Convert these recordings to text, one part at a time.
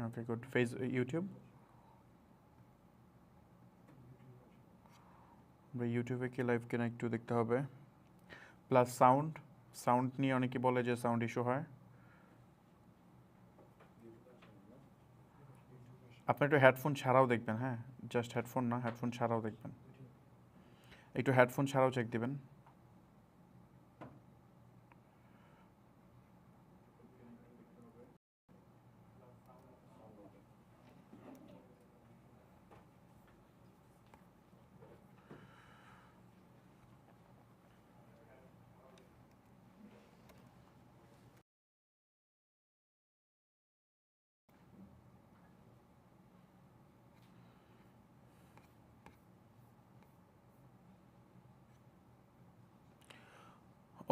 Okay good. YouTube, ইউটিউবে কি live কিনা একটু দেখতে হবে। প্লাস সাউন্ড নিয়ে অনেকে বলে যে সাউন্ড ইস্যু হয়। আপনি একটু হেডফোন ছাড়াও দেখবেন, হ্যাঁ, জাস্ট হেডফোন না, হেডফোন ছাড়াও দেখবেন, একটু হেডফোন ছাড়াও চেক দিবেন।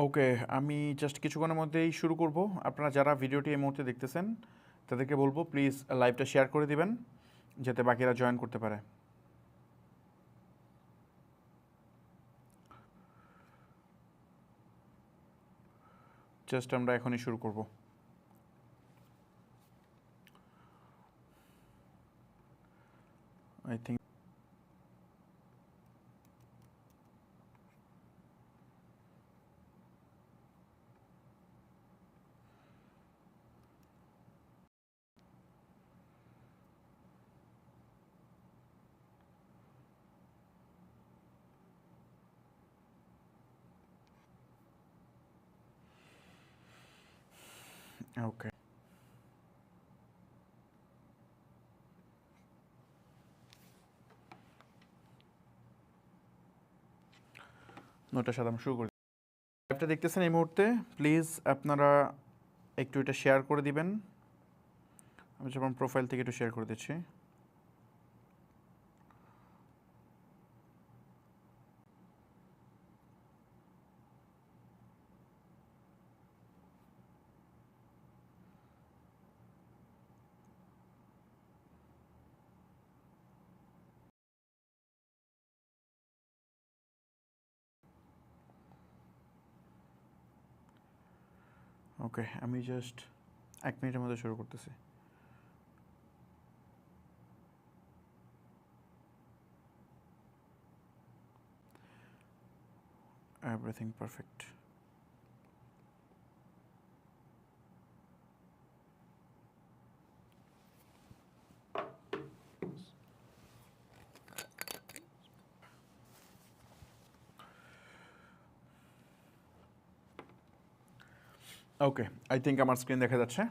ওকে, আমি জাস্ট কিছুক্ষণের মধ্যেই শুরু করব। আপনারা যারা ভিডিওটি এই মুহূর্তে দেখতেছেন তাদেরকে বলবো প্লিজ লাইভটা শেয়ার করে দিবেন যাতে বাকিরা জয়েন করতে পারে। জাস্ট আমরা এখনই শুরু করব। আই থিঙ্ক ওকে, নয়টার সাথে আমরা শুরু করি। লাইভটা দেখতেছেন এই মুহূর্তে, প্লিজ আপনারা একটু এটা শেয়ার করে দিবেন। আমি যেমন প্রোফাইল থেকে একটু শেয়ার করে দিচ্ছি। ওকে, আমি জাস্ট 1 মিনিটের মধ্যে শুরু করতেছি। Everything perfect. Okay, I think আমার স্ক্রিন দেখা যাচ্ছে।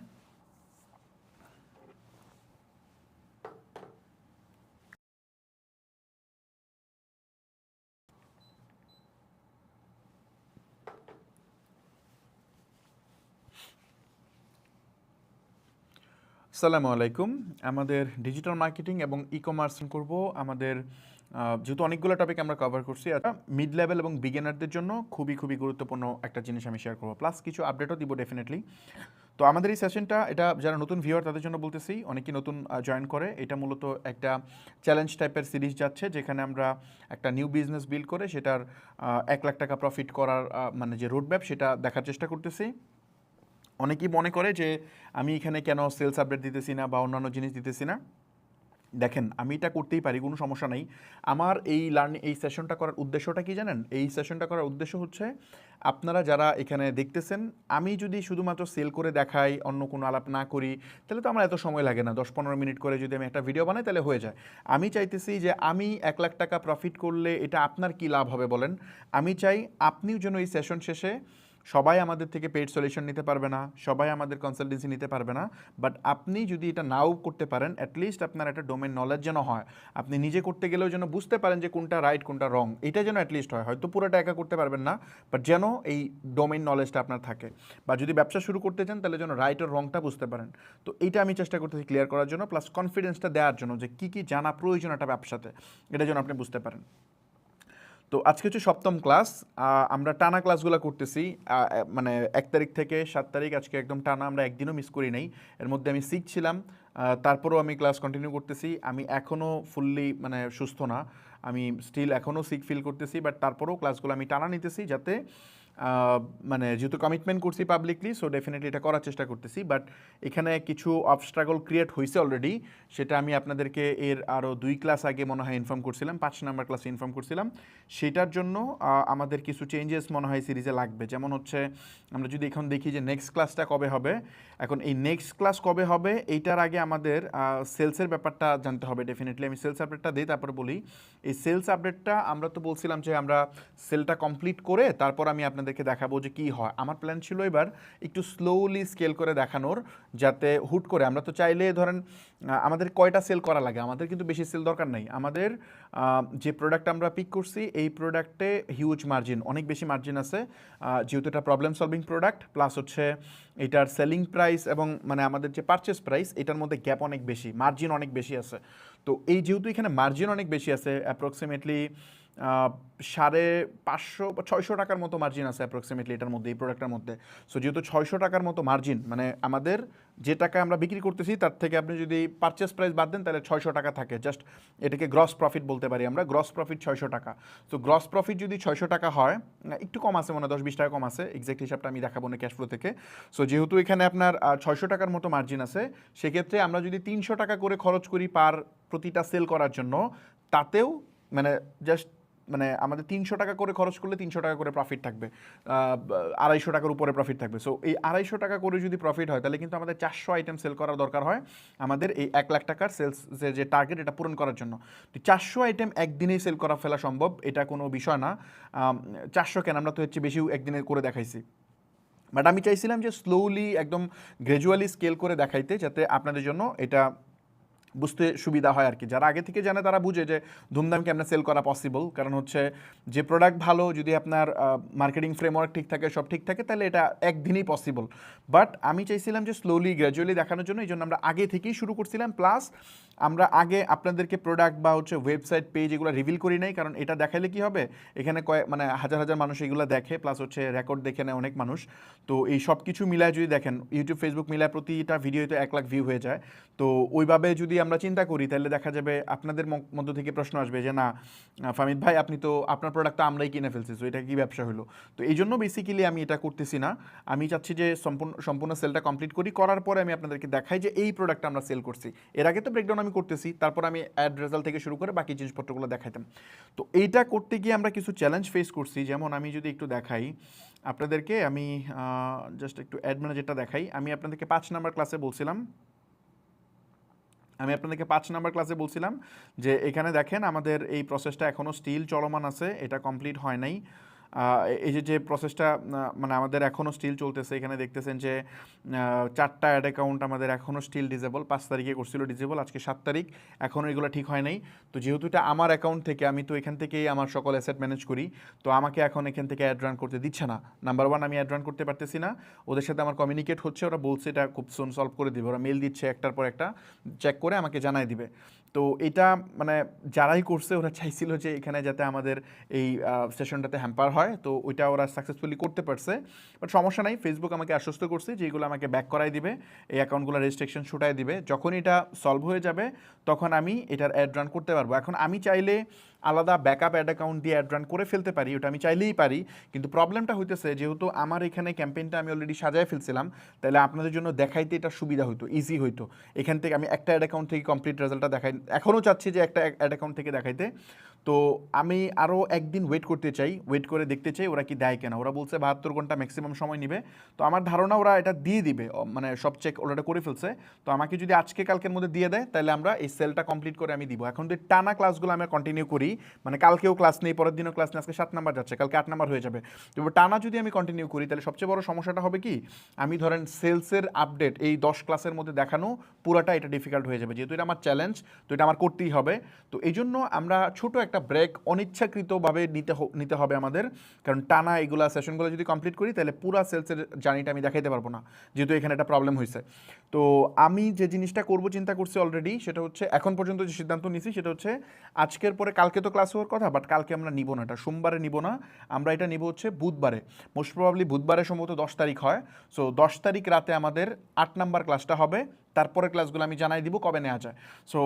আসসালামু আলাইকুম। আমাদের ডিজিটাল মার্কেটিং এবং ই কমার্স করব। আমাদের যেহেতু অনেকগুলো টপিক আমরা কভার করছি, মিড লেভেল এবং বিগিনারদের জন্য খুবই খুবই গুরুত্বপূর্ণ একটা জিনিস আমি শেয়ার করবো, প্লাস কিছু আপডেটও দিব ডেফিনেটলি। তো আমাদের এই সেশনটা, এটা যারা নতুন ভিউয়ার তাদের জন্য বলতেছি, অনেকে নতুন জয়েন করে। এটা মূলত একটা চ্যালেঞ্জ টাইপের সিরিজ যাচ্ছে, যেখানে আমরা একটা নিউ বিজনেস বিল্ড করে সেটার 1 লাখ টাকা প্রফিট করার মানে যে রোড ম্যাপ, সেটা দেখার চেষ্টা করতেছি। অনেকেই মনে করে যে আমি এখানে কেন সেলস আপডেট দিতেছি না বা অন্যান্য জিনিস দিতেছি না। দেখেন, আমি এটা করতেই পারি, কোনো সমস্যা নেই। আমার এই সেশনটা করার উদ্দেশ্যটা কি জানেন? এই সেশনটা করার উদ্দেশ্য হচ্ছে, আপনারা যারা এখানে দেখতেছেন, আমি যদি শুধুমাত্র সেল করে দেখাই, অন্য কোনো আলাপ না করি, তাহলে তো আমার এত সময় লাগে না। 10-15 মিনিট করে যদি আমি একটা ভিডিও বানাই তাহলে হয়ে যায়। আমি চাইতেছি যে আমি 1 লাখ টাকা প্রফিট করলে এটা আপনার কি লাভ হবে বলেন। আমি চাই আপনিও যেন এই সেশন শেষে, সবাই আমাদের থেকে পেইড সলিউশন নিতে পারবে না, সবাই আমাদের কনসালটেন্সি নিতে পারবে না, বাট আপনি যদি এটা নাও করতে পারেন, অ্যাটলিস্ট আপনার একটা ডোমেন নলেজ যেন হয়। আপনি নিজে করতে গেলেও যেন বুঝতে পারেন যে কোনটা রাইট কোনটা রং, এটা যেন অ্যাটলিস্ট হয়। হয়তো পুরোটা একা করতে পারবেন না, বাট যেন এই ডোমেন নলেজটা আপনার থাকে। বা যদি ব্যবসা শুরু করতে চান তাহলে যেন রাইট আর রংটা বুঝতে পারেন। তো এইটা আমি চেষ্টা করতেছি ক্লিয়ার করার জন্য, প্লাস কনফিডেন্সটা দেওয়ার জন্য যে কী কী জানা প্রয়োজন একটা ব্যবসাতে, এটা যেন আপনি বুঝতে পারেন। তো আজকে হচ্ছে 7ম ক্লাস। আমরা টানা ক্লাসগুলো করতেছি, মানে 1 তারিখ থেকে 7 তারিখ, আজকে একদম টানা, আমরা একদিনও মিস করি নাই। এর মধ্যে আমি সিক ছিলাম, তারপরেও আমি ক্লাস কন্টিনিউ করতেছি। আমি এখনও ফুললি মানে সুস্থ না, আমি স্টিল এখনও সিক ফিল করতেছি, বাট তারপরেও ক্লাসগুলো আমি টানা নিতেছি, যাতে মানে যেহেতু কমিটমেন্ট করছি পাবলিকলি, সো ডেফিনেটলি এটা করার চেষ্টা করতেছি। বাট এখানে কিছু অবস্ট্রাগল ক্রিয়েট হয়েছে অলরেডি, সেটা আমি আপনাদেরকে এর আরও 2 ক্লাস আগে মনে হয় ইনফর্ম করছিলাম, 5 নাম্বার ক্লাসে ইনফর্ম করছিলাম। সেটার জন্য আমাদের কিছু চেঞ্জেস মনে হয় সিরিজে লাগবে। যেমন হচ্ছে আমরা যদি এখন দেখি যে নেক্সট ক্লাসটা কবে হবে, এখন এই নেক্সট ক্লাস কবে হবে এইটার আগে আমাদের সেলসের ব্যাপারটা জানতে হবে ডেফিনেটলি। আমি সেলস আপডেটটা দিই, তারপর বলি। এই সেলস আপডেটটা আমরা তো বলছিলাম যে আমরা সেলটা কমপ্লিট করে তারপর আমি আপনাদেরকে দেখাবো যে কী হয়। আমার প্ল্যান ছিল এবার একটু স্লোলি স্কেল করে দেখানোর, যাতে হুট করে আমরা তো চাইলে ধরেন আমাদের কয়টা সেল করা লাগে, আমাদের কিন্তু বেশি সেল দরকার নাই। আমাদের যে প্রোডাক্ট আমরা পিক করছি এই প্রোডাক্টে হিউজ মার্জিন, অনেক বেশি মার্জিন আছে, যেহেতু এটা প্রবলেম সলভিং প্রোডাক্ট, প্লাস হচ্ছে এটার সেলিং প্রাইস এবং মানে আমাদের যে পারচেস প্রাইস এটার মধ্যে গ্যাপ অনেক বেশি, মার্জিন অনেক বেশি আছে। তো এই যেহেতু এখানে মার্জিন অনেক বেশি আছে, অ্যাপ্রক্সিমেটলি 550-600 টাকার মতো মার্জিন আছে অ্যাপ্রক্সিমেটলি এটার মধ্যে, এই প্রোডাক্টের মধ্যে। সো যেহেতু 600 টাকার মতো মার্জিন, মানে আমাদের যে টাকা আমরা বিক্রি করতেছি তার থেকে আপনি যদি পারচেস প্রাইস বাদ দেন তাহলে 600 টাকা থাকে। জাস্ট এটাকে গ্রস প্রফিট বলতে পারি আমরা, গ্রস প্রফিট 600 টাকা। তো গ্রস প্রফিট যদি 600 টাকা হয়, একটু কম আছে মনে হয় 10-20 টাকা কম আছে, এক্সাক্ট হিসাবটা আমি দেখাবো না ক্যাশ ফ্লো থেকে। সো যেহেতু এখানে আপনার 600 টাকার মতো মার্জিন আছে, সেক্ষেত্রে আমরা যদি 300 টাকা করে খরচ করি প্রতিটা সেল করার জন্য, তাতেও মানে জাস্ট মানে আমাদের 300 টাকা করে খরচ করলে 300 টাকা করে প্রফিট থাকবে, 250 টাকার উপরে প্রফিট থাকবে। সো এই 250 টাকা করে যদি প্রফিট হয় তাহলে কিন্তু আমাদের 400 আইটেম সেল করার দরকার হয় আমাদের এই 1 লাখ টাকার সেলস যে টার্গেট এটা পূরণ করার জন্য। তো 400 আইটেম একদিনেই সেল করা ফেলা সম্ভব, এটা কোনো বিষয় না। 400 কেন, আমরা তো হচ্ছে বেশি একদিনে করে দেখাইছি। বাট আমি চাইছিলাম যে স্লোলি একদম গ্র্যাজুয়ালি স্কেল করে দেখাইতে, যাতে আপনাদের জন্য এটা বুঝতে সুবিধা হয় আর কি। যারা আগে থেকে জানে তারা বুঝে যে ধুমধামকে আপনার সেল করা পসিবল, কারণ হচ্ছে যে প্রোডাক্ট ভালো, যদি আপনার মার্কেটিং ফ্রেমওয়ার্ক ঠিক থাকে, সব ঠিক থাকে, তাহলে এটা একদিনই পসিবল। বাট আমি চাইছিলাম যে স্লোলি গ্র্যাজুয়ালি দেখানোর জন্য, এই জন্য আমরা আগে থেকেই শুরু করছিলাম। প্লাস আমরা আগে আপনাদেরকে প্রোডাক্ট বা হচ্ছে ওয়েবসাইট পেজ এগুলো রিভিল করি নাই, কারণ এটা দেখাইলে কি হবে, এখানে মানে হাজার হাজার মানুষ এগুলো দেখে, প্লাস হচ্ছে রেকর্ড দেখে নেয় অনেক মানুষ। তো এই সব কিছু মিলায় যদি দেখেন, ইউটিউব ফেসবুক মিলায় প্রতিটা ভিডিওতে 1 লাখ ভিউ হয়ে যায়। তো ওইভাবে যদি আমরা চিন্তা করি তাহলে দেখা যাবে আপনাদের মধ্য থেকে প্রশ্ন আসবে যে না ফামিদ ভাই, আপনি তো আপনার প্রোডাক্ট তো আমরাই কিনে ফেলছি, তো এটা কি ব্যবসা হলো? তো এই জন্য বেসিক্যালি আমি এটা করতেছি না। আমি চাচ্ছি যে সম্পূর্ণ সেলটা কমপ্লিট করি, করার পরে আমি আপনাদেরকে দেখাই যে এই প্রোডাক্টটা আমরা সেল করছি। এর আগে তো ব্রেকডাউন আমি করতেছি, তারপর আমি অ্যাড রেজাল্ট থেকে শুরু করে বাকি জিনিসপত্রগুলো দেখাইতাম। তো এইটা করতে গিয়ে আমরা কিছু চ্যালেঞ্জ ফেস করছি। যেমন আমি যদি একটু দেখাই আপনাদেরকে, আমি জাস্ট একটু অ্যাড ম্যানেজারটা দেখাই। আমি আপনাদেরকে 5 নাম্বার ক্লাসে বলছিলাম যে এখানে দেখেন আমাদের এই প্রসেসটা এখনও স্টিল চলমান আছে, এটা কমপ্লিট হয় নাই। এই যে প্রসেসটা মানে আমাদের এখনও স্টিল চলতেছে। এখানে দেখতেছেন যে 4টা অ্যাড অ্যাকাউন্ট আমাদের এখনও স্টিল ডিজেবল, 5 তারিখে করছিল ডিজেবল, আজকে 7 তারিখ, এখনও এগুলো ঠিক হয় নাই। তো যেহেতু এটা আমার অ্যাকাউন্ট থেকে, আমি তো এখান থেকেই আমার সকল অ্যাসেট ম্যানেজ করি, তো আমাকে এখন এখান থেকে অ্যাড রান করতে দিচ্ছে না। নাম্বার 1, আমি অ্যাড রান করতে পারতেছি না। ওদের সাথে আমার কমিউনিকেট হচ্ছে, ওরা বলছে এটা খুব সুন সলভ করে দিবে, ওরা মেল দিচ্ছে একটার পর একটা, চেক করে আমাকে জানাই দিবে। তো এটা মানে যারাই করছে ওরা চাইছিল যে এখানে যাতে আমাদের এই সেশনটাতে হ্যাম্পার হয়, তো ওইটা ওরা সাকসেসফুলি করতে পারছে। বাট সমস্যা নাই, ফেসবুক আমাকে আশ্বস্ত করছে যে এগুলো আমাকে ব্যাক করাই দিবে, এই অ্যাকাউন্টগুলো রেজিস্ট্রেশন ছুটাই দিবে। যখন এটা সলভ হয়ে যাবে তখন আমি এটার অ্যাড রান করতে পারবো। এখন আমি চাইলে আলাদা ব্যাকআপ অ্যাড অ্যাকাউন্ট দিয়ে অ্যাড রান করে ফেলতে পারি, ওটা আমি চাইলেই পারি। কিন্তু প্রবলেমটা হইতেছে, যেহেতু আমার এখানে ক্যাম্পেইনটা আমি অলরেডি সাজায় ফেলছিলাম, তাহলে আপনাদের জন্য দেখাইতে এটা সুবিধা হইতো, ইজি হইতো। এখান থেকে আমি একটা অ্যাড অ্যাকাউন্ট থেকে কমপ্লিট রেজাল্টটা দেখাই, এখনও চাচ্ছি যে একটা অ্যাড অ্যাকাউন্ট থেকে দেখাইতে। তো আমি আরও একদিন ওয়েট করে দেখতে চাই ওরা কি দেয় কেনা। ওরা বলছে 72 ঘন্টা ম্যাক্সিমাম সময় নেবে। তো আমার ধারণা ওরা এটা দিয়ে দিবে, মানে সব চেক ওরা করে ফেলছে। তো আমাকে যদি আজকে কালকের মধ্যে দিয়ে দেয় তাহলে আমরা এই সেলটা কমপ্লিট করে আমি দিব। এখন যদি টানা ক্লাসগুলো আমরা কন্টিনিউ করি, মানে কালকেও ক্লাস নেই, পরের দিনও ক্লাস নেই, আজকে 7 নাম্বার যাচ্ছে, কালকে 8 নাম্বার হয়ে যাবে। তো টানা যদি আমি কন্টিনিউ করি তাহলে সবচেয়ে বড় সমস্যাটা হবে কি, আমি ধরেন সেলসের আপডেট এই 10 ক্লাসের মধ্যে দেখানো পুরাটা এটা ডিফিকাল্ট হয়ে যাবে। যেহেতু এটা আমার চ্যালেঞ্জ, তো এটা আমার করতেই হবে। তো এই জন্য আমরা ছোট একটা ব্রেক অনিচ্ছাকৃতভাবে নিতে হবে আমাদের, কারণ টানা এগুলা সেশনগুলো যদি কমপ্লিট করি তাহলে পুরো সেলসের জার্নিটা আমি দেখাইতে পারবো না, যেহেতু এখানে একটা প্রবলেম হয়েছে। তো আমি যে জিনিসটা করব চিন্তা করছি অলরেডি, সেটা হচ্ছে এখন পর্যন্ত যে সিদ্ধান্ত নিছি সেটা হচ্ছে আজকের পরে, কালকে তো ক্লাস হওয়ার কথা, বাট কালকে আমরা নিব না, এটা সোমবারে নিব না, আমরা এটা নিব হচ্ছে বুধবারে। মোস্ট প্রবাবলি বুধবারে সম্ভবত 10 তারিখ হয়। সো 10 তারিখ রাতে আমাদের 8 নাম্বার ক্লাসটা হবে, তারপরে ক্লাসগুলো আমি জানাই দিব কবে নেওয়া যায়। সো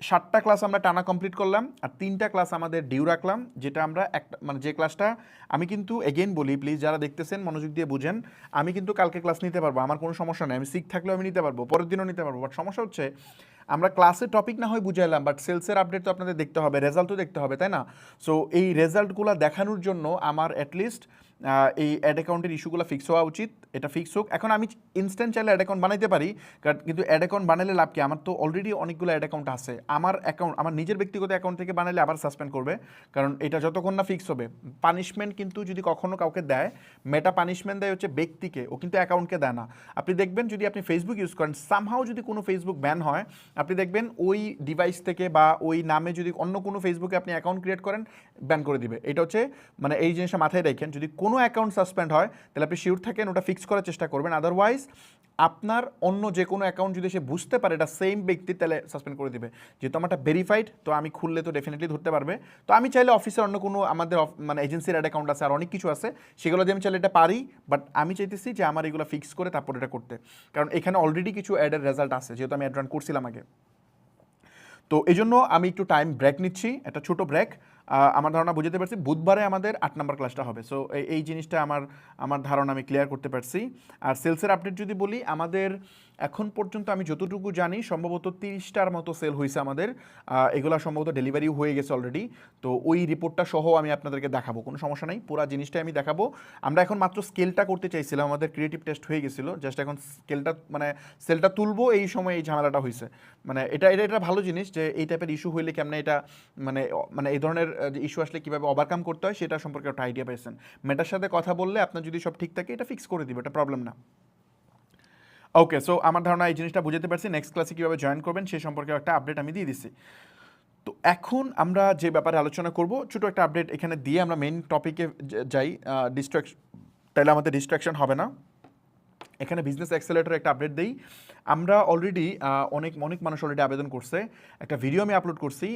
7টা ক্লাস আমরা টানা কমপ্লিট করলাম, আর 3টা ক্লাস আমাদের ডিউ রাখলাম, যেটা আমরা একটা মানে যে ক্লাসটা আমি কিন্তু এগেইন বলি, প্লিজ যারা দেখতেছেন মনোযোগ দিয়ে বুঝেন, আমি কিন্তু কালকে ক্লাস নিতে পারবো, আমার কোনো সমস্যা নেই, আমি সিক থাকলেও আমি নিতে পারবো, পরের দিনও নিতে পারবো। বাট সমস্যা হচ্ছে আমরা ক্লাসের টপিক না হয় বুঝাইলাম, বাট সেলসের আপডেট তো আপনাদের দেখতে হবে, রেজাল্ট তো দেখতে হবে, তাই না? সো এই রেজাল্টগুলো দেখানোর জন্য আমার অ্যাটলিস্ট এই অ্যাড অ্যাকাউন্টের ইস্যুগুলো ফিক্স হওয়া উচিত। এটা ফিক্স হোক। এখন আমি ইনস্ট্যান্ট চাইলে অ্যাড অ্যাকাউন্ট বানাইতে পারি, কিন্তু অ্যাড অ্যাকাউন্ট বানালে লাভ কি? আমার তো অলরেডি অনেকগুলো অ্যাড অ্যাকাউন্ট আছে। আমার অ্যাকাউন্ট আমার নিজের ব্যক্তিগত অ্যাকাউন্ট থেকে বানালে আবার সাসপেন্ড করবে, কারণ এটা যতক্ষণ না ফিক্স হবে। পানিশমেন্ট কিন্তু যদি কখনো কাউকে দেয়, মেটা পানিশমেন্ট দেয় হচ্ছে ব্যক্তিকে, ও কিন্তু অ্যাকাউন্টকে দেয় না। আপনি দেখবেন যদি আপনি ফেসবুক ইউজ করেন, সামহাও যদি কোনো ফেসবুক ব্যান হয়, আপনি দেখবেন ওই ডিভাইস থেকে বা ওই নামে যদি অন্য কোনো ফেসবুকে আপনি অ্যাকাউন্ট ক্রিয়েট করেন, ব্যান করে দিবে। এটা হচ্ছে মানে এই জিনিসটা মাথায় রাখেন, যদি কোনো অ্যাকাউন্ট সাসপেন্ড হয় তাহলে আপনি শিওর থাকেন ওটা ফিক্স করার চেষ্টা করবেন। আদারওয়াইজ আপনার অন্য যে কোনো অ্যাকাউন্ট যদি সে বুঝতে পারে এটা সেম ব্যক্তি, তাহলে সাসপেন্ড করে দিবে। যেহেতু আমারটা ভেরিফাইড, তো আমি খুললে তো ডেফিনেটলি ধরতে পারবে। তো আমি চাইলে অফিসের অন্য কোনো আমাদের মানে এজেন্সির অ্যাড অ্যাকাউন্ট আছে, আর অনেক কিছু আছে, সেগুলো দিয়ে আমি চাইলে এটা পারি। বাট আমি চাইতেছি যে আমার এগুলো ফিক্স করে তারপর এটা করতে, কারণ এখানে অলরেডি কিছু অ্যাডের রেজাল্ট আছে, যেহেতু আমি অ্যাড রান করছিলাম আগে। তো এই জন্য আমি একটু টাইম ব্রেক নিচ্ছি, একটা ছোট ব্রেক। আমার ধারণা বুঝতে পারছি বুধবারে আমাদের 8 নম্বর ক্লাসটা হবে। সো এই জিনিসটা আমার ধারণা আমি ক্লিয়ার করতে পারছি। আর সেলসের আপডেট যদি বলি, আমাদের এখন পর্যন্ত আমি যতটুকু জানি সম্ভবত 30টার মতো সেল হয়েছে আমাদের। এগুলো সম্ভবত ডেলিভারিও হয়ে গেছে অলরেডি। তো ওই রিপোর্টটা সহ আমি আপনাদেরকে দেখাবো, কোনো সমস্যা নেই, পুরো জিনিসটাই আমি দেখাবো। আমরা এখন মাত্র স্কেলটা করতে চাইছিলাম, আমাদের ক্রিয়েটিভ টেস্ট হয়ে গেছিলো, জাস্ট এখন স্কেলটা মানে সেলটা তুলবো, এই সময় এই ঝামেলাটা হয়েছে। মানে এটা ভালো জিনিস যে এই টাইপের ইস্যু হইলে কেমন এটা মানে মানে এই ধরনের ইস্যু আসলে কীভাবে ওভারকাম করতে হয় সেটা সম্পর্কে একটা আইডিয়া পেয়েছেন। মেটার সাথে কথা বললে আপনার যদি সব ঠিক থাকে এটা ফিক্স করে দিবে, এটা প্রবলেম না। ওকে, সো আমার ধারণা এই জিনিসটা বুঝতে পারছি। নেক্সট ক্লাসে কীভাবে জয়েন করবেন সেই সম্পর্কে একটা আপডেট আমি দিয়ে দিচ্ছি। তো এখন আমরা যে ব্যাপারে আলোচনা করব, ছোটো একটা আপডেট এখানে দিয়ে আমরা মেইন টপিকে যাই। তাহলে আমাদের ডিস্ট্রাকশন হবে না। এখানে বিজনেস অ্যাক্সেলেটর একটা আপডেট দেই। আমরা অলরেডি অনেক মানুষ অলরেডি আবেদন করছে। একটা ভিডিও আমি আপলোড করছি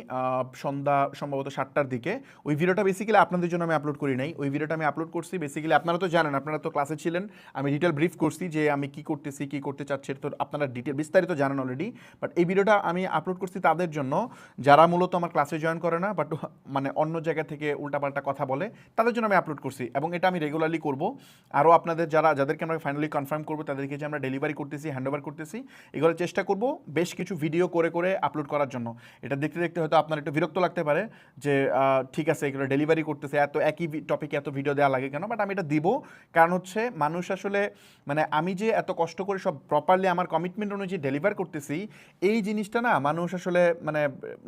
সন্ধ্যা সম্ভবত 7টার দিকে। ওই ভিডিওটা বেসিক্যালি আপনাদের জন্য আমি আপলোড করি নাই। ওই ভিডিওটা আমি আপলোড করছি বেসিক্যালি, আপনারা তো জানেন, আপনারা তো ক্লাসে ছিলেন, আমি ডিটেল ব্রিফ করছি যে আমি কী করতেছি, কী করতে চাচ্ছি, তো আপনারা বিস্তারিত জানেন অলরেডি। বাট এই ভিডিওটা আমি আপলোড করছি তাদের জন্য যারা মূলত আমার ক্লাসে জয়েন করে না, বাট মানে অন্য জায়গা থেকে উল্টাপাল্টা কথা বলে, তাদের জন্য আমি আপলোড করছি। এবং এটা আমি রেগুলারলি করব। আরও আপনাদের যাদেরকে আমরা ফাইনালি কনফার্ম করবো তাদেরকে যে আমরা ডেলিভারি করতেছি, হ্যান্ডওভার করতেছি, এগুলো চেষ্টা করব বেশ কিছু ভিডিও করে আপলোড করার জন্য। এটা দেখতে দেখতে হয়তো আপনার একটু বিরক্ত লাগতে পারে যে ঠিক আছে এগুলো ডেলিভারি করতেছে, এত একই টপিকে এত ভিডিও দেওয়া লাগে কেন? বাট আমি এটা দিব, কারণ হচ্ছে মানুষ আসলে মানে আমি যে এত কষ্ট করে সব প্রপারলি আমার কমিটমেন্ট অনুযায়ী ডেলিভার করতেছি, এই জিনিসটা না মানুষ আসলে মানে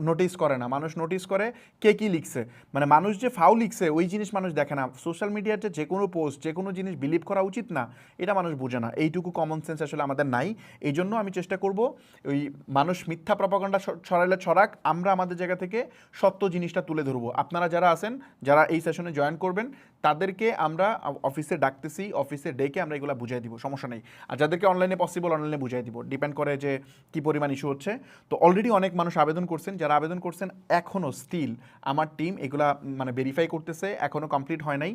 নোটিস করে না। মানুষ নোটিস করে কে কী লিখছে, মানে মানুষ যে ফাউ লিখছে ওই জিনিস মানুষ দেখে না। সোশ্যাল মিডিয়াতে যে কোনো পোস্ট, যে কোনো জিনিস বিলিভ করা উচিত না, এটা মানুষ বোঝে না। এইটুকু কমন সেন্স আসলে আমাদের নাই। এই জন্য আমি চেষ্টা করব ওই মানুষ মিথ্যা প্রপাগান্ডা ছড়াইলে ছড়াক, আমরা আমাদের জায়গা থেকে সত্য জিনিসটা তুলে ধরবো। আপনারা যারা আছেন, যারা এই সেশনে জয়েন করবেন, তাদেরকে আমরা অফিসে ডাকতেছি, অফিসে ডেকে আমরা এগুলো বুঝাই দিব, সমস্যা নেই। আর যাদেরকে অনলাইনে পসিবল অনলাইনে বুঝাই দিব, ডিপেন্ড করে যে কী পরিমাণ ইস্যু হচ্ছে। তো অলরেডি অনেক মানুষ আবেদন করছেন, যারা আবেদন করছেন এখনও স্টিল আমার টিম এগুলা মানে ভেরিফাই করতেছে, এখনও কমপ্লিট হয় নাই।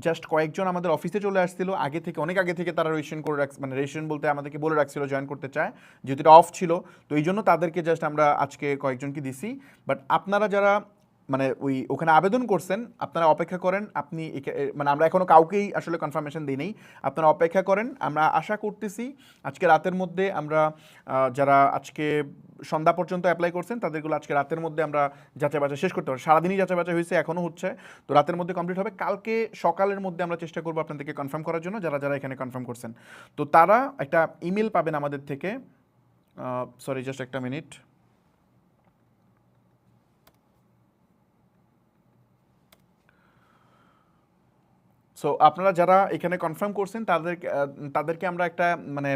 জাস্ট কয়েকজন আমাদের অফিসে চলে আসছিল আগে থেকে, অনেক আগে থেকে তারা রেজিস্ট্রেশন করে মানে রেজিস্ট্রেশন বলতে আমাদেরকে বলে রাখছিল জয়েন করতে চায়, যেহেতু এটা অফ ছিল। তো এই জন্য তাদেরকে জাস্ট আমরা আজকে কয়েকজনকে দিছি। বাট আপনারা যারা মানে ওখানে আবেদন করছেন, আপনারা অপেক্ষা করেন। মানে আমরা এখনও কাউকেই আসলে কনফার্মেশন দিই নেই, আপনারা অপেক্ষা করেন। আমরা আশা করতেছি আজকে রাতের মধ্যে আমরা যারা আজকে সন্ধ্যা পর্যন্ত অ্যাপ্লাই করছেন তাদেরগুলো আজকে রাতের মধ্যে আমরা যাচাই বাছাই শেষ করতে পারি। সারাদিনই যাচাই বাছাই হয়েছে, এখনও হচ্ছে, তো রাতের মধ্যে কমপ্লিট হবে। কালকে সকালের মধ্যে আমরা চেষ্টা করবো আপনাদেরকে কনফার্ম করার জন্য, যারা যারা এখানে কনফার্ম করছেন। তো তারা একটা ইমেল পাবেন আমাদের থেকে। সরি, জাস্ট একটা মিনিট। সো আপনারা যারা এখানে কনফার্ম করছেন তাদেরকে আমরা একটা মানে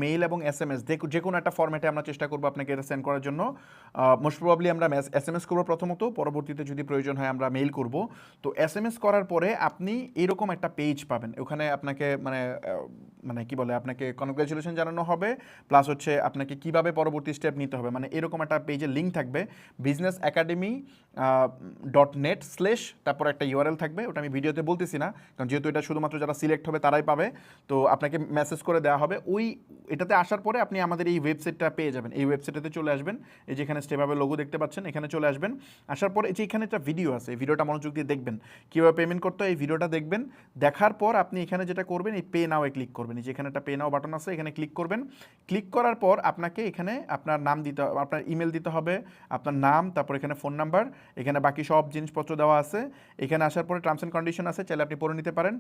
মেইল এবং SMS যে কোনো একটা ফরম্যাটে আমরা চেষ্টা করবো আপনাকে এটা সেন্ড করার জন্য। মোস্ট প্রবাবলি আমরা SMS করবো প্রথমত, পরবর্তীতে যদি প্রয়োজন হয় আমরা মেইল করব। তো SMS করার পরে আপনি এরকম একটা পেজ পাবেন, ওখানে আপনাকে মানে কি বলে, আপনাকে কনগ্রাচুলেশন জানানো হবে, প্লাস হচ্ছে আপনাকে কিভাবে পরবর্তী স্টেপ নিতে হবে, মানে এরকম একটা পেজের লিঙ্ক থাকবে। বিজনেস একাডেমি .net/ তারপর একটা ইউআরএল থাকবে, ওটা আমি ভিডিওতে বলতেছি না কারণ যেহেতু এটা শুধুমাত্র যারা সিলেক্ট হবে তারাই পাবে। তো আপনাকে মেসেজ করে দেওয়া হবে, ওই এটাতে আসার পরে আপনি আমাদের এই ওয়েবসাইটটা পেয়ে যাবেন। এই ওয়েবসাইটেতে চলে আসবেন, এই যেখানে স্টেপআপের লোগো দেখতে পাচ্ছেন, এখানে চলে আসবেন। আসার পরে এই যে এখানে একটা ভিডিও আছে, এই ভিডিওটা মনোযোগ দিয়ে দেখবেন কীভাবে পেমেন্ট করতে হয়। এই ভিডিওটা দেখবেন, দেখার পর আপনি এখানে যেটা করবেন এই পে নাও ক্লিক করবেন। এই যে এখানে একটা পে নাও বাটন আছে, এখানে ক্লিক করবেন। ক্লিক করার পর আপনাকে এখানে আপনার নাম দিতে হবে, আপনার ইমেল দিতে হবে, আপনার নাম, তারপর এখানে ফোন নাম্বার, এখানে বাকি সব জিনিসপত্র দেওয়া আছে। এখানে আসার পরে টার্মস অ্যান্ড কন্ডিশন আছে, চাইলে আপনি পড়ে নিতে পারেন,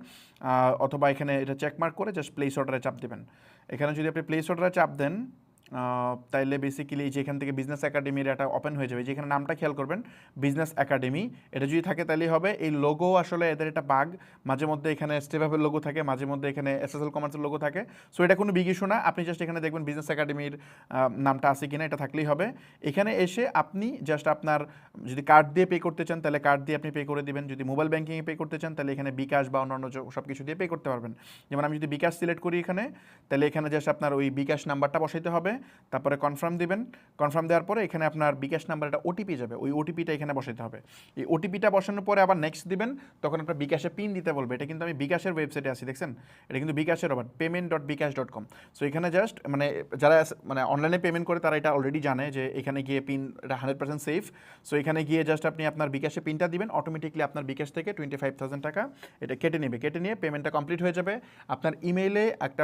অথবা এখানে এটা চেকমার্ক করে জাস্ট প্লেস অর্ডারে চাপ দেবেন। এখানে যদি আপনি প্লেস অর্ডারে চাপ দেন তাইলে বেসিক্যালি যে এখান থেকে বিজনেস একাডেমির একটা ওপেন হয়ে যাবে। যেখানে নামটা খেয়াল করবেন বিজনেস একাডেমি, এটা যদি থাকে তাহলেই হবে। এই লোগো আসলে এদের একটা বাগ, মাঝে মধ্যে এখানে স্টেপআপের লোগো থাকে, মাঝে মধ্যে এখানে এসএসএল কমার্সের লোগো থাকে। সো এটা কোনো বিগ ইস্যু না, আপনি জাস্ট এখানে দেখবেন বিজনেস একাডেমির নামটা আছে কিনা, এটা থাকলেই হবে। এখানে এসে আপনি জাস্ট আপনার যদি কার্ড দিয়ে পে করতে চান তাহলে কার্ড দিয়ে আপনি পে করে দিবেন, যদি মোবাইল ব্যাঙ্কিংয়ে পে করতে চান তাহলে এখানে বিকাশ বা অন্যান্য সব কিছু দিয়ে পে করতে পারবেন। যেমন আমি যদি বিকাশ সিলেক্ট করি এখানে, তাহলে এখানে জাস্ট আপনার ওই বিকাশ নাম্বারটা বসাইতে হবে, তারপরে কনফার্ম দিবেন। কনফার্ম দেওয়ার পরে এখানে আপনার বিকাশ নাম্বার একটা ওটিপি যাবে, ওই ওটিপিটা এখানে বসাতে হবে। এই ওটিপিটা বসানোর পরে আবার নেক্সট দিবেন, তখন আপনার বিকাশে পিন দিতে বলবে। এটা কিন্তু আমি বিকাশের ওয়েবসাইটে আছি, দেখছেন এটা কিন্তু বিকাশের আবার payment.bikash.com। সো এখানে জাস্ট মানে যারা মানে অনলাইনে পেমেন্ট করে তারা এটা অলরেডি জানে যে এখানে গিয়ে পিন এটা 100% সেফ। সো এখানে গিয়ে জাস্ট আপনি আপনার বিকাশে পিনটা দিবেন, অটোমেটিকলি আপনার বিকাশ থেকে 25,000 টাকা এটা কেটে নেবে। কেটে নিয়ে পেমেন্টটা কমপ্লিট হয়ে যাবে। আপনার ইমেইলে একটা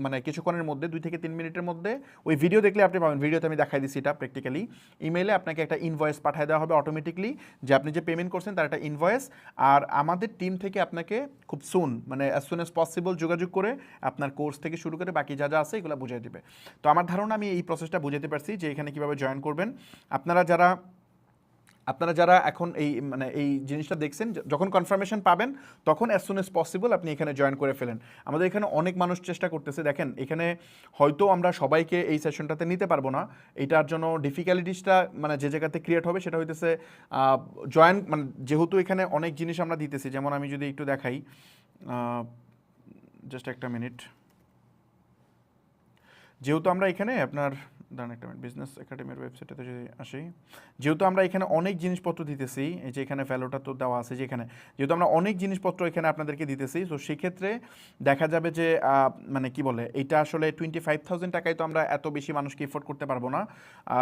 মানে কিছুক্ষণের মধ্যে 2 থেকে 3 মিনিটের মধ্যে, ওই ভিডিও দেখলে আপনি পাবেন, ভিডিওতে আমি দেখাই দিচ্ছি এটা প্র্যাকটিক্যালি। ইমেইলে আপনাকে একটা ইনভয়েস পাঠিয়ে দেওয়া হবে অটোমেটিকলি, যে আপনি যে পেমেন্ট করছেন তার একটা ইনভয়েস। আর আমাদের টিম থেকে আপনাকে খুব সুন মানে অ্যাজ সুন অ্যাজ পসিবল যোগাযোগ করে আপনার কোর্স থেকে শুরু করে বাকি যা যা আছে এগুলো বুঝিয়ে দেবে। তো আমার ধারণা আমি এই প্রসেসটা বুঝাতে পারছি যে এখানে কীভাবে জয়েন করবেন। আপনারা যারা এখন এই মানে এই জিনিসটা দেখছেন, যখন কনফার্মেশন পাবেন তখন অ্যাজ সুন অ্যাজ পসিবল আপনি এখানে জয়েন করে ফেলেন। আমাদের এখানে অনেক মানুষ চেষ্টা করতেছে, দেখেন এখানে হয়তো আমরা সবাইকে এই সেশনটাতে নিতে পারবো না। এটার জন্য ডিফিকাল্টিসটা মানে যে জায়গাতে ক্রিয়েট হবে সেটা হইতেছে জয়েন, মানে যেহেতু এখানে অনেক জিনিস আমরা দিতেছি। যেমন আমি যদি একটু দেখাই, জাস্ট একটা মিনিট, যেহেতু আমরা এখানে আপনার দাঁড়ান একটা মিনিট, বিজনেস একাডেমির ওয়েবসাইটে যদি আসি, যেহেতু আমরা এখানে অনেক জিনিসপত্র দিতেছি, এই যে এখানে ভ্যালুটা তো দেওয়া আছে, যেখানে যেহেতু আমরা অনেক জিনিসপত্র এখানে আপনাদেরকে দিতেছি, তো সেক্ষেত্রে দেখা যাবে যে মানে কি বলে, এটা আসলে 25,000 টাকায় তো আমরা এত বেশি মানুষকে এফোর্ড করতে পারবো না।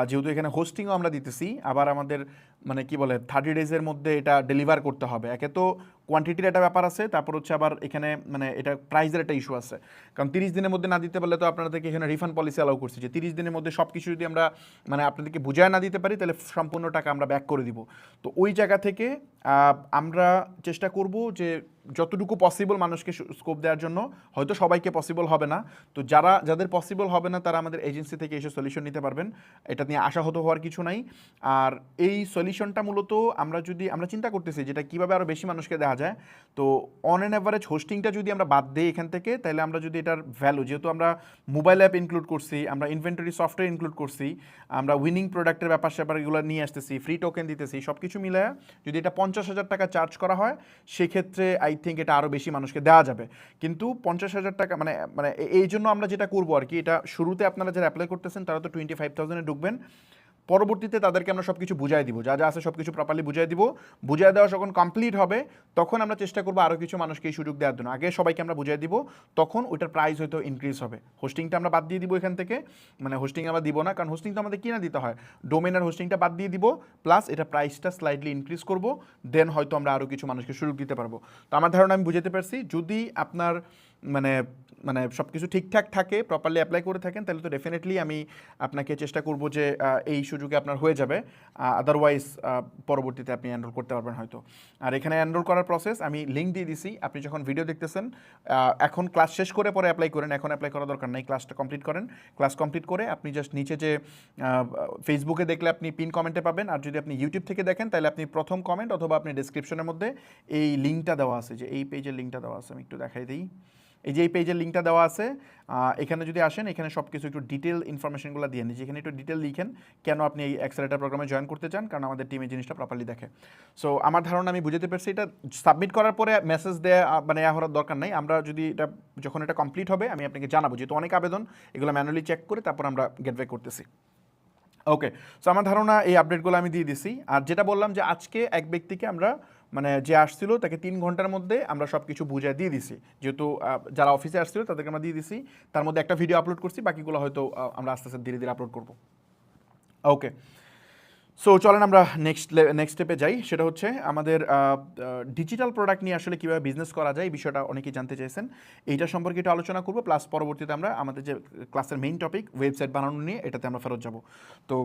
যেহেতু এখানে হোস্টিংও আমরা দিতেছি, আবার আমাদের মানে কি বলে 30 ডেজের মধ্যে এটা ডেলিভার করতে হবে। একে তো কোয়ান্টিটির একটা ব্যাপার আছে, তারপর হচ্ছে আবার এখানে মানে এটা প্রাইসের একটা ইস্যু আছে, কারণ 30 দিনের মধ্যে না দিতে পারলে তো আপনাদেরকে এখানে রিফান্ড পলিসি অ্যালাউ করছে যে 30 দিনের মধ্যে সব কিছু যদি আমরা মানে আপনাদেরকে বুঝায় না দিতে পারি তাহলে সম্পূর্ণ টাকা আমরা ব্যাক করে দিব। তো ওই জায়গা থেকে আমরা চেষ্টা করব যে যতটুকু পসিবল মানুষকে স্কোপ দেওয়ার জন্য। হয়তো সবাইকে পসিবল হবে না, তো যাদের পসিবল হবে না তারা আমাদের এজেন্সি থেকে এসে সলিউশন নিতে পারবেন, এটা নিয়ে আশাহত হওয়ার কিছু নাই। আর এই সলিউশনটা মূলত আমরা চিন্তা করতেছি যেটা কীভাবে আরও বেশি মানুষকে দেওয়া যায়। তো অন অ্যান অ্যাভারেজ হোস্টিংটা যদি আমরা বাদ দিই এখান থেকে, তাহলে আমরা যদি এটার ভ্যালু, যেহেতু আমরা মোবাইল অ্যাপ ইনক্লুড করছি, আমরা ইনভেন্টরি সফটওয়্যার ইনক্লুড করছি, আমরা উইনিং প্রোডাক্টের ব্যাপার স্যাপার এগুলো নিয়ে আসতেছি, ফ্রি টোকেন দিতেছি, সব কিছু মিলে যদি এটা 50,000 টাকা চার্জ করা হয়, সেক্ষেত্রে আই থিঙ্ক এটা আরও বেশি মানুষকে দেওয়া যাবে। কিন্তু 50,000 টাকা মানে মানে এই জন্য আমরা যেটা করবো আর কি, এটা শুরুতে আপনারা যারা অ্যাপ্লাই করতেছেন তারা তো 25,000-এ ঢুকবেন, পরবর্তীতে তাদেরকে আমরা সব কিছু বুঝাই দিব, যা যা আছে সব কিছু প্রপারলি বুঝাই দিব। বুঝাই দেওয়া যখন কমপ্লিট হবে তখন আমরা চেষ্টা করবো আরও কিছু মানুষকে এই সুযোগ দেওয়ার জন্য। আগে সবাইকে আমরা বুঝাই দিব, তখন ওইটার প্রাইস হয়তো ইনক্রিজ হবে। হোস্টিংটা আমরা বাদ দিয়ে দিব এখান থেকে, মানে হোস্টিং আমরা দিব না, কারণ হোস্টিং তো আমাদের কিনা দিতে হয়, ডোমেনের হোস্টিংটা বাদ দিয়ে দিব, প্লাস এটা প্রাইসটা স্লাইডলি ইনক্রিজ করব, দেন হয়তো আমরা আরও কিছু মানুষকে সুযোগ দিতে পারবো। তো আমার ধারণা আমি বুঝাতে পারছি, যদি আপনার মানে মানে সব কিছু ঠিকঠাক থাকে, প্রপারলি অ্যাপ্লাই করে থাকেন, তাহলে তো ডেফিনেটলি আমি আপনাকে চেষ্টা করব যে এই সুযোগে আপনার হয়ে যাবে। আদারওয়াইজ পরবর্তীতে আপনি এনরোল করতে পারবেন হয়তো। আর এখানে এনরোল করার প্রসেস আমি লিঙ্ক দিয়ে দিছি, আপনি যখন ভিডিও দেখতেছেন এখন ক্লাস শেষ করে পরে অ্যাপ্লাই করেন, এখন অ্যাপ্লাই করা দরকার নেই, ক্লাসটা কমপ্লিট করেন। ক্লাস কমপ্লিট করে আপনি জাস্ট নিচে যে ফেসবুকে দেখলে আপনি পিন কমেন্টে পাবেন, আর যদি আপনি ইউটিউব থেকে দেখেন তাহলে আপনি প্রথম কমেন্ট অথবা আপনি ডিসক্রিপশনের মধ্যে এই লিঙ্কটা দেওয়া আছে, যে এই পেজের লিঙ্কটা দেওয়া আছে, আমি একটু দেখাই দিই। এই যে এই পেজের লিঙ্কটা দেওয়া আছে, এখানে যদি আসেন এখানে সব কিছু একটু ডিটেল ইনফরমেশনগুলো দিয়ে নিচ্ছি, এখানে একটু ডিটেল লিখেন কেন আপনি এই অ্যাক্সেলারেটর প্রোগ্রামে জয়েন করতে চান, কারণ আমাদের টিমে জিনিসটা প্রপারলি দেখে। সো আমার ধারণা আমি বুঝতে পারছি, এটা সাবমিট করার পরে মেসেজ দেওয়া মানে হওয়ার দরকার নাই, আমরা যদি এটা যখন এটা কমপ্লিট হবে আমি আপনাকে জানাবো, যেহেতু অনেক আবেদন, এগুলো ম্যানুয়ালি চেক করে তারপর আমরা গেট ব্যাক করতেছি। ওকে, সো আমার ধারণা এই আপডেটগুলো আমি দিয়ে দিছি। আর যেটা বললাম যে আজকে এক ব্যক্তিকে আমরা মানে যে আসছিল তাকে 3 ঘন্টার মধ্যে আমরা সব কিছু বুঝিয়ে দিয়ে দিছি, যেহেতু যারা অফিসে আসছিল তাদেরকে আমরা দিয়ে দিছি। তার মধ্যে একটা ভিডিও আপলোড করছি, বাকিগুলো হয়তো আমরা আস্তে আস্তে ধীরে ধীরে আপলোড করবো। ওকে, সো চলেন আমরা নেক্সট স্টেপে যাই। সেটা হচ্ছে আমাদের ডিজিটাল প্রোডাক্ট নিয়ে আসলে কীভাবে বিজনেস করা যায়, এই বিষয়টা অনেকেই জানতে চাইছেন। এইটা সম্পর্কে একটু আলোচনা করবো, প্লাস পরবর্তীতে আমরা আমাদের যে ক্লাসের মেইন টপিক ওয়েবসাইট বানানো নিয়ে, এটাতে আমরা ফেরত যাব। তো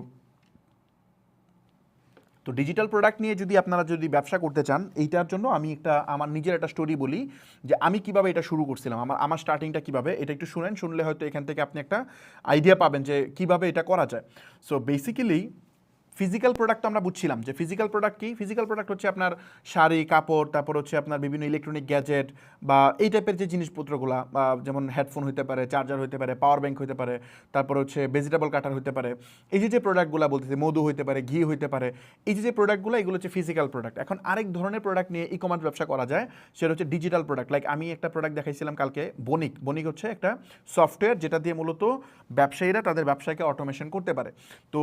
তো ডিজিটাল প্রোডাক্ট নিয়ে যদি আপনারা যদি ব্যবসা করতে চান, এইটার জন্য আমি আমার নিজের একটা স্টোরি বলি যে আমি কিভাবে এটা শুরু করছিলাম, আমার স্টার্টিংটা কিভাবে, এটা একটু শুনলে হয়তো এখান থেকে আপনি একটা আইডিয়া পাবেন যে কিভাবে এটা করা যায়। সো বেসিক্যালি ফিজিক্যাল প্রোডাক্ট তো আমরা বুঝছিলাম যে ফিজিক্যাল প্রোডাক্ট কি। ফিজিক্যাল প্রোডাক্ট হচ্ছে আপনার শাড়ি, কাপড়, তারপর হচ্ছে আপনার বিভিন্ন ইলেকট্রনিক গ্যাজেট বা এই টাইপের যে জিনিসপত্রগুলো, যেমন হেডফোন হতে পারে, চার্জার হতে পারে, পাওয়ার ব্যাংক হতে পারে, তারপর হচ্ছে ভেজিটেবল কাটার হতে পারে, এই যে প্রোডাক্টগুলো বলতেছে, মধু হতে পারে, ঘি হতে পারে, এই যে প্রোডাক্টগুলো, এগুলো হচ্ছে ফিজিক্যাল প্রোডাক্ট। এখন আরেক ধরনের প্রোডাক্ট নিয়ে ই কমার্স ব্যবসা করা যায়, সেটা হচ্ছে ডিজিটাল প্রোডাক্ট। লাইক আমি একটা প্রোডাক্ট দেখাইছিলাম কালকে, বণিক হচ্ছে একটা সফটওয়্যার যেটা দিয়ে মূলত ব্যবসায়ীরা তাদের ব্যবসাকে অটোমেশন করতে পারে। তো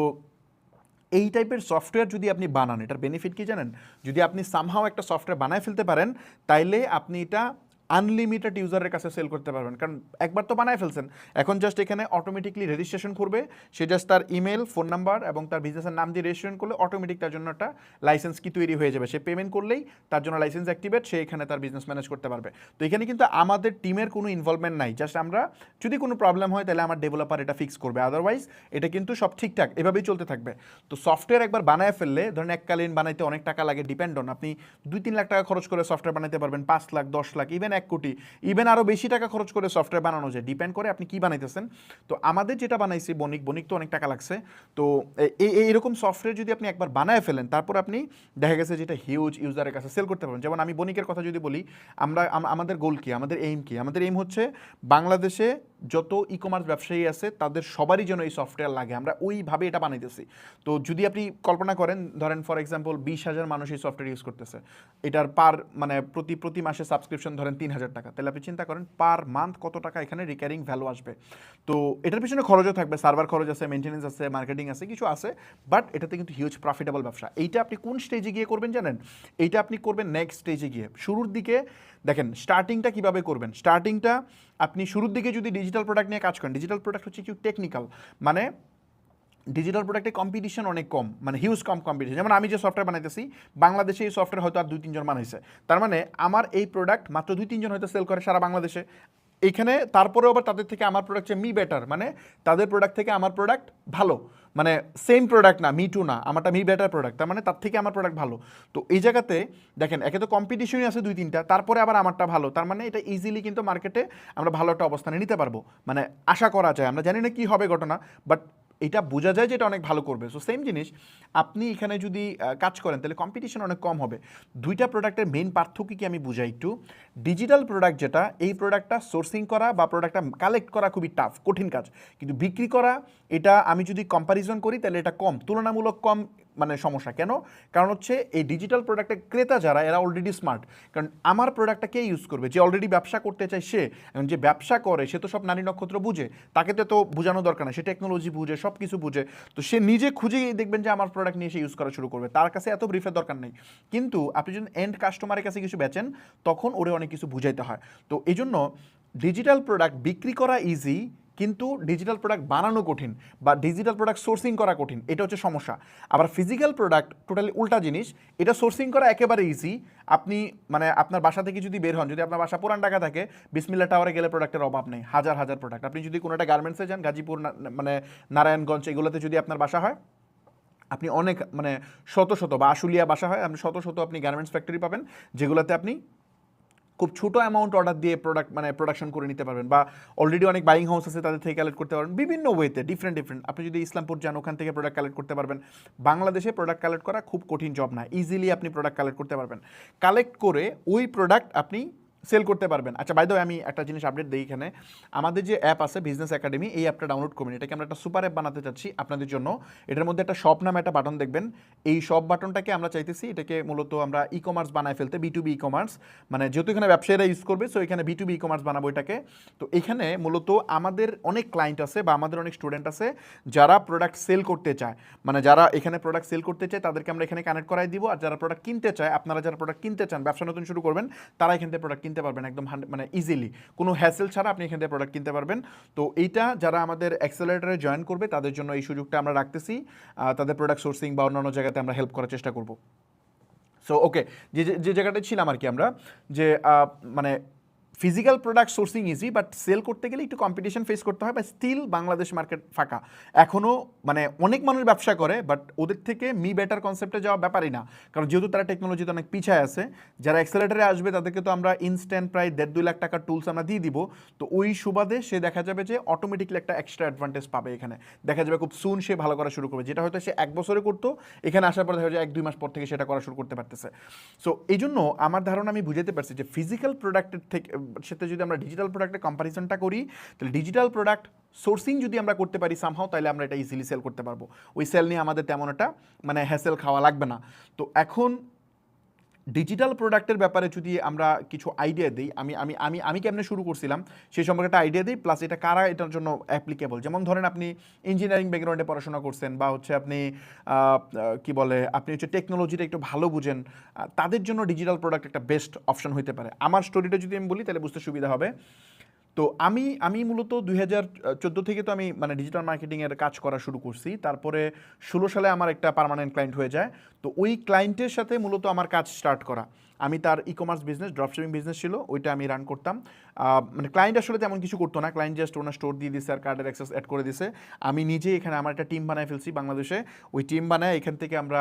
এই টাইপের সফটওয়্যার যদি আপনি বানান, এটার বেনিফিট কি জানেন? যদি আপনি সামহাও একটা সফটওয়্যার বানায় ফেলতে পারেন, তাইলে আপনি এটা আনলিমিটেড ইউজারের কাছে সেল করতে পারবেন। কারণ একবার তো বানায় ফেলছেন, এখন জাস্ট এখানে অটোমেটিকলি রেজিস্ট্রেশন করবে। সে জাস্ট তার ইমেল, ফোন নাম্বার এবং তার বিজনেসের নাম দিয়ে রেজিস্ট্রেশন করলে অটোমেটিক তার জন্য একটা লাইসেন্স কি তৈরি হয়ে যাবে। সে পেমেন্ট করলেই তার জন্য লাইসেন্স অ্যাক্টিভেট, সে এখানে তার বিজনেস ম্যানেজ করতে পারবে। তো এখানে কিন্তু আমাদের টিমের কোনো ইনভলভমেন্ট নাই, জাস্ট আমরা যদি কোনো প্রবলেম হয় তাহলে আমার ডেভেলপার এটা ফিক্স করবে, আদারওয়াইজ এটা কিন্তু সব ঠিকঠাক এভাবেই চলতে থাকবে। তো সফটওয়্যার একবার বানায় ফেললে, ধরেন এককালীন বানাইতে অনেক টাকা লাগে, ডিপেন্ড অন আপনি 2-3 লাখ টাকা খরচ করে সফটওয়্যার বানাইতে পারবেন, 5 লাখ, 10 লাখ, ইভেন 1 কোটি, ইভেন আরও বেশি টাকা খরচ করে সফটওয়্যার বানানো যায়, ডিপেন্ড করে আপনি কি বানাইতেছেন। তো আমাদের যেটা বানাইছি বণিক তো অনেক টাকা লাগছে। তো এইরকম সফটওয়্যার যদি আপনি একবার বানায় ফেলেন, তারপর আপনি দেখা গেছে যেটা হিউজ ইউজারের কাছে সেল করতে পারবেন। যেমন আমি বণিকের কথা যদি বলি, আমাদের গোল কি, আমাদের এইম কি? আমাদের এইম হচ্ছে বাংলাদেশে যত ই কমার্স ব্যবসায়ী আছে তাদের সবারই যেন এই সফটওয়্যার লাগে, আমরা ওইভাবে এটা বানাইতেছি। তো যদি আপনি কল্পনা করেন, ধরেন ফর এক্সাম্পল 20,000 মানুষ এই সফটওয়্যার ইউজ করতেছে, এটার মানে প্রতি মাসে সাবস্ক্রিপশন ধরেন 3,000 টাকা, তাহলে আপনি চিন্তা করেন পার মান্থ কত টাকা এখানে রিকারিং ভ্যালু আসবে। তো এটার পিছনে খরচও থাকবে, সার্ভার খরচ আছে, মেনটেন্যান্স আছে, মার্কেটিং আছে, কিছু আছে, বাট এটাতে কিন্তু হিউজ প্রফিটেবল ব্যবসা। এইটা আপনি কোন স্টেজে গিয়ে করবেন জানেন? এইটা আপনি করবেন নেক্সট স্টেজে গিয়ে। শুরুর দিকে দেখেন স্টার্টিংটা কিভাবে করবেন। স্টার্টিংটা আপনি শুরুর দিকে যদি ডিজিটাল প্রোডাক্ট নিয়ে কাজ করেন, ডিজিটাল প্রোডাক্ট হচ্ছে একটু টেকনিক্যাল, মানে ডিজিটাল প্রোডাক্টে কম্পিটিশন অনেক কম, মানে হিউজ কম কম্পিটিশন। যেমন আমি যে সফটওয়্যার বানাইতেছি, বাংলাদেশে এই সফটওয়্যার হয়তো আর 2-3 জন বানাইছে, তার মানে আমার এই প্রোডাক্ট মাত্র 2-3 জন হয়তো সেল করে সারা বাংলাদেশে। এইখানে তারপরেও আবার তাদের থেকে আমার প্রোডাক্ট মি বেটার, মানে তাদের প্রোডাক্ট থেকে আমার প্রোডাক্ট ভালো, মানে সেম প্রোডাক্ট না, মি টু না, আমারটা মি বেটার প্রোডাক্ট, তার মানে তার থেকে আমার প্রোডাক্ট ভালো। তো এই জায়গাতে দেখেন একে তো কম্পিটিশনই আছে 2-3টা, তারপরে আবার আমারটা ভালো, তার মানে এটা ইজিলি কিন্তু মার্কেটে আমরা ভালো একটা অবস্থানে নিতে পারবো, মানে আশা করা যায়। আমরা জানি না কী হবে ঘটনা, বাট এটা বোঝা যায় যে এটা অনেক ভালো করবে। সো সেম জিনিস আপনি এখানে যদি কাজ করেন, তাহলে কম্পিটিশন অনেক কম হবে। দুইটা প্রোডাক্টের মেইন পার্থক্য কি আমি বুঝাই একটু। ডিজিটাল প্রোডাক্ট যেটা, এই প্রোডাক্টটা সোর্সিং করা বা প্রোডাক্টটা কালেক্ট করা খুবই টাফ, কঠিন কাজ, কিন্তু বিক্রি করা এটা আমি যদি কম্প্যারিজন করি তাহলে এটা কম, তুলনামূলক কম মানে সমস্যা। কেন? কারণ হচ্ছে এই ডিজিটাল প্রোডাক্টের ক্রেতা যারা, এরা অলরেডি স্মার্ট। কারণ আমার প্রোডাক্টটা কে ইউজ করবে? যে অলরেডি ব্যবসা করতে চায় সে। এখন যে ব্যবসা করে সে তো সব নারী নক্ষত্র বুঝে, তাকে তো বোঝানো দরকার না, সে টেকনোলজি বুঝে, সব কিছু বুঝে। তো সে নিজে খুঁজেই দেখবেন যে আমার প্রোডাক্ট নিয়ে সে ইউজ করা শুরু করবে, তার কাছে এত ব্রিফের দরকার নেই। কিন্তু আপনি যখন এন্ড কাস্টমারের কাছে কিছু বেচেন, তখন ওরে অনেক কিছু বুঝাইতে হয়। তো এই জন্য ডিজিটাল প্রোডাক্ট বিক্রি করা ইজি, কিন্তু ডিজিটাল প্রোডাক্ট বানানো কঠিন, বা ডিজিটাল প্রোডাক্ট সোর্সিং করা কঠিন, এটা হচ্ছে সমস্যা। আবার ফিজিক্যাল প্রোডাক্ট টোটালি উল্টা জিনিস, এটা সোর্সিং করা একেবারে ইজি। আপনি মানে আপনার বাসা থেকে যদি বের হন, যদি আপনার বাসা পুরান ঢাকা থাকে, বিসমিল্লাহ টাওয়ারে গেলে প্রোডাক্টের অভাব নেই, হাজার হাজার প্রোডাক্ট। আপনি যদি কোনো একটা গার্মেন্টসে যান, গাজীপুর মানে নারায়ণগঞ্জ, এগুলোতে যদি আপনার বাসা হয়, আপনি অনেক মানে শত বা আশুলিয়া বাসা হয়, আপনি শত আপনি গার্মেন্টস ফ্যাক্টরি পাবেন, যেগুলোতে আপনি খুব ছোটো অ্যামাউন্ট অর্ডার দিয়ে প্রোডাকশন করে নিতে পারবেন, বা অলরেডি অনেক বাইং হাউস আছে তাদের থেকে কালেক্ট করতে পারবেন বিভিন্ন ওয়েতে, ডিফারেন্ট। আপনি যদি ইসলামপুর যান, ওখান থেকে প্রোডাক্ট কালেক্ট করতে পারবেন। বাংলাদেশে প্রোডাক্ট কালেক্ট করা খুব কঠিন জব না, ইজিলি আপনি প্রোডাক্ট কালেক্ট করতে পারবেন। কালেক্ট করে ওই প্রোডাক্ট আপনি সেল করতে পারবেন। আচ্ছা বাই দ্য ওয়ে আমি একটা জিনিস আপডেট দিই এখানে, আমাদের যে অ্যাপ আছে বিজনেস একাডেমি, এই অ্যাপটা ডাউনলোড করবেন। এটাকে আমরা একটা সুপার অ্যাপ বানাতে চাচ্ছি আপনাদের জন্য। এটার মধ্যে একটা শপ নামে একটা বাটন দেখবেন, এই শপ বাটনটাকে আমরা চাইতেছি এটাকে মূলত আমরা ই কমার্স বানায় ফেলতে, B2B ই কমার্স, মানে যেহেতু এখানে ব্যবসায়ীরা ইউজ করবে, সো এখানে B2B ই কমার্স বানাবো এটাকে। তো এখানে মূলত আমাদের অনেক ক্লায়েন্ট আছে বা আমাদের অনেক স্টুডেন্ট আছে যারা প্রোডাক্ট সেল করতে চায়, মানে যারা এখানে প্রোডাক্ট সেল করতে চায় তাদেরকে আমরা এখানে কানেক্ট করাই দিব। আর যারা প্রোডাক্ট কিনতে চায়, আপনারা যারা প্রোডাক্ট কিনতে চান, ব্যবসা নতুন শুরু করবেন, তারা এখান থেকে প্রোডাক্ট কিনতে পারবেন একদম মানে ইজিলি, কোনো হ্যাসেল ছাড়া আপনি এখান থেকে প্রোডাক্ট কিনতে পারবেন। তো এইটা যারা আমাদের অ্যাক্সেলারেটরে জয়েন করবে তাদের জন্য এই সুযোগটা আমরা রাখতেছি, তাদের প্রোডাক্ট সোর্সিং বা অন্যান্য জায়গাতে আমরা হেল্প করার চেষ্টা করব। সো ওকে, যে জায়গাটায় ছিলাম আর কি আমরা, যে মানে physical product sourcing easy, but sell করতে গেলে একটু কম্পিটিশন ফেস করতে হয়, বা স্টিল বাংলাদেশ মার্কেট ফাঁকা এখনও, মানে অনেক মানুষ ব্যবসা করে, বাট ওদের থেকে মি বেটার কনসেপ্টে যাওয়া ব্যাপারই না, কারণ যেহেতু তারা টেকনোলজিতে অনেক পিছায় আছে। যারা অ্যাক্সেলেটারে আসবে তাদেরকে তো আমরা ইনস্ট্যান্ট প্রায় 1.5-2 লাখ টাকার টুলস আমরা দিয়ে দিব। তো ওই সুবাদে সে দেখা যাবে যে অটোমেটিকলি একটা এক্সট্রা অ্যাডভান্টেজ পাবে। এখানে দেখা যাবে খুব সুন সে ভালো করা শুরু করবে, যেটা হয়তো সে 1 বছরে করতো, এখানে আসার পর দেখা যায় 1-2 মাস পর থেকে সেটা করা শুরু করতে পারতেছে। সো এই জন্য আমার ধারণা, আমি বুঝাতে পারছি যে ফিজিক্যাল প্রোডাক্টের থেকে সাথে যদি আমরা ডিজিটাল প্রোডাক্টের কম্পারিজনটা করি, তাহলে ডিজিটাল প্রোডাক্ট সোর্সিং যদি আমরা করতে পারি সামহাও, তাহলে আমরা এটা ইজিলি সেল করতে পারবো। ওই সেল নিয়ে আমাদের তেমন একটা মানে হ্যাসেল খাওয়া লাগবে না। তো এখন ডিজিটাল প্রোডাক্টের ব্যাপারে যদি আমরা কিছু আইডিয়া দিই, আমি আমি আমি আমি কেমনে শুরু করছিলাম সেই সম্পর্কে একটা আইডিয়া দিই, প্লাস এটা কারা এটার জন্য অ্যাপ্লিকেবল। যেমন ধরেন আপনি ইঞ্জিনিয়ারিং ব্যাকগ্রাউন্ডে পড়াশোনা করছেন, বা হচ্ছে আপনি কি বলে আপনি হচ্ছে টেকনোলজিটা একটু ভালো বুঝেন, তাদের জন্য ডিজিটাল প্রোডাক্ট একটা বেস্ট অপশন হইতে পারে। আমার স্টোরিটা যদি আমি বলি তাহলে বুঝতে সুবিধা হবে। তো আমি মূলত 2014 থেকে তো আমি মানে ডিজিটাল মার্কেটিংয়ের কাজ করা শুরু করছি। তারপরে 16 সালে আমার একটা পার্মানেন্ট ক্লায়েন্ট হয়ে যায়। তো ওই ক্লায়েন্টের সাথে মূলত আমার কাজ স্টার্ট করা। আমি তার e commerce business, dropshipping business ছিল, ওইটা আমি রান করতাম। মানে ক্লায়েন্ট আসলে তেমন কিছু করতো না, ক্লায়েন্ট জাস্ট ওনার স্টোর দিয়ে দিছে আর কার্ডের অ্যাক্সেস অ্যাড করে দিছে। আমি নিজে এখানে আমার একটা টিম বানায় ফেলছি বাংলাদেশে। ওই টিম বানায় এখান থেকে আমরা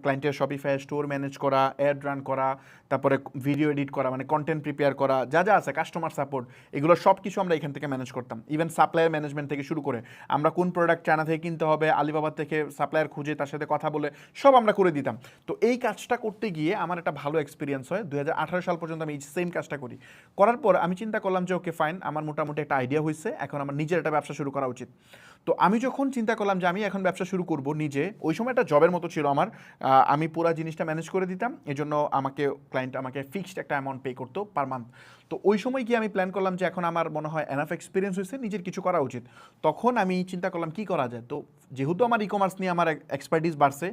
ক্লায়েন্টের শপিফাই স্টোর ম্যানেজ করা, অ্যাড রান করা, তারপরে ভিডিও এডিট করা, মানে কন্টেন্ট প্রিপেয়ার করা, যা যা আছে কাস্টমার সাপোর্ট, এগুলো সব কিছু আমরা এখান থেকে ম্যানেজ করতাম। ইভেন সাপ্লায়ার ম্যানেজমেন্ট থেকে শুরু করে আমরা কোন প্রোডাক্ট চায়না থেকে কিনতে হবে, আলিবাবা থেকে সাপ্লায়ার খুঁজে তার সাথে কথা বলে সব আমরা করে দিতাম। তো এই কাজটা করতে গিয়ে আমার একটা ভালো এক্সপিরিয়েন্স হয়। 2018 সাল পর্যন্ত আমি এই সেম কাজটা করি। করার পর আমি চিন্তা করলাম যে ওকে ফাইন, আমার মোটামুটি একটা আইডিয়া হয়েছে, এখন আমার নিজের একটা ব্যবসা শুরু করা উচিত। তো আমি যখন চিন্তা করলাম যে আমি এখন ব্যবসা শুরু করব নিজে, ওই সময় একটা জবের মতো ছিল আমার, আমি পুরো জিনিসটা ম্যানেজ করে দিতাম, এজন্য ক্লায়েন্ট আমাকে ফিক্সড একটা অ্যামাউন্ট পে করতো পার মান্থ। তো ওই সময় গিয়ে আমি প্ল্যান করলাম যে এখন আমার মনে হয় এনাফ এক্সপিরিয়েন্স হয়েছে, নিজের কিছু করা উচিত। তখন আমি চিন্তা করলাম কি করা যায়। তো যেহেতু আমার ই কমার্স নিয়ে আমার এক্সপার্টিস বাড়ছে,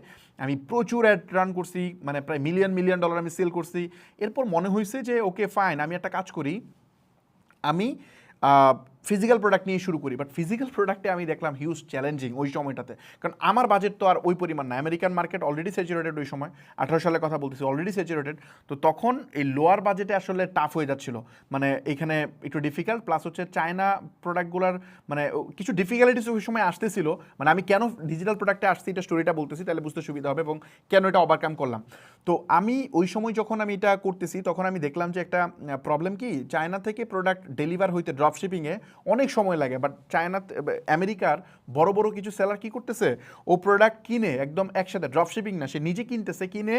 আমি প্রচুর অ্যাড রান করছি, মানে প্রায় মিলিয়ন ডলার আমি সেল করছি। এরপর মনে হয়েছে যে ওকে ফাইন, আমি একটা কাজ করি, আমি ফিজিক্যাল প্রোডাক্ট নিয়ে শুরু করি। বাট ফিজিক্যাল প্রোডাক্টে আমি দেখলাম হিউজ চ্যালেঞ্জিং ওই সময়টাতে, কারণ আমার বাজেট তো আর ওই পরিমাণ না। আমেরিকান মার্কেট অলরেডি স্যাচুরেটেড, ওই সময় 18 সালের কথা বলতেছি, অলরেডি স্যাচুরেটেড। তো তখন এই লোয়ার বাজেটে আসলে টাফ হয়ে যাচ্ছিল, মানে এখানে একটু ডিফিকাল্ট, প্লাস হচ্ছে চায়না প্রোডাক্টগুলোর মানে কিছু ডিফিকাল্টিস ওই সময় আসতেছিল। মানে আমি কেন ডিজিটাল প্রোডাক্টে আসছি এটা স্টোরিটা বলতেছি, তাহলে বুঝতে সুবিধা হবে এবং কেন এটা ওভারকাম করলাম। তো আমি ওই সময় যখন আমি এটা করতেছি তখন আমি দেখলাম যে একটা প্রবলেম কি, চায়না থেকে প্রোডাক্ট ডেলিভার হইতে ড্রপশিপিংয়ে অনেক সময় লাগে। বাট আমেরিকার বড় বড় কিছু সেলার কি করতেছে, ও প্রোডাক্ট কিনে একদম একসাথে, ড্রপশিপিং না, সে নিজে কিনতেছে, কিনে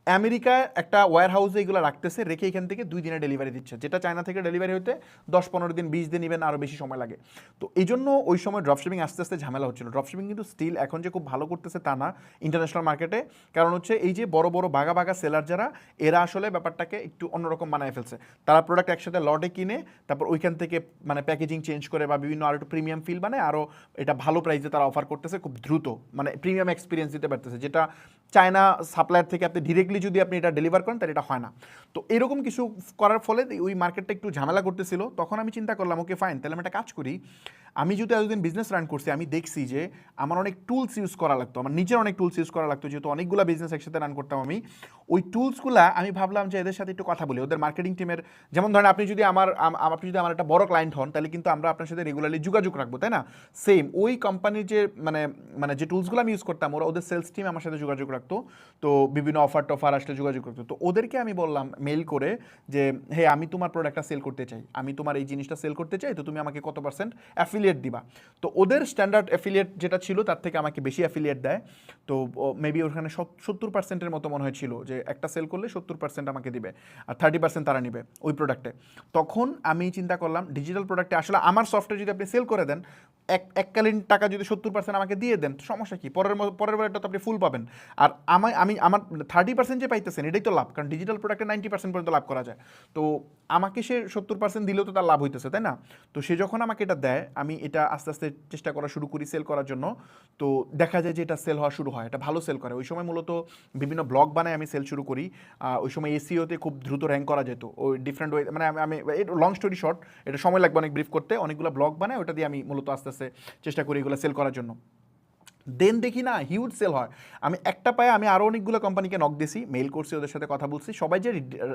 আমেরিকায় একটা ওয়্যার হাউসে এগুলো রাখতেছে, রেখে এখান থেকে 2 দিনে ডেলিভারি দিচ্ছে, যেটা চায়না থেকে ডেলিভারি হতে 10-15 দিন 20 দিন ইভেন আরও বেশি সময় লাগে। তো এই জন্য ওই সময় ড্রপশিপিং আস্তে আস্তে ঝামেলা হচ্ছিল। ড্রপশিপিং কিন্তু স্টিল এখন যে খুব ভালো করতেছে তা না ইন্টারন্যাশনাল মার্কেটে, কারণ হচ্ছে এই যে বড় বড় বাগা বাগা সেলার যারা, এরা আসলে ব্যাপারটাকে একটু অন্যরকম বানায় ফেলছে। তারা প্রোডাক্ট একসাথে লটে কিনে তারপর ওইখান থেকে মানে প্যাকেজিং চেঞ্জ করে বা বিভিন্ন আরও একটু প্রিমিয়াম ফিল বানায়, আরও এটা ভালো প্রাইসে তারা অফার করতেছে খুব দ্রুত, মানে প্রিমিয়াম এক্সপিরিয়েন্স দিতে পারতেছে, যেটা চায়না সাপ্লায়ার থেকে আপনি ডিরেক্টলি যদি আপনি এটা ডেলিভার করেন তাহলে এটা হয় না। তো এরকম কিছু করার ফলে ওই মার্কেটটা একটু ঝামেলা করতেছিল। তখন আমি চিন্তা করলাম ওকে ফাইন, তাহলে আমি একটা কাজ করি। আমি যেহেতু এতদিন বিজনেস রান করছি, আমি দেখছি যে আমার অনেক টুলস ইউজ করা লাগতো, আমার নিজের অনেক টুলস ইউজ করা লাগতো, যেহেতু অনেকগুলো বিজনেস একসাথে রান করতাম আমি। ওই টুলসগুলো আমি ভাবলাম যে এদের সাথে একটু কথা বলি, ওদের মার্কেটিং টিমের। যেমন ধরেন আপনি যদি আমার একটা বড় ক্লায়েন্ট হন, তাহলে কিন্তু আমরা আপনার সাথে রেগুলারলি যোগাযোগ রাখবো, তাই না? সেম ওই কোম্পানির যে মানে যে টুলসগুলো আমি ইউজ করতাম, ওরা ওদের সেলস টিম আমার সাথে যোগাযোগ রাখতো। তো বিভিন্ন অফার অফার আসলে যোগাযোগ করতে। তো ওদেরকে আমি বললাম মেইল করে যে হে আমি তোমার প্রোডাক্টটা সেল করতে চাই, আমি তোমার এই জিনিসটা সেল করতে চাই, তো তুমি আমাকে কত পার্সেন্ট অ্যাফিলিয়েট দিবা। তো ওদের স্ট্যান্ডার্ড অ্যাফিলিয়েট যেটা ছিল তার থেকে আমাকে বেশি অ্যাফিলিয়েট দেয়। তো মেবি ওখানে 70%-এর মতো মনে হয়েছিল যে একটা সেল করলে 70% আমাকে দিবে আর 30% তারা নিবে ওই প্রোডাক্টে। তখন আমি চিন্তা করলাম ডিজিটাল প্রোডাক্টে আসলে আমার সফটওয়্যার যদি আপনি সেল করে দেন, এককালীন টাকা যদি 70% আমাকে দিয়ে দেন, সমস্যা কি, পরের বারটা তো আপনি ফুল পাবেন। আর আমি আমার 30% যে পাইতেছেন এটাই তো লাভ, কারণ ডিজিটাল প্রোডাক্টে 90% পর্যন্ত লাভ করা যায়। তো আমাকে সে 70% দিলেও তো তার লাভ হইতেছে, তাই না? তো সে যখন আমাকে এটা দেয়, আমি এটা আস্তে আস্তে চেষ্টা করা শুরু করি সেল করার জন্য। তো দেখা যায় যে এটা সেল হওয়া শুরু হয়, এটা ভালো সেল করে। ওই সময় মূলত বিভিন্ন ব্লগ বানায় আমি সেল শুরু করি। ওই সময় এসইওতে খুব দ্রুত র্যাঙ্ক করা যেত ওই ডিফারেন্ট ওয়ে, মানে আমি লং স্টোরি শর্ট, এটা সময় লাগবে অনেক ব্রিফ করতে, অনেকগুলো ব্লগ বানায়, ওটা দিয়ে আমি মূলত আস্তে আস্তে চেষ্টা করি এগুলো সেল করার জন্য। দেন দেখি না হিউজ সেল হয়। আমি একটা পায়ে আমি আরও অনেকগুলো কোম্পানিকে নক দিছি, মেইল করছি, ওদের সাথে কথা বলছি, সবাই যে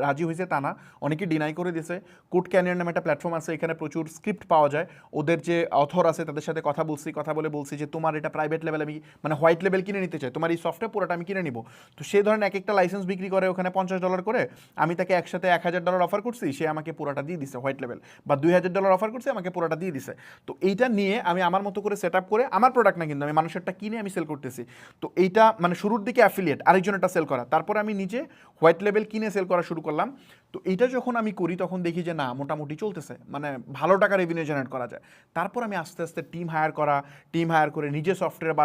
রাজি হয়েছে তা না, অনেকে ডিনাই করে দিয়েছে। কোড ক্যানিয়ন নামে একটা প্ল্যাটফর্ম আছে, এখানে প্রচুর স্ক্রিপ্ট পাওয়া যায়, ওদের যে অথর আছে তাদের সাথে কথা বলছি, কথা বলে বলছি যে তোমার এটা প্রাইভেট লেভেল আমি মানে হোয়াইট লেভেল কিনে নিতে চাই, তোমার এই সফটওয়্যার পুরোটা আমি কিনে নিব। তো সেই ধরনের এক একটা লাইসেন্স বিক্রি করে ওখানে $50 করে, আমি তাকে একসাথে $1000 অফার করছি, সে আমাকে পুরোটা দিয়ে দিছে হোয়াইট লেভেল, বা $2000 অফার করছে, আমাকে পুরোটা দিয়ে দিছে। তো এইটা নিয়ে আমি আমার মতো করে সেট আপ করে, আমার প্রোডাক্ট না কিন্তু আমি মানুষেরটা কিনে আমি সেল করতেছি। তো এইটা মানে শুরুর দিকে অ্যাফিলিয়েট, আরেকজন এটা সেল করা, তারপরে আমি নিজে হোয়াইট লেভেল কিনে সেল করা শুরু করলাম। তো এইটা যখন আমি করি তখন দেখি যে না মোটামুটি চলতেছে, মানে ভালো টাকা রেভিনিউ জেনারেট করা যায়। তারপর আমি আস্তে আস্তে টিম হায়ার করে নিজে সফটওয়্যার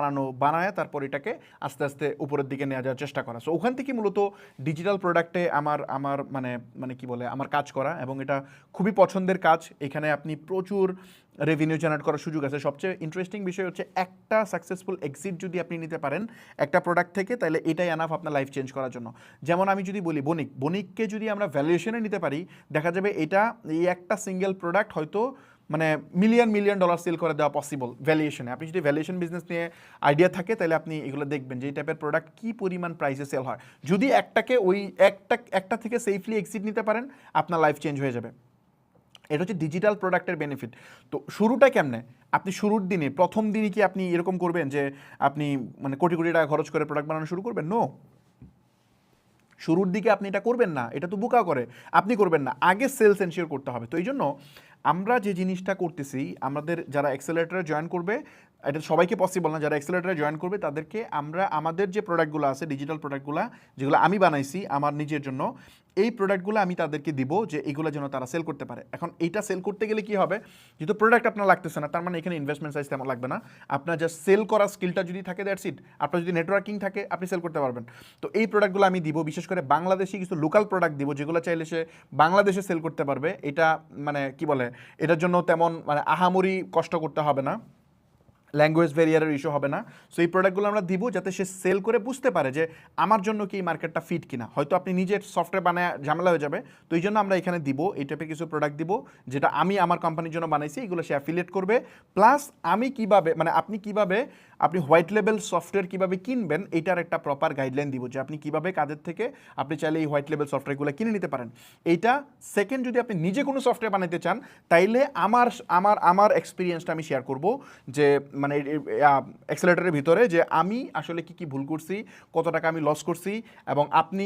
বানায় তারপর এটাকে আস্তে আস্তে উপরের দিকে নেওয়া যাওয়ার চেষ্টা করা। সো ওখান থেকে মূলত ডিজিটাল প্রোডাক্টে আমার আমার মানে মানে কি বলে আমার কাজ করা, এবং এটা খুবই পছন্দের কাজ। এখানে আপনি প্রচুর রেভিনিউ জেনারেট করার সুযোগ আছে। সবচেয়ে ইন্টারেস্টিং বিষয় হচ্ছে একটা সাকসেসফুল এক্সিট যদি আপনি নিতে পারেন একটা প্রোডাক্ট থেকে, তাহলে এটাই এনাফ আপনার লাইফ চেঞ্জ করার জন্য। যেমন আমি যদি বলি বণিককে যদি আমরা ভ্যালুয়েশনে নিতে পারি, দেখা যাবে এটা এই একটা সিঙ্গেল প্রোডাক্ট হয়তো মানে মিলিয়ন ডলার সেল করে দেওয়া পসিবল ভ্যালুয়েশনে। আপনি যদি ভ্যালুয়েশন বিজনেস নিয়ে আইডিয়া থাকে তাহলে আপনি এগুলো দেখবেন যে এই টাইপের প্রোডাক্ট কী পরিমাণ প্রাইসে সেল হয়। যদি একটাকে ওই একটা থেকে সেফলি এক্সিট নিতে পারেন, আপনার লাইফ চেঞ্জ হয়ে যাবে। এটা হচ্ছে ডিজিটাল প্রোডাক্টের বেনিফিট। তো শুরুটা কেমনে? আপনি শুরুর দিনে প্রথম দিনই কি আপনি এরকম করবেন যে আপনি মানে কোটি কোটি টাকা খরচ করে প্রোডাক্ট বানানো শুরু করবেন? নো, শুরুর দিকে আপনি এটা করবেন না, এটা তো বোকা করে, আপনি করবেন না। আগে সেলস এনশিওর করতে হবে। তো এই জন্য আমরা যে জিনিসটা করতেছি, আমাদের যারা অ্যাক্সেলারেটরে জয়েন করবে, এটা সবাইকে পসিবল না, যারা অ্যাক্সেলারেটরে জয়েন করবে তাদেরকে আমরা আমাদের যে প্রোডাক্টগুলো আছে ডিজিটাল প্রোডাক্টগুলো যেগুলো আমি বানাইছি আমার নিজের জন্য, এই প্রোডাক্টগুলো আমি তাদেরকে দিব যে এগুলো যেন তারা সেল করতে পারে। এখন এইটা সেল করতে গেলে কি হবে, যেহেতু প্রোডাক্ট আপনার লাগতেছে না, তার মানে এখানে ইনভেস্টমেন্ট সাইজ তেমন লাগবে না। আপনার জাস্ট সেল করার স্কিলটা যদি থাকে, দ্যাটস ইট। আপনার যদি নেটওয়ার্কিং থাকে, আপনি সেল করতে পারবেন। তো এই প্রোডাক্টগুলো আমি দিব, বিশেষ করে বাংলাদেশি কিছু লোকাল প্রোডাক্ট দিব যেগুলো চাইলে সে বাংলাদেশে সেল করতে পারবে। এটা মানে কি বলে, এটার জন্য তেমন মানে আহামরি কষ্ট করতে হবে না, ল্যাঙ্গুয়েজ ভেরিয়ারের ইস্যু হবে না। সো এই প্রোডাক্টগুলো আমরা দিব যাতে সে সেল করে বুঝতে পারে যে আমার জন্য কি এই মার্কেটটা ফিট কিনা। হয়তো আপনি নিজের সফটওয়্যার বানায় ঝামেলা হয়ে যাবে, তো এই জন্য আমরা এখানে দিব এই টাইপের কিছু প্রোডাক্ট দিব যেটা আমি আমার কোম্পানির জন্য বানাইছি, এগুলো সে অ্যাফিলিয়েট করবে। প্লাস আমি কিভাবে মানে আপনি কিভাবে আপনি হোয়াইট লেভেল সফটওয়্যার কীভাবে কিনবেন এটার একটা প্রপার গাইডলাইন দিব, যে আপনি কীভাবে কাদের থেকে আপনি চাইলে এই হোয়াইট লেভেল সফটওয়্যারগুলো কিনে নিতে পারেন। এইটা সেকেন্ড, যদি আপনি নিজে কোনো সফটওয়্যার বানাতে চান তাইলে আমার আমার আমার এক্সপিরিয়েন্সটা আমি শেয়ার করব, যে মানে অ্যাক্সেলারেটরের ভিতরে যে আমি আসলে কি ভুল করছি, কত টাকা আমি লস করছি, এবং আপনি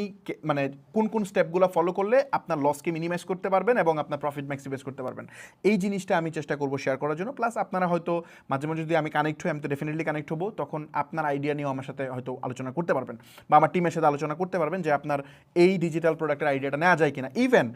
মানে কোন কোন স্টেপগুলো ফলো করলে আপনার লসকে মিনিমাইজ করতে পারবেন এবং আপনার প্রফিট ম্যাক্সিমাইজ করতে পারবেন। এই জিনিসটা আমি চেষ্টা করব শেয়ার করার জন্য। প্লাস আপনারা হয়তো মাঝে মাঝে যদি আমি কানেক্ট হই, আমি তো ডেফিনেটলি কানেক্ট হবো, তখন আপনার আইডিয়া নিয়েও আমার সাথে হয়তো আলোচনা করতে পারবেন, বা আমার টিমের সাথে আলোচনা করতে পারবেন যে আপনার এই ডিজিটাল প্রোডাক্টের আইডিয়াটা নেওয়া যায় কিনা। ইভেন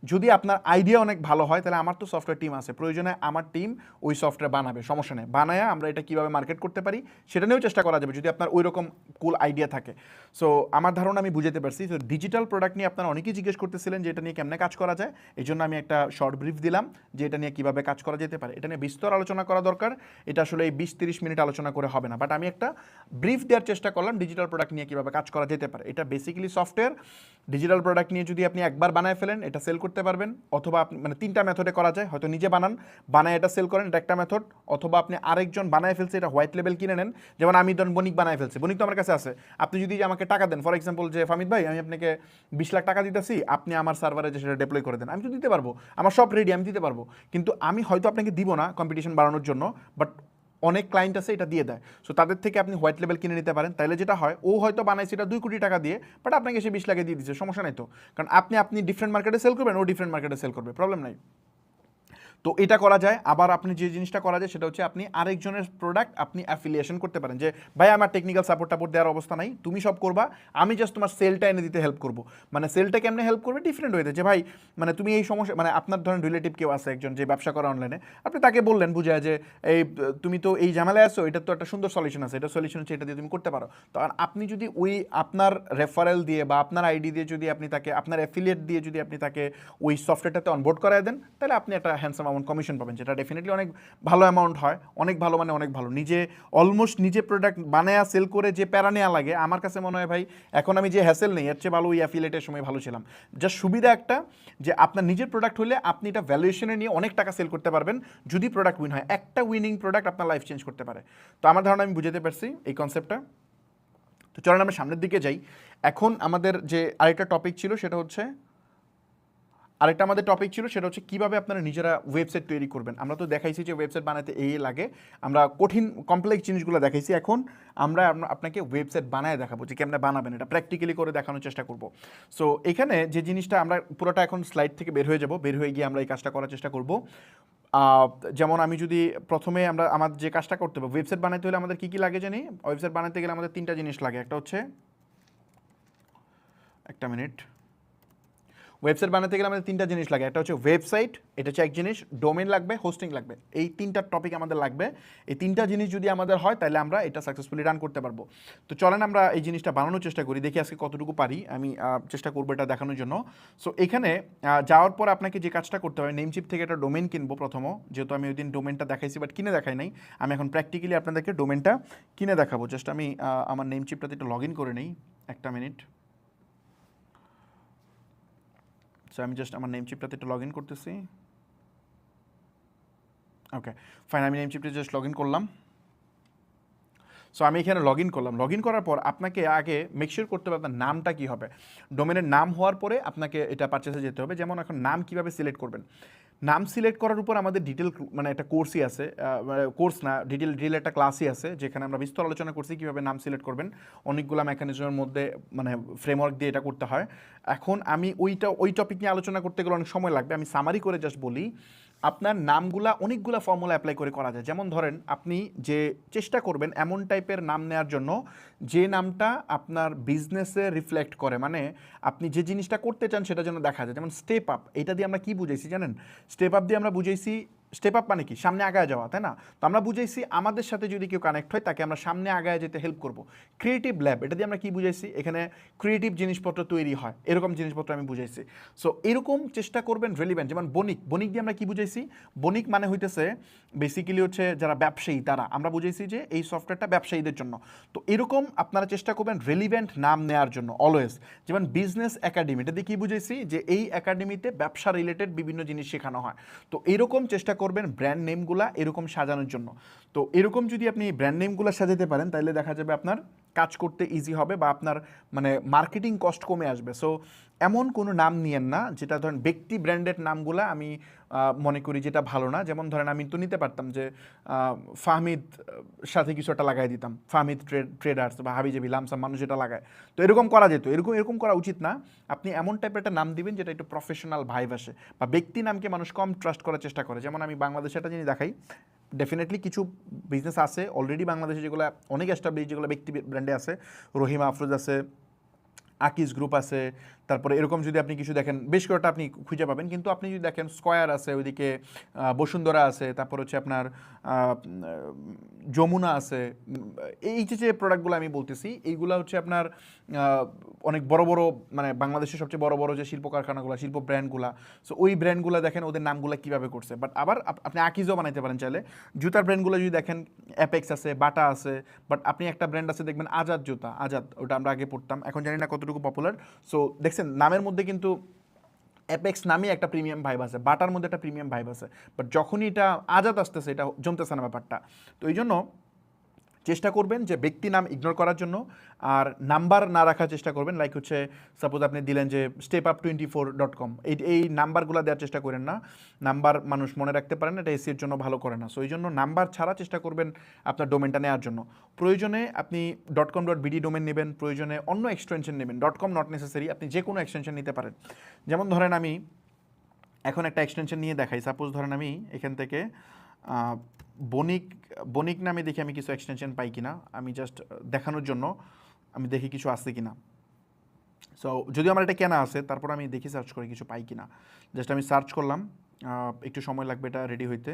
যদি আপনার আইডিয়া অনেক ভালো হয়, তাহলে আমার তো সফটওয়্যার টিম আছে, প্রয়োজনে আমার টিম ওই সফটওয়্যার বানাবে, সমস্যা নেই, বানায় আমরা এটা কীভাবে মার্কেট করতে পারি সেটা নিয়েও চেষ্টা করা যাবে যদি আপনার ওই রকম কুল আইডিয়া থাকে। সো আমার ধারণা আমি বুঝতে পারছি। তো ডিজিটাল প্রোডাক্ট নিয়ে আপনারা অনেকেই জিজ্ঞেস করতেছিলেন যে এটা নিয়ে কেমনে কাজ করা যায়, এই জন্য আমি একটা শর্ট ব্রিফ দিলাম যে এটা নিয়ে কীভাবে কাজ করা যেতে পারে। এটা নিয়ে বিস্তর আলোচনা করা দরকার, এটা আসলে এই 20-30 মিনিট আলোচনা করে হবে না, বাট আমি একটা ব্রিফ দেওয়ার চেষ্টা করলাম ডিজিটাল প্রোডাক্ট নিয়ে কীভাবে কাজ করা যেতে পারে। এটা বেসিক্যালি সফটওয়্যার। ডিজিটাল প্রোডাক্ট নিয়ে যদি আপনি একবার বানায় ফেলেন এটা সেল করতে পারবেন, অথবা আপনি মানে 3টা মেথডে করা যায়, হয়তো নিজে বানায় এটা সেল করেন, এটা একটা মেথড, অথবা আপনি আরেকজন বানায় ফেলছে এটা হোয়াইট লেভেল কিনে নেন। যেমন আমি ধরুন বণিক বানায় ফেলছে, বণিক তো আমার কাছে আছে, আপনি যদি আমাকে টাকা দেন, ফর এক্সাম্পল যে ফামিদ ভাই আমি আপনাকে 20 লাখ টাকা দিতেছি, আপনি আমার সার্ভারে যে সেটা ডেপ্লয় করে দেন, আমি তো দিতে পারবো, আমার সব রেডি, আমি দিতে পারবো। কিন্তু আমি হয়তো আপনাকে দিব না কম্পিটিশন বাড়ানোর জন্য, বাট অনেক ক্লায়েন্ট আছে এটা দিয়ে দেয়। সো তাদের থেকে আপনি হোয়াইট লেভেল কিনে নিতে পারেন। তাইলে যেটা হয়, ও হয়তো বানাইছে এটা 2 কোটি টাকা দিয়ে, বাট আপনাকে সে 20 লাখে দিয়ে দিচ্ছে, সমস্যা নাই তো। কারণ আপনি ডিফারেন্ট মার্কেটে সেল করবেন, ও ডিফারেন্ট মার্কেটে সেল করবে, প্রবলেম নাই। তো এটা করা যায়। আবার আপনি যে জিনিসটা করা যায় সেটা হচ্ছে আপনি আরেকজনের প্রোডাক্ট আপনি অ্যাফিলিয়েশন করতে পারেন, যে ভাই আমার টেকনিক্যাল সাপোর্ট দেওয়ার অবস্থা নাই, তুমি সব করবা, আমি জাস্ট তোমার সেলটা এনে দিতে হেল্প করবো। মানে সেলটা কেমনে হেল্প করবে, ডিফারেন্ট ওয়েতে, যে ভাই মানে তুমি এই সমস্যা, মানে আপনার ধরেন রিলেটিভ কেউ আছে একজন যে ব্যবসা করে অনলাইনে, আপনি তাকে বললেন বুঝায় যে এই তুমি তো এই ঝামেলায় আছো, এটার তো একটা সুন্দর সলিউশন আছে, এটা সলিউশন হচ্ছে এটা দিয়ে তুমি করতে পারো। তো আপনি যদি ওই আপনার রেফারেল দিয়ে বা আপনার আইডি দিয়ে যদি আপনি তাকে, আপনার অ্যাফিলিয়েট দিয়ে যদি আপনি তাকে ওই সফটওয়্যারটাতে অনবোর্ড করায় দেন, তাহলে আপনি একটা হ্যান্ডসাম অ্যামাউন্ট কমিশন পাবেন, যেটা ডেফিনেটলি অনেক ভালো অ্যামাউন্ট হয়। অনেক ভালো মানে অনেক ভালো। নিজে অলমোস্ট নিজে প্রোডাক্ট বানায়া সেল করে যে প্যারা নেওয়া লাগে, আমার কাছে মনে হয় ভাই এখন আমি যে হ্যাসেল নেই এর চেয়ে ভালো ওই অ্যাফিলিয়েটের সময় ভালো ছিলাম। যা সুবিধা একটা, যে আপনার নিজের প্রোডাক্ট হলে আপনি এটা ভ্যালুয়েশনে নিয়ে অনেক টাকা সেল করতে পারবেন যদি প্রোডাক্ট উইন হয়। একটা উইনিং প্রোডাক্ট আপনার লাইফ চেঞ্জ করতে পারে। তো আমার ধারণা আমি বুঝাতে পারছি এই কনসেপ্টটা। তো চলেন আমরা সামনের দিকে যাই। এখন আমাদের যে আরেকটা টপিক ছিল সেটা হচ্ছে কীভাবে আপনারা নিজেরা ওয়েবসাইট তৈরি করবেন। আমরা তো দেখাইছি যে ওয়েবসাইট বানাতে এই লাগে, আমরা কঠিন কমপ্লেক্স জিনিসগুলো দেখাইছি। এখন আমরা আপনাকে ওয়েবসাইট বানায় দেখাবো যে কেমনে বানাবেন, এটা প্র্যাকটিক্যালি করে দেখানোর চেষ্টা করব। সো এখানে যে জিনিসটা আমরা পুরোটা এখন স্লাইড থেকে বের হয়ে যাব, বের হয়ে গিয়ে আমরা এই কাজটা করার চেষ্টা করব। যেমন আমি যদি প্রথমে আমাদের যে কাজটা করতে হবে, ওয়েবসাইট বানাতে হলে আমাদের কী কী লাগে জানি। ওয়েবসাইট বানাতে গেলে আমাদের 3টা জিনিস লাগে। একটা হচ্ছে, একটা মিনিট, ওয়েবসাইট বানাতে গেলে আমাদের 3টা জিনিস লাগে। একটা হচ্ছে ওয়েবসাইট, এটা হচ্ছে এক জিনিস, ডোমেন লাগবে, হোস্টিং লাগবে। এই 3টা টপিক আমাদের লাগবে। এই 3টা জিনিস যদি আমাদের হয় তাহলে আমরা এটা সাকসেসফুলি রান করতে পারবো। তো চলেন আমরা এই জিনিসটা বানানোর চেষ্টা করি, দেখি আজকে কতটুকু পারি। আমি চেষ্টা করবো এটা দেখানোর জন্য। সো এখানে যাওয়ার পর আপনাকে যে কাজটা করতে হবে, নেমচিপ থেকে একটা ডোমেন কিনবো প্রথম, যেহেতু আমি ওই দিন ডোমেনটা দেখাইছি বাট কিনে দেখাই নাই। আমি এখন প্র্যাকটিক্যালি আপনাদেরকে ডোমেনটা কিনে দেখাবো। জাস্ট আমি আমার নেমচিপটাতে একটু লগ ইন করে নিই, একটা মিনিট। সো আমি জাস্ট আমার নেমচিপটাতে একটু লগ ইন করতেছি। ওকে ফাইন, আমি নেমচিপটা জাস্ট লগ ইন করলাম। সো আমি এখানে লগ ইন করলাম। লগ ইন করার পর আপনাকে আগে মেকশিওর করতে হবে আপনার নামটা কী হবে। ডোমেনের নাম হওয়ার পরে আপনাকে এটা পারচেসে যেতে হবে। যেমন এখন নাম কীভাবে সিলেক্ট করবেন, নাম সিলেক্ট করার উপর আমাদের ডিটেল মানে একটা কোর্সই আছে, কোর্স না, ডিটেল একটা ক্লাসই আছে, যেখানে আমরা বিস্তর আলোচনা করছি কীভাবে নাম সিলেক্ট করবেন। অনেকগুলো মেকানিজমের মধ্যে মানে ফ্রেমওয়ার্ক দিয়ে এটা করতে হয়। এখন আমি ওই টপিক নিয়ে আলোচনা করতে গেলে অনেক সময় লাগবে। আমি সামারি করে জাস্ট বলি, আপনার নামগুলা অনেকগুলো ফর্মুলা অ্যাপ্লাই করে করা যায়। যেমন ধরেন আপনি যে চেষ্টা করবেন এমন টাইপের নাম নেওয়ার জন্য যে নামটা আপনার বিজনেসে রিফ্লেক্ট করে, মানে আপনি যে জিনিসটা করতে চান সেটা যেন দেখা যায়। যেমন স্টেপ আপ, এটা দিয়ে আমরা কি বুঝাইছি জানেন? স্টেপ আপ দিয়ে আমরা বুঝাইছি, স্টেপ আপ মানে কি, সামনে আগায় যাওয়া, তাই না? তো আমরা বুঝাইছি আমাদের সাথে যদি কেউ কানেক্ট হয় তাকে আমরা সামনে আগায় যেতে হেল্প করব। ক্রিয়েটিভ ল্যাব, এটা দিয়ে আমরা কি বুঝাইছি, এখানে ক্রিয়েটিভ জিনিসপত্র তৈরি হয়, এরকম জিনিসপত্র আমি বুঝাইছি। সো এরকম চেষ্টা করবেন রেলিভেন্ট। যেমন বণিক, বণিক দিয়ে আমরা কি বুঝাইছি, বণিক মানে হইতেছে বেসিক্যালি হচ্ছে যারা ব্যবসায়ী, তারা আমরা বুঝাইছি যে এই সফটওয়্যারটা ব্যবসায়ীদের জন্য। তো এরকম আপনারা চেষ্টা করবেন রেলিভেন্ট নাম নেওয়ার জন্য অলওয়েজ। যেমন বিজনেস একাডেমি, এটা দিয়ে কি বুঝাইছি যে এই একাডেমিতে ব্যবসা রিলেটেড বিভিন্ন জিনিস শেখানো হয়। তো এরকম চেষ্টা করবেন ব্র্যান্ড নেমগুলা এরকম সাজানোর জন্য। তো এরকম যদি আপনি ব্র্যান্ড নেমগুলো সাজাতে পারেন তাহলে দেখা যাবে আপনার কাজ করতে ইজি হবে বা আপনার মানে মার্কেটিং কস্ট কমে আসবে। সো এমন কোনো নাম নিয়েন না যেটা ধরেন ব্যক্তি ব্র্যান্ডেড নামগুলো আমি মনে করি যেটা ভালো না। যেমন ধরেন আমি তো নিতে পারতাম যে ফাহমিদ সাথে কিছু একটা লাগাই দিতাম, ফাহমিদ ট্রেডার্স বা হাবিজাবি লামসাম মানুষ যেটা লাগায়, তো এরকম করা যেত। এরকম করা উচিত না। আপনি এমন টাইপের একটা নাম দিবেন যেটা একটু প্রফেশনাল ভাইব আসে, বা ব্যক্তি নামকে মানুষ কম ট্রাস্ট করার চেষ্টা করে। যেমন আমি বাংলাদেশে একটা জিনিস দেখাই, ডেফিনেটলি কিছু বিজনেস আছে অলরেডি বাংলাদেশে যেগুলো অনেক এস্টাবলিশ, যেগুলো ব্যক্তি ব্র্যান্ডে আছে, রহিমা আফরোজ আছে, আকিজ গ্রুপ আছে, তারপরে এরকম যদি আপনি কিছু দেখেন বেশ কয়েকটা আপনি খুঁজে পাবেন। কিন্তু আপনি যদি দেখেন স্কয়ার আছে, ওইদিকে বসুন্ধরা আছে, তারপর হচ্ছে আপনার যমুনা আছে, এই যে প্রোডাক্টগুলো আমি বলতেছি এইগুলো হচ্ছে আপনার অনেক বড় বড়, মানে বাংলাদেশের সবচেয়ে বড় বড় যে শিল্প কারখানাগুলো, শিল্প ব্র্যান্ডগুলো। সো ওই ব্র্যান্ডগুলো দেখেন ওদের নামগুলো কীভাবে করছে। বাট আবার আপনি আকিজও বানাইতে পারেন চাইলে। জুতার ব্র্যান্ডগুলো যদি দেখেন অ্যাপেক্স আছে, বাটা আছে, বাট আপনি একটা ব্র্যান্ড আছে দেখবেন আজাদ জুতা, আজাদ, ওটা আমরা আগে পড়তাম, এখন জানি না কতটুকু পপুলার। সো দেখছেন নামের মধ্যে কিন্তু অ্যাপেক্স নামে একটা প্রিমিয়াম ভাইব আছে, বাটার মধ্যে একটা প্রিমিয়াম ভাইব আছে, বাট যখনই এটা আজাদ আসতেছে এটা জমতেছে না ব্যাপারটা। তো এই জন্য চেষ্টা করবেন যে ব্যক্তি নাম ইগনোর করার জন্য, আর নাম্বার না রাখার চেষ্টা করবেন। লাইক হচ্ছে সাপোজ আপনি দিলেন যে stepup24.com, এই নাম্বারগুলো দেওয়ার চেষ্টা করেন না। নাম্বার মানুষ মনে রাখতে পারেন, এটা এসির জন্য ভালো করে না। সো এই জন্য নাম্বার ছাড়া চেষ্টা করবেন আপনার ডোমেনটা নেওয়ার জন্য। প্রয়োজনে আপনি .com.bd ডোমেন নেবেন, প্রয়োজনে অন্য এক্সটেনশন নেবেন। .com নট নেসেসারি, আপনি যে কোনো এক্সটেনশন নিতে পারেন। যেমন ধরেন আমি এখন একটা এক্সটেনশন নিয়ে দেখাই। সাপোজ ধরেন আমি এখান থেকে বণিক নামে দেখি আমি কিছু এক্সটেনশন পাই কিনা, আমি জাস্ট দেখানোর জন্য আমি দেখি কিছু আছে কিনা। সো যদিও আমার এটা কেনা আছে, তারপর আমি দেখি সার্চ করে কিছু পাই কিনা। জাস্ট আমি সার্চ করলাম, একটু সময় লাগবে এটা রেডি হইতে।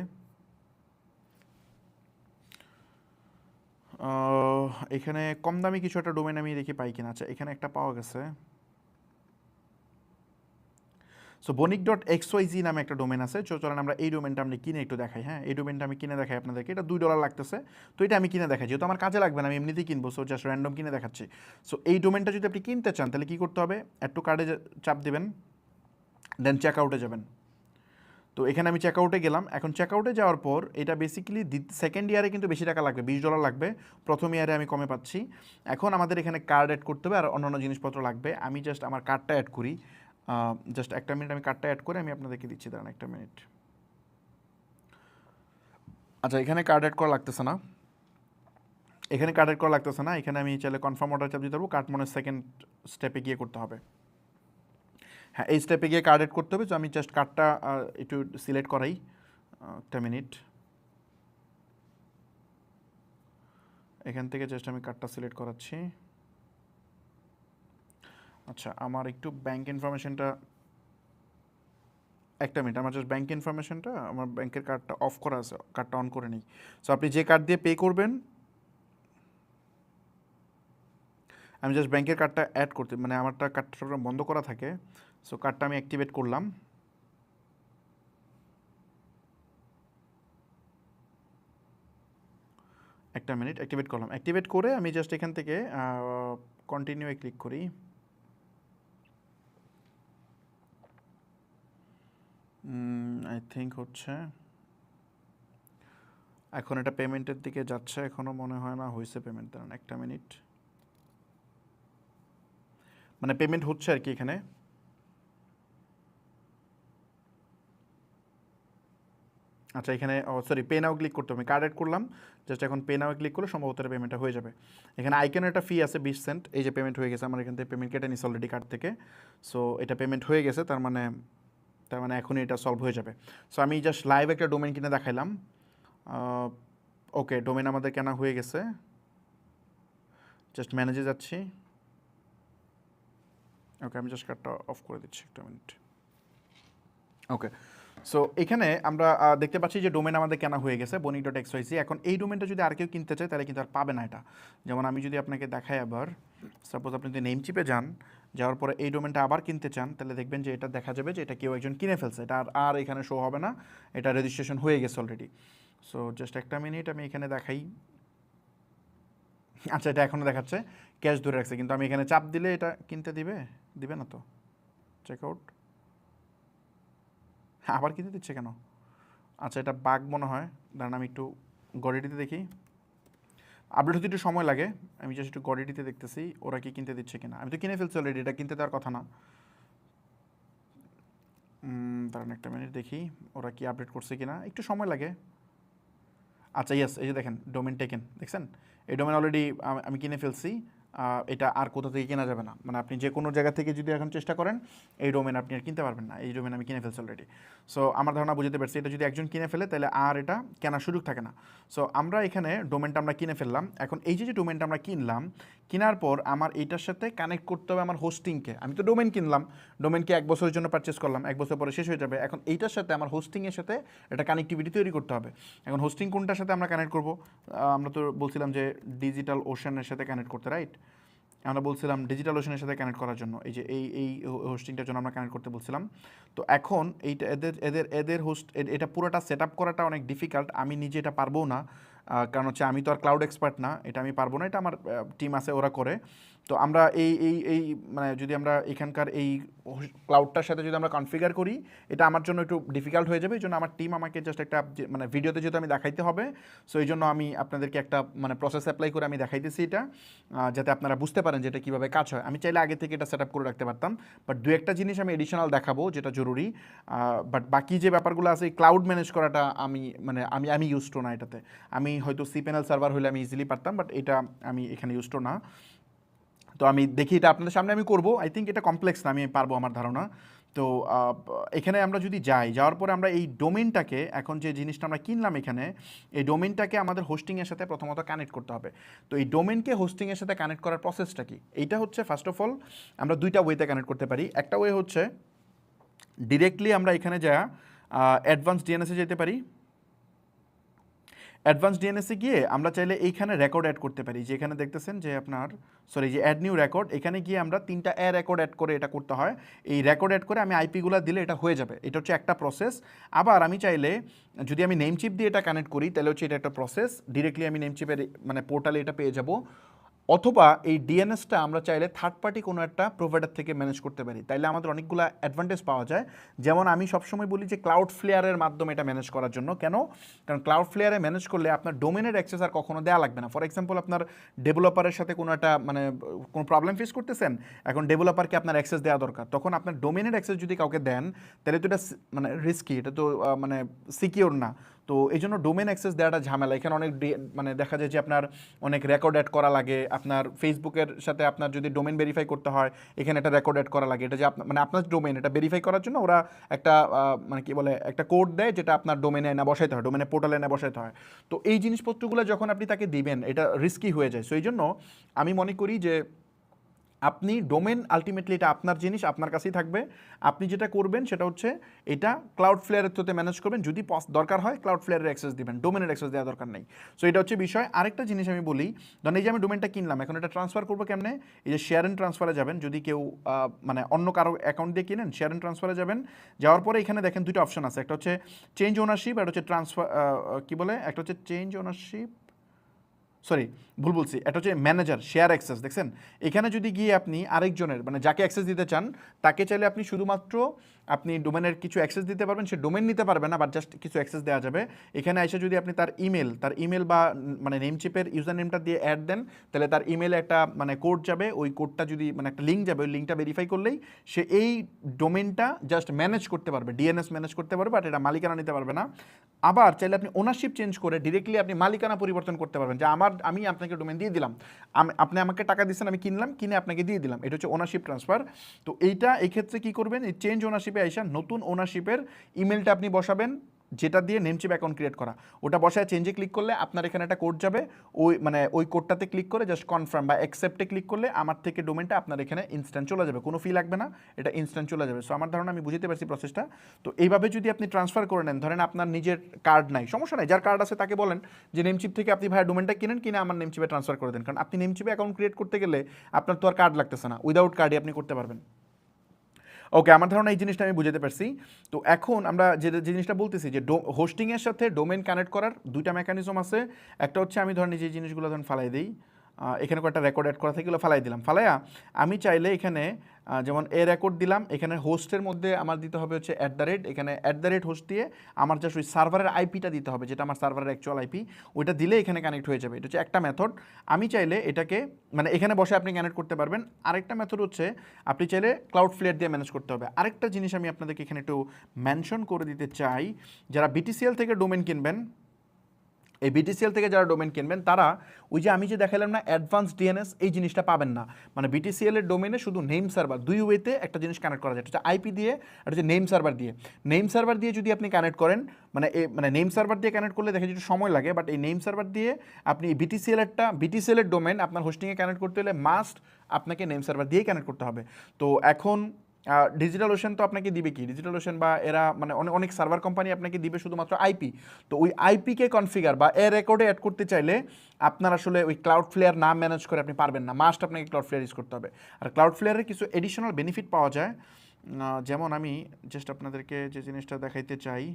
এখানে কম দামি কিছু একটা ডোমেন আমি দেখি পাই কিনা। আচ্ছা, এখানে একটা পাওয়া গেছে। সো বণিক.xyz নামে একটা ডোমেন আছে। চলেন আমরা এই ডোমেনটা আমি কিনে একটু দেখাই। হ্যাঁ, এই ডোমেনটা আমি কিনে দেখাই আপনাদেরকে। এটা $2 লাগতেছে। তো এটা আমি কিনে দেখাই, যেহেতু আমার কাজে লাগবে না, আমি এমনিতেই কিনবো। সো জাস্ট র্যান্ডম কিনে দেখাচ্ছি। সো এই ডোমেনটা যদি আপনি কিনতে চান, তাহলে কী করতে হবে? অ্যাড টু কার্ডে চাপ দেবেন, দেন চেক আউটে যাবেন। তো এখানে আমি চেক আউটে গেলাম। এখন চেক আউটে যাওয়ার পর এটা বেসিক্যালি সেকেন্ড ইয়ারে কিন্তু বেশি টাকা লাগবে, $20 লাগবে। প্রথম ইয়ারে আমি কমে পাচ্ছি। এখন আমাদের এখানে কার্ড অ্যাড করতে হবে আর অন্যান্য জিনিসপত্র লাগবে। আমি জাস্ট আমার কার্ডটা অ্যাড করি। জাস্ট একটা মিনিট, আমি কার্ডটা অ্যাড করে আমি আপনাদেরকে দিচ্ছি, দাঁড়ান একটা মিনিট। আচ্ছা, এখানে কার্ড অ্যাড করা লাগতেছে না, এখানে আমি চাইলে কনফার্ম অর্ডার চাপ দিতে পারবো। কার্ড মনে সেকেন্ড স্টেপে গিয়ে করতে হবে। হ্যাঁ, এই স্টেপে গিয়ে কার্ড অ্যাড করতে হবে। তো আমি জাস্ট কার্ডটা একটু সিলেক্ট করাই, একটা মিনিট। এখান থেকে জাস্ট আমি কার্ডটা সিলেক্ট করাচ্ছি। আচ্ছা, আমার একটু ব্যাংক ইনফরমেশনটা, একটা মিনিট, আমার জাস্ট ব্যাংক ইনফরমেশনটা, আমার ব্যাংকের কার্ডটা অফ করা আছে, কার্ডটা অন করে নিই। সো আপনি যে কার্ড দিয়ে পে করবেন, আমি জাস্ট ব্যাংকের কার্ডটা অ্যাড করতে, মানে আমারটা কার্ডটা সবসময় বন্ধ করা থাকে। সো কার্ডটা আমি অ্যাক্টিভেট করলাম। একটা মিনিট, অ্যাক্টিভেট করলাম। অ্যাক্টিভেট করে আমি জাস্ট এখান থেকে কন্টিনিউয়ে ক্লিক করি। আই থিঙ্ক হচ্ছে এখন এটা পেমেন্টের দিকে যাচ্ছে, এখনও মনে হয় না হয়েছে পেমেন্ট। দাঁড়ান একটা মিনিট, মানে পেমেন্ট হচ্ছে আর কি এখানে। আচ্ছা, এখানে সরি, পে নাও ক্লিক করতে হবে। আমি কার্ড অ্যাড করলাম, জাস্ট এখন পে নাও ক্লিক করলে সম্ভবত পেমেন্টটা হয়ে যাবে। এখানে আইকনের একটা ফি আছে 20 সেন্ট। এই যে পেমেন্ট হয়ে গেছে, আমার এখান থেকে পেমেন্ট কেটে নিচ্ছে অলরেডি কার্ড থেকে। সো এটা পেমেন্ট হয়ে গেছে, তার মানে এখনই এটা সলভ হয়ে যাবে। সো আমি জাস্ট লাইভ একটা ডোমেন কিনে দেখাইলাম। ওকে, ডোমেন আমাদের কেনা হয়ে গেছে। জাস্ট ম্যানেজে যাচ্ছি। ওকে, আমি জাস্ট কার্ডটা অফ করে দিচ্ছি, একটা মিনিট। ওকে, সো এখানে আমরা দেখতে পাচ্ছি যে ডোমেন আমাদের কেনা হয়ে গেছে, বণিক.xyz। এখন এই ডোমেনটা যদি আর কেউ কিনতে চায়, তাহলে কিন্তু আর পাবে না এটা। যেমন আমি যদি আপনাকে দেখাই আবার, সাপোজ আপনি যদি নেমচিপে যান, যাওয়ার পরে এই ডোমেনটা আবার কিনতে চান, তাহলে দেখবেন যে এটা দেখা যাবে যে এটা কেউ একজন কিনে ফেলছে। এটা আর এখানে শো হবে না, এটা রেজিস্ট্রেশন হয়ে গেছে অলরেডি। সো জাস্ট একটা মিনিট, আমি এখানে দেখাই। আচ্ছা, এটা এখনও দেখাচ্ছে ক্যাশ ধরে রাখছে, কিন্তু আমি এখানে চাপ দিলে এটা কিনতে দিবে না তো। চেক আউট, হ্যাঁ, আবার কিনতে দিচ্ছে কেন? আচ্ছা, এটা বাগ মনে হয়। দাঁড়ান আমি একটু গডিটিতে দেখি, আপডেট হতে একটু সময় লাগে। আমি জাস্ট একটু গডিটিতে দেখতেছি ওরা কি কিনতে দিচ্ছে কিনা। আমি তো কিনে ফেলছি অলরেডি, এটা কিনতে দেওয়ার কথা না। দাঁড়ান একটা মিনিট দেখি ওরা কি আপডেট করছে কিনা, একটু সময় লাগে। আচ্ছা, ইয়েস, এই যে দেখেন ডোমেন টেকেন, দেখছেন? এই ডোমেন অলরেডি আমি কিনে ফেলছি। এটা আর কোথা থেকে কেনা যাবে না, মানে আপনি যে কোনো জায়গা থেকে যদি এখন চেষ্টা করেন, এই ডোমেন আপনি আর কিনতে পারবেন না। এই ডোমেন আমি কিনে ফেলছি অলরেডি। সো আমার ধারণা বুঝতে পারছি, এটা যদি একজন কিনে ফেলে, তাহলে আর এটা কেনার সুযোগ থাকে না। সো আমরা এখানে ডোমেনটা আমরা কিনে ফেললাম। এখন এই যে ডোমেনটা আমরা কিনলাম, কেনার পর আমার এইটার সাথে কানেক্ট করতে হবে আমার হোস্টিংকে। আমি তো ডোমেন কিনলাম, ডোমেনকে 1 বছরের জন্য পারচেস করলাম, 1 বছর পরে শেষ হয়ে যাবে। এখন এইটার সাথে আমার হোস্টিংয়ের সাথে একটা কানেক্টিভিটি তৈরি করতে হবে। এখন হোস্টিং কোনটার সাথে আমরা কানেক্ট করব? আমরা তো বলছিলাম যে ডিজিটাল ওশানের সাথে কানেক্ট করতে, রাইট? আমরা বলছিলাম ডিজিটাল ওশানের সাথে কানেক্ট করার জন্য, এই যে এই হোস্টিংটার জন্য আমরা কানেক্ট করতে বলছিলাম। তো এখন এইটা এদের হোস্ট, এটা পুরোটা সেট আপ করাটা অনেক ডিফিকাল্ট, আমি নিজে এটা পারবো না। কারণ হচ্ছে আমি তো আর ক্লাউড এক্সপার্ট না, এটা আমি পারবো না, এটা আমার টিম আছে ওরা করে। তো আমরা এই মানে যদি আমরা এখানকার এই ক্লাউডটার সাথে যদি আমরা কনফিগার করি, এটা আমার জন্য একটু ডিফিকাল্ট হয়ে যাবে। এই জন্য আমার টিম আমাকে জাস্ট একটা মানে ভিডিওতে যেহেতু আমি দেখাইতে হবে, সো এই জন্য আমি আপনাদেরকে একটা মানে প্রসেস অ্যাপ্লাই করে আমি দেখাইতেছি এটা, যাতে আপনারা বুঝতে পারেন যে এটা কীভাবে কাজ হয়। আমি চাইলে আগে থেকে এটা সেট আপ করে রাখতে পারতাম, বাট দু একটা জিনিস আমি এডিশনাল দেখাবো যেটা জরুরি। বাট বাকি যে ব্যাপারগুলো আছে, এই ক্লাউড ম্যানেজ করাটা আমি ইউজ টু না এটাতে। আমি হয়তো cPanel সার্ভার হলে আমি ইজিলি পারতাম, বাট এটা আমি এখানে ইউজ টু না। তো আমি দেখি এটা আপনাদের সামনে আমি করব। আই থিঙ্ক এটা কমপ্লেক্স না, আমি পারবো আমার ধারণা। তো এখানে আমরা যদি যাওয়ার পরে আমরা এই ডোমেনটাকে, এখন যে জিনিসটা আমরা কিনলাম এখানে, এই ডোমেনটাকে আমাদের হোস্টিংয়ের সাথে প্রথমত কানেক্ট করতে হবে। তো এই ডোমেনকে হোস্টিংয়ের সাথে কানেক্ট করার প্রসেসটা কি? এইটা হচ্ছে ফার্স্ট অফ অল আমরা দুইটা ওয়েতে কানেক্ট করতে পারি। একটা ওয়ে হচ্ছে ডিরেক্টলি আমরা এখানে অ্যাডভান্স ডিএনএসে যেতে পারি। অ্যাডভান্স ডিএনএসে গিয়ে আমরা চাইলে এইখানে রেকর্ড অ্যাড করতে পারি, যে এখানে দেখতেছেন যে আপনার যে অ্যাড নিউ রেকর্ড, এখানে গিয়ে আমরা 3টা রেকর্ড অ্যাড করে এটা করতে হয়। এই রেকর্ড অ্যাড করে আমি আইপিগুলো দিলে এটা হয়ে যাবে, এটা হচ্ছে একটা প্রসেস। আবার আমি চাইলে যদি আমি নেমচিপ দিয়ে এটা কানেক্ট করি, তাহলে হচ্ছে এটা একটা প্রসেস, ডিরেক্টলি আমি নেমচিপের মানে পোর্টালে এটা পেয়ে যাব। অথবা এই ডিএনএসটা আমরা চাইলে থার্ড পার্টি কোনো একটা প্রোভাইডার থেকে ম্যানেজ করতে পারি, তাইলে আমাদের অনেকগুলো অ্যাডভান্টেজ পাওয়া যায়। যেমন আমি সবসময় বলি যে ক্লাউডফ্লেয়ারের মাধ্যমে এটা ম্যানেজ করার জন্য। কেন? কারণ ক্লাউডফ্লেয়ারে ম্যানেজ করলে আপনার ডোমেনের অ্যাক্সেস আর কখনো দেওয়া লাগবে না। ফর এক্সাম্পল, আপনার ডেভেলপারের সাথে কোনো একটা মানে কোনো প্রবলেম ফেস করতেছেন, এখন ডেভেলপারকে আপনার অ্যাক্সেস দেওয়া দরকার, তখন আপনার ডোমেনের অ্যাক্সেস যদি কাউকে দেন, তাহলে তো এটা মানে রিস্কি, এটা তো মানে সিকিওর না। তো এই জন্য ডোমেন অ্যাক্সেস দেওয়াটা ঝামেলা। এখানে অনেক মানে দেখা যায় যে আপনার অনেক রেকর্ড অ্যাড করা লাগে। আপনার ফেসবুকের সাথে আপনার যদি ডোমেন ভেরিফাই করতে হয়, এখানে একটা রেকর্ড অ্যাড করা লাগে। এটা যে মানে আপনার ডোমেন, এটা ভেরিফাই করার জন্য ওরা একটা মানে কি বলে একটা কোড দেয়, যেটা আপনার ডোমেনে এনে বসাইতে হয়, ডোমেনে পোর্টালে এনে বসাইতে হয়। তো এই জিনিসপত্রগুলো যখন আপনি তাকে দিবেন, এটা রিস্কি হয়ে যায়। সো এই জন্য আমি মনে করি যে আপনি ডোমেন আলটিমেটলি এটা আপনার জিনিস, আপনার কাছেই থাকবে। আপনি যেটা করবেন সেটা হচ্ছে এটা ক্লাউডফ্লেয়ারের থ্রুতে ম্যানেজ করবেন। যদি দরকার হয় ক্লাউডফ্লেয়ারের অ্যাক্সেস দিবেন, ডোমেনের অ্যাক্সেস দেওয়া দরকার নেই। সো এটা হচ্ছে বিষয়। আরেকটা জিনিস আমি বলি, ধরেন এই যে আমি ডোমেনটা কিনলাম, এখন এটা ট্রান্সফার করবো কেমনে? এই যে শেয়ার অ্যান্ড ট্রান্সফারে যাবেন, যদি কেউ মানে অন্য কারো অ্যাকাউন্ট দিয়ে কিনেন, শেয়ার অ্যান্ড ট্রান্সফারে যাবেন। যাওয়ার পরে এখানে দেখেন দুটো অপশন আছে, একটা হচ্ছে চেঞ্জ ওনারশিপ, একটা হচ্ছে ট্রান্সফার একটা হচ্ছে চেঞ্জ ওনারশিপ, ভুল বলছি, এটা হচ্ছে ম্যানেজার শেয়ার অ্যাক্সেস। দেখছেন এখানে যদি গিয়ে আপনি আরেকজনের মানে যাকে অ্যাক্সেস দিতে চান, তাকে চাইলে আপনি শুধুমাত্র আপনি ডোমেনের কিছু অ্যাক্সেস দিতে পারবেন, সে ডোমেন নিতে পারবে না, বাট জাস্ট কিছু অ্যাক্সেস দেওয়া যাবে। এখানে এসে যদি আপনি তার ইমেল বা মানে নেমচিপের ইউজার নেমটা দিয়ে অ্যাড দেন, তাহলে তার ইমেলে একটা মানে কোড যাবে, ওই কোডটা যদি মানে একটা লিঙ্ক যাবে, ওই লিঙ্কটা ভেরিফাই করলেই সে এই ডোমেনটা জাস্ট ম্যানেজ করতে পারবে, ডিএনএস ম্যানেজ করতে পারবে, বাট এটা মালিকানা নিতে পারবে না। আবার চাইলে আপনি ওনারশিপ চেঞ্জ করে ডিরেক্টলি আপনি মালিকানা পরিবর্তন করতে পারবেন, যে আমি আপনাকে ডোমেন দিয়ে দিলাম, আপনি আমাকে টাকা দিচ্ছেন, আমি কিনলাম, কিনে আপনাকে দিয়ে দিলাম। এটা হচ্ছে ওনারশিপ ট্রান্সফার। তো এই ক্ষেত্রে কি করবেন, এই চেঞ্জ ওনারশিপে আইসা নতুন ওনারশিপের ইমেলটা আপনি বসাবেন, যেটা দিয়ে নেমচিপ অ্যাকাউন্ট ক্রিয়েট করা, ওটা বসায় চেঞ্জে ক্লিক করলে আপনার এখানে একটা কোড যাবে, ওই কোডটাতে ক্লিক করে জাস্ট কনফার্ম বা অ্যাকসেপ্টে ক্লিক করলে আমার থেকে ডোমেনটা আপনার এখানে ইনস্ট্যান্ট চলে যাবে, কোনো ফি লাগবে না, এটা ইনস্ট্যান্ট চলে যাবে। সো আমার ধারণা আমি বুঝতে পারছি প্রসেসটা। তো এইভাবে যদি আপনি ট্রান্সফার করে নেন, ধরেন আপনার নিজের কার্ড নাই, সমস্যা নাই, যার কার্ড আছে তাকে বলেন যে নেমচিপ থেকে আপনি ভাইয়া ডোমেনটা কিনে আমার নেমচিপে ট্রান্সফার করে দেন, কারণ আপনি নেমচিপে অ্যাকাউন্ট ক্রিয়েট করতে গেলে আপনার তো আর কার্ড লাগতেছে না, উইদাউট কার্ডে আপনি করতে পারবেন। ওকে, আমার ধারণা এই জিনিসটা আমি বুঝতে পারছি। তো এখন আমরা যে জিনিসটা বলতেছি যে হোস্টিংয়ের সাথে ডোমেন কানেক্ট করার দুইটা মেকানিজম আছে। একটা হচ্ছে আমি ধরেন যে জিনিসগুলো ধরেন ফালাই দিই, এখানে কয়েকটা রেকর্ড অ্যাড করা থেকে ফালাই দিলাম, ফালাইয়া আমি চাইলে এখানে যেমন রেকর্ড দিলাম, এখানে হোস্টের মধ্যে আমার দিতে হবে হচ্ছে @ এখানে @ হোস্ট দিয়ে আমার জাস্ট ওই সার্ভারের আইপিটা দিতে হবে, যেটা আমার সার্ভারের অ্যাকচুয়াল আইপি, ওইটা দিলে এখানে কানেক্ট হয়ে যাবে। এটা হচ্ছে একটা মেথড। আমি চাইলে এটাকে মানে এখানে বসে আপনি কানেক্ট করতে পারবেন। আরেকটা মেথড হচ্ছে আপনি চাইলে ক্লাউডফ্লেয়ার দিয়ে ম্যানেজ করতে হবে। আরেকটা জিনিস আমি আপনাদেরকে এখানে একটু মেনশন করে দিতে চাই, যারা BTCL থেকে ডোমেন কিনবেন, এই BTCL থেকে যারা ডোমেন কিনবেন, তারা ওই যে আমি যে দেখালাম না অ্যাডভান্স ডিএনএস, এই জিনিসটা পাবেন না। মানে BTCL এর ডোমেনে শুধু নেম সার্ভার, দুই ওয়েতে একটা জিনিস কানেক্ট করা যায়, এটা হচ্ছে আইপি দিয়ে, এটা হচ্ছে নেম সার্ভার দিয়ে। নেম সার্ভার দিয়ে যদি আপনি কানেক্ট করেন, মানে নেম সার্ভার দিয়ে কানেক্ট করলে দেখা যায় একটু সময় লাগে, বাট এই নেম সার্ভার দিয়ে আপনি BTCL এর ডোমেন আপনার হোস্টিংয়ে কানেক্ট করতে হলে মাস্ট আপনাকে নেম সার্ভার দিয়েই কানেক্ট করতে হবে। তো এখন ডিজিটাল ওশেন তো আপনাকে দিবে কি, ডিজিটাল ওশেন বা এরা মানে অনেক সার্ভার কোম্পানি আপনাকে দিবে শুধুমাত্র আইপি। তো ওই আইপিকে কনফিগার বা রেকর্ডে অ্যাড করতে চাইলে আপনার আসলে ওই ক্লাউডফ্লেয়ার নাম ম্যানেজ করে আপনি পারবেন না, মাস্ট আপনাকে ক্লাউডফ্লেয়ার ইউজ করতে হবে। আর ক্লাউডফ্লেয়ারের কিছু এডিশনাল বেনিফিট পাওয়া যায়, যেমন আমি জাস্ট আপনাদেরকে যে জিনিসটা দেখাইতে চাই,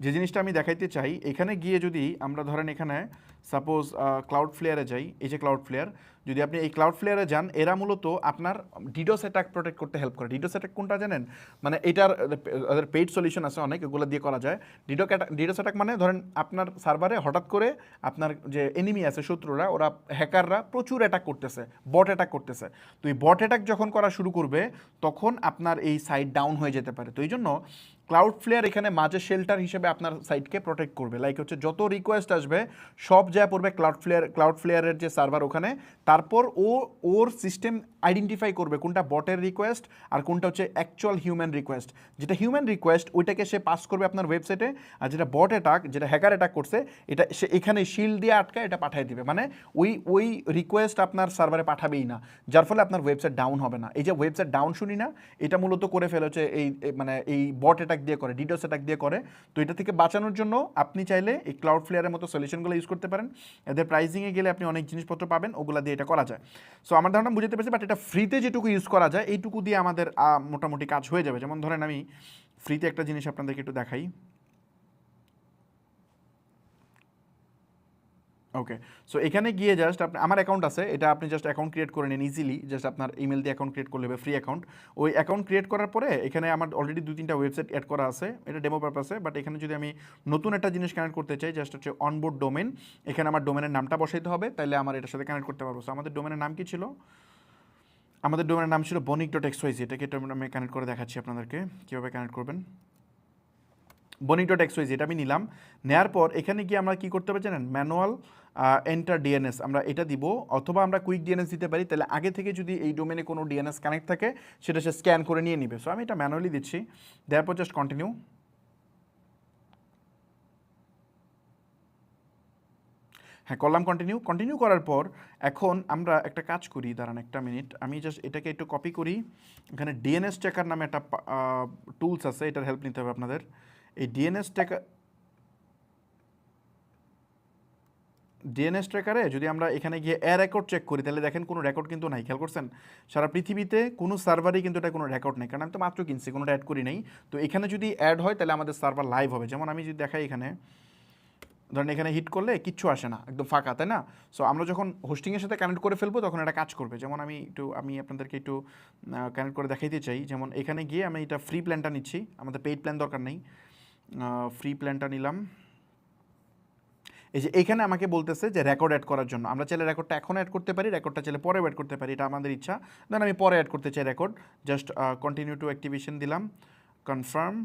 যে জিনিসটা আমি দেখাইতে চাই, এখানে গিয়ে যদি আমরা ধরেন এখানে সাপোজ ক্লাউড ফ্লেয়ারে যাই, এই যে ক্লাউড ফ্লেয়ার, যদি আপনি এই ক্লাউড ফ্লেয়ারে যান, এরা মূলত আপনার ডিডোস অ্যাটাক প্রোটেক্ট করতে হেল্প করে। ডিডোস অ্যাটাক কোনটা জানেন? মানে এটার ওদের পেইড সলিউশন আছে অনেক, এগুলো দিয়ে করা যায়। ডিডোস অ্যাটাক মানে ধরেন আপনার সার্ভারে হঠাৎ করে আপনার যে এনিমি আছে, শত্রুরা, ওরা হ্যাকাররা প্রচুর অ্যাটাক করতেছে, বট অ্যাটাক করতেছে। তো এই বট অ্যাটাক যখন করা শুরু করবে তখন আপনার এই সাইট ডাউন হয়ে যেতে পারে। তো এই জন্য ক্লাউড ফ্লেয়ার এখানে মাঝে শেল্টার হিসেবে আপনার সাইটকে প্রোটেক্ট করবে। লাইক হচ্ছে যত রিকোয়েস্ট আসবে সব যা পড়বে ক্লাউড ফ্লেয়ারের যে সার্ভার ওখানে, তারপর ওর সিস্টেম আইডেন্টিফাই করবে কোনটা বটের রিকোয়েস্ট আর কোনটা হচ্ছে অ্যাকচুয়াল হিউম্যান রিকোয়েস্ট। যেটা হিউম্যান রিকোয়েস্ট ওইটাকে সে পাস করবে আপনার ওয়েবসাইটে, আর যেটা বট অ্যাটাক, যেটা হ্যাকার অ্যাটাক করছে, এটা সে এখানে শিল্ড দিয়ে আটকায় এটা পাঠিয়ে দিবে। মানে ওই রিকোয়েস্ট আপনার সার্ভারে পাঠাবেই না, যার ফলে আপনার ওয়েবসাইট ডাউন হবে না। এই যে ওয়েবসাইট ডাউন শুনি না, এটা মূলত করে ফেলেছে মানে এই বট অ্যাটাক দিয়ে করে, ডিডোস অ্যাটাক দিয়ে করে। তো এটা থেকে বাঁচানোর জন্য আপনি চাইলে এই ক্লাউড ফ্লেয়ারের মতো সলিউশনগুলো ইউজ করতে পারেন। এদের প্রাইসিংয়ে গেলে আপনি অনেক জিনিসপত্র পাবেন, ওগুলো দিয়ে এটা করা যায়। সো আমার ধারণা বুঝতে পেরেছি, বাট এটা ফ্রিতে যেটুকু ইউজ করা যায় এইটুকু দিয়ে আমাদের মোটামুটি কাজ হয়ে যাবে। যেমন ধরেন আমি ফ্রিতে একটা জিনিস আপনাদেরকে একটু দেখাই। ওকে, সো এখানে গিয়ে জাস্ট আপনি, আমার অ্যাকাউন্ট আছে, এটা আপনি জাস্ট অ্যাকাউন্ট ক্রিয়েট করে নিন ইজিলি। জাস্ট আপনার ইমেল দিয়ে অ্যাকাউন্ট ক্রিয়েট করলে হবে, ফ্রি অ্যাকাউন্ট। ওই অ্যাকাউন্ট ক্রিয়েট করার পরে এখানে আমার অলরেডি 2-3টা ওয়েবসাইট অ্যাড করা আছে, এটা ডেমো পারপাসে। বাট এখানে যদি আমি নতুন একটা জিনিস কানেক্ট করতে চাই, জাস্ট হচ্ছে অনবোর্ড ডোমেন, এখানে আমার ডোমেনের নামটা বসাইতে হবে, তাহলে আমার এটার সাথে কানেক্ট করতে পারবো। সো আমাদের ডোমেনের নাম কি ছিল? আমাদের ডোমেনের নাম ছিল bonic.xyz। এটাকে আমি কানেক্ট করে দেখাচ্ছি আপনাদেরকে কীভাবে কানেক্ট করবেন। bonic.xyz এটা আমি নিলাম। নেওয়ার পর এখানে গিয়ে আমরা কী করতে হবে জানেন? ম্যানুয়াল এন্টার ডিএনএস আমরা এটা দিব, অথবা আমরা কুইক ডিএনএস দিতে পারি। তাহলে আগে থেকে যদি এই ডোমেনে কোনো ডিএনএস কানেক্ট থাকে সেটা সে স্ক্যান করে নিয়ে নিবে। সো আমি এটা ম্যানুয়ালি দিচ্ছি, দেওয়ার পর জাস্ট কন্টিনিউ। হ্যাঁ, করলাম কন্টিনিউ করার পর এখন আমরা একটা কাজ করি, দাঁড়ান একটা মিনিট, আমি জাস্ট এটাকে একটু কপি করি। এখানে ডিএনএস ট্র্যাকার নামে একটা টুলস আছে, এটার হেল্প নিতে হবে আপনাদের। এই ডিএনএস ট্র্যাকারে যদি আমরা এখানে গিয়ে রেকর্ড চেক করি, তাহলে দেখেন কোনো রেকর্ড কিন্তু নাই। খেয়াল করছেন? সারা পৃথিবীতে কোনো সার্ভারই কিন্তু এটা কোনো রেকর্ড নেই, কারণ আমি তো মাত্র কিনছি, কোনোটা অ্যাড করি নাই। তো এখানে যদি অ্যাড হয় তাহলে আমাদের সার্ভার লাইভ হবে। যেমন আমি যদি দেখাই এখানে, ধরেন এখানে হিট করলে কিচ্ছু আসে না, একদম ফাঁকা, তাই না? সো আমরা যখন হোস্টিংয়ের সাথে কানেক্ট করে ফেলবো তখন এটা কাজ করবে। যেমন আমি আপনাদেরকে একটু কানেক্ট করে দেখাইতে চাই। যেমন এখানে গিয়ে আমি এটা ফ্রি প্ল্যানটা নিচ্ছি, আমাদের পেইড প্ল্যান দরকার নেই, ফ্রি প্ল্যানটা নিলাম। এই যে এখানে আমাকে বলতেছে যে রেকর্ড অ্যাড করার জন্য, আমরা চাইলে রেকর্ডটা এখন অ্যাড করতে পারি, রেকর্ডটা চাইলে পরে অ্যাড করতে পারি, এটা আমাদের ইচ্ছা। দেন আমি পরে অ্যাড করতে চাই record, just continue to activation দিলাম, কনফার্ম।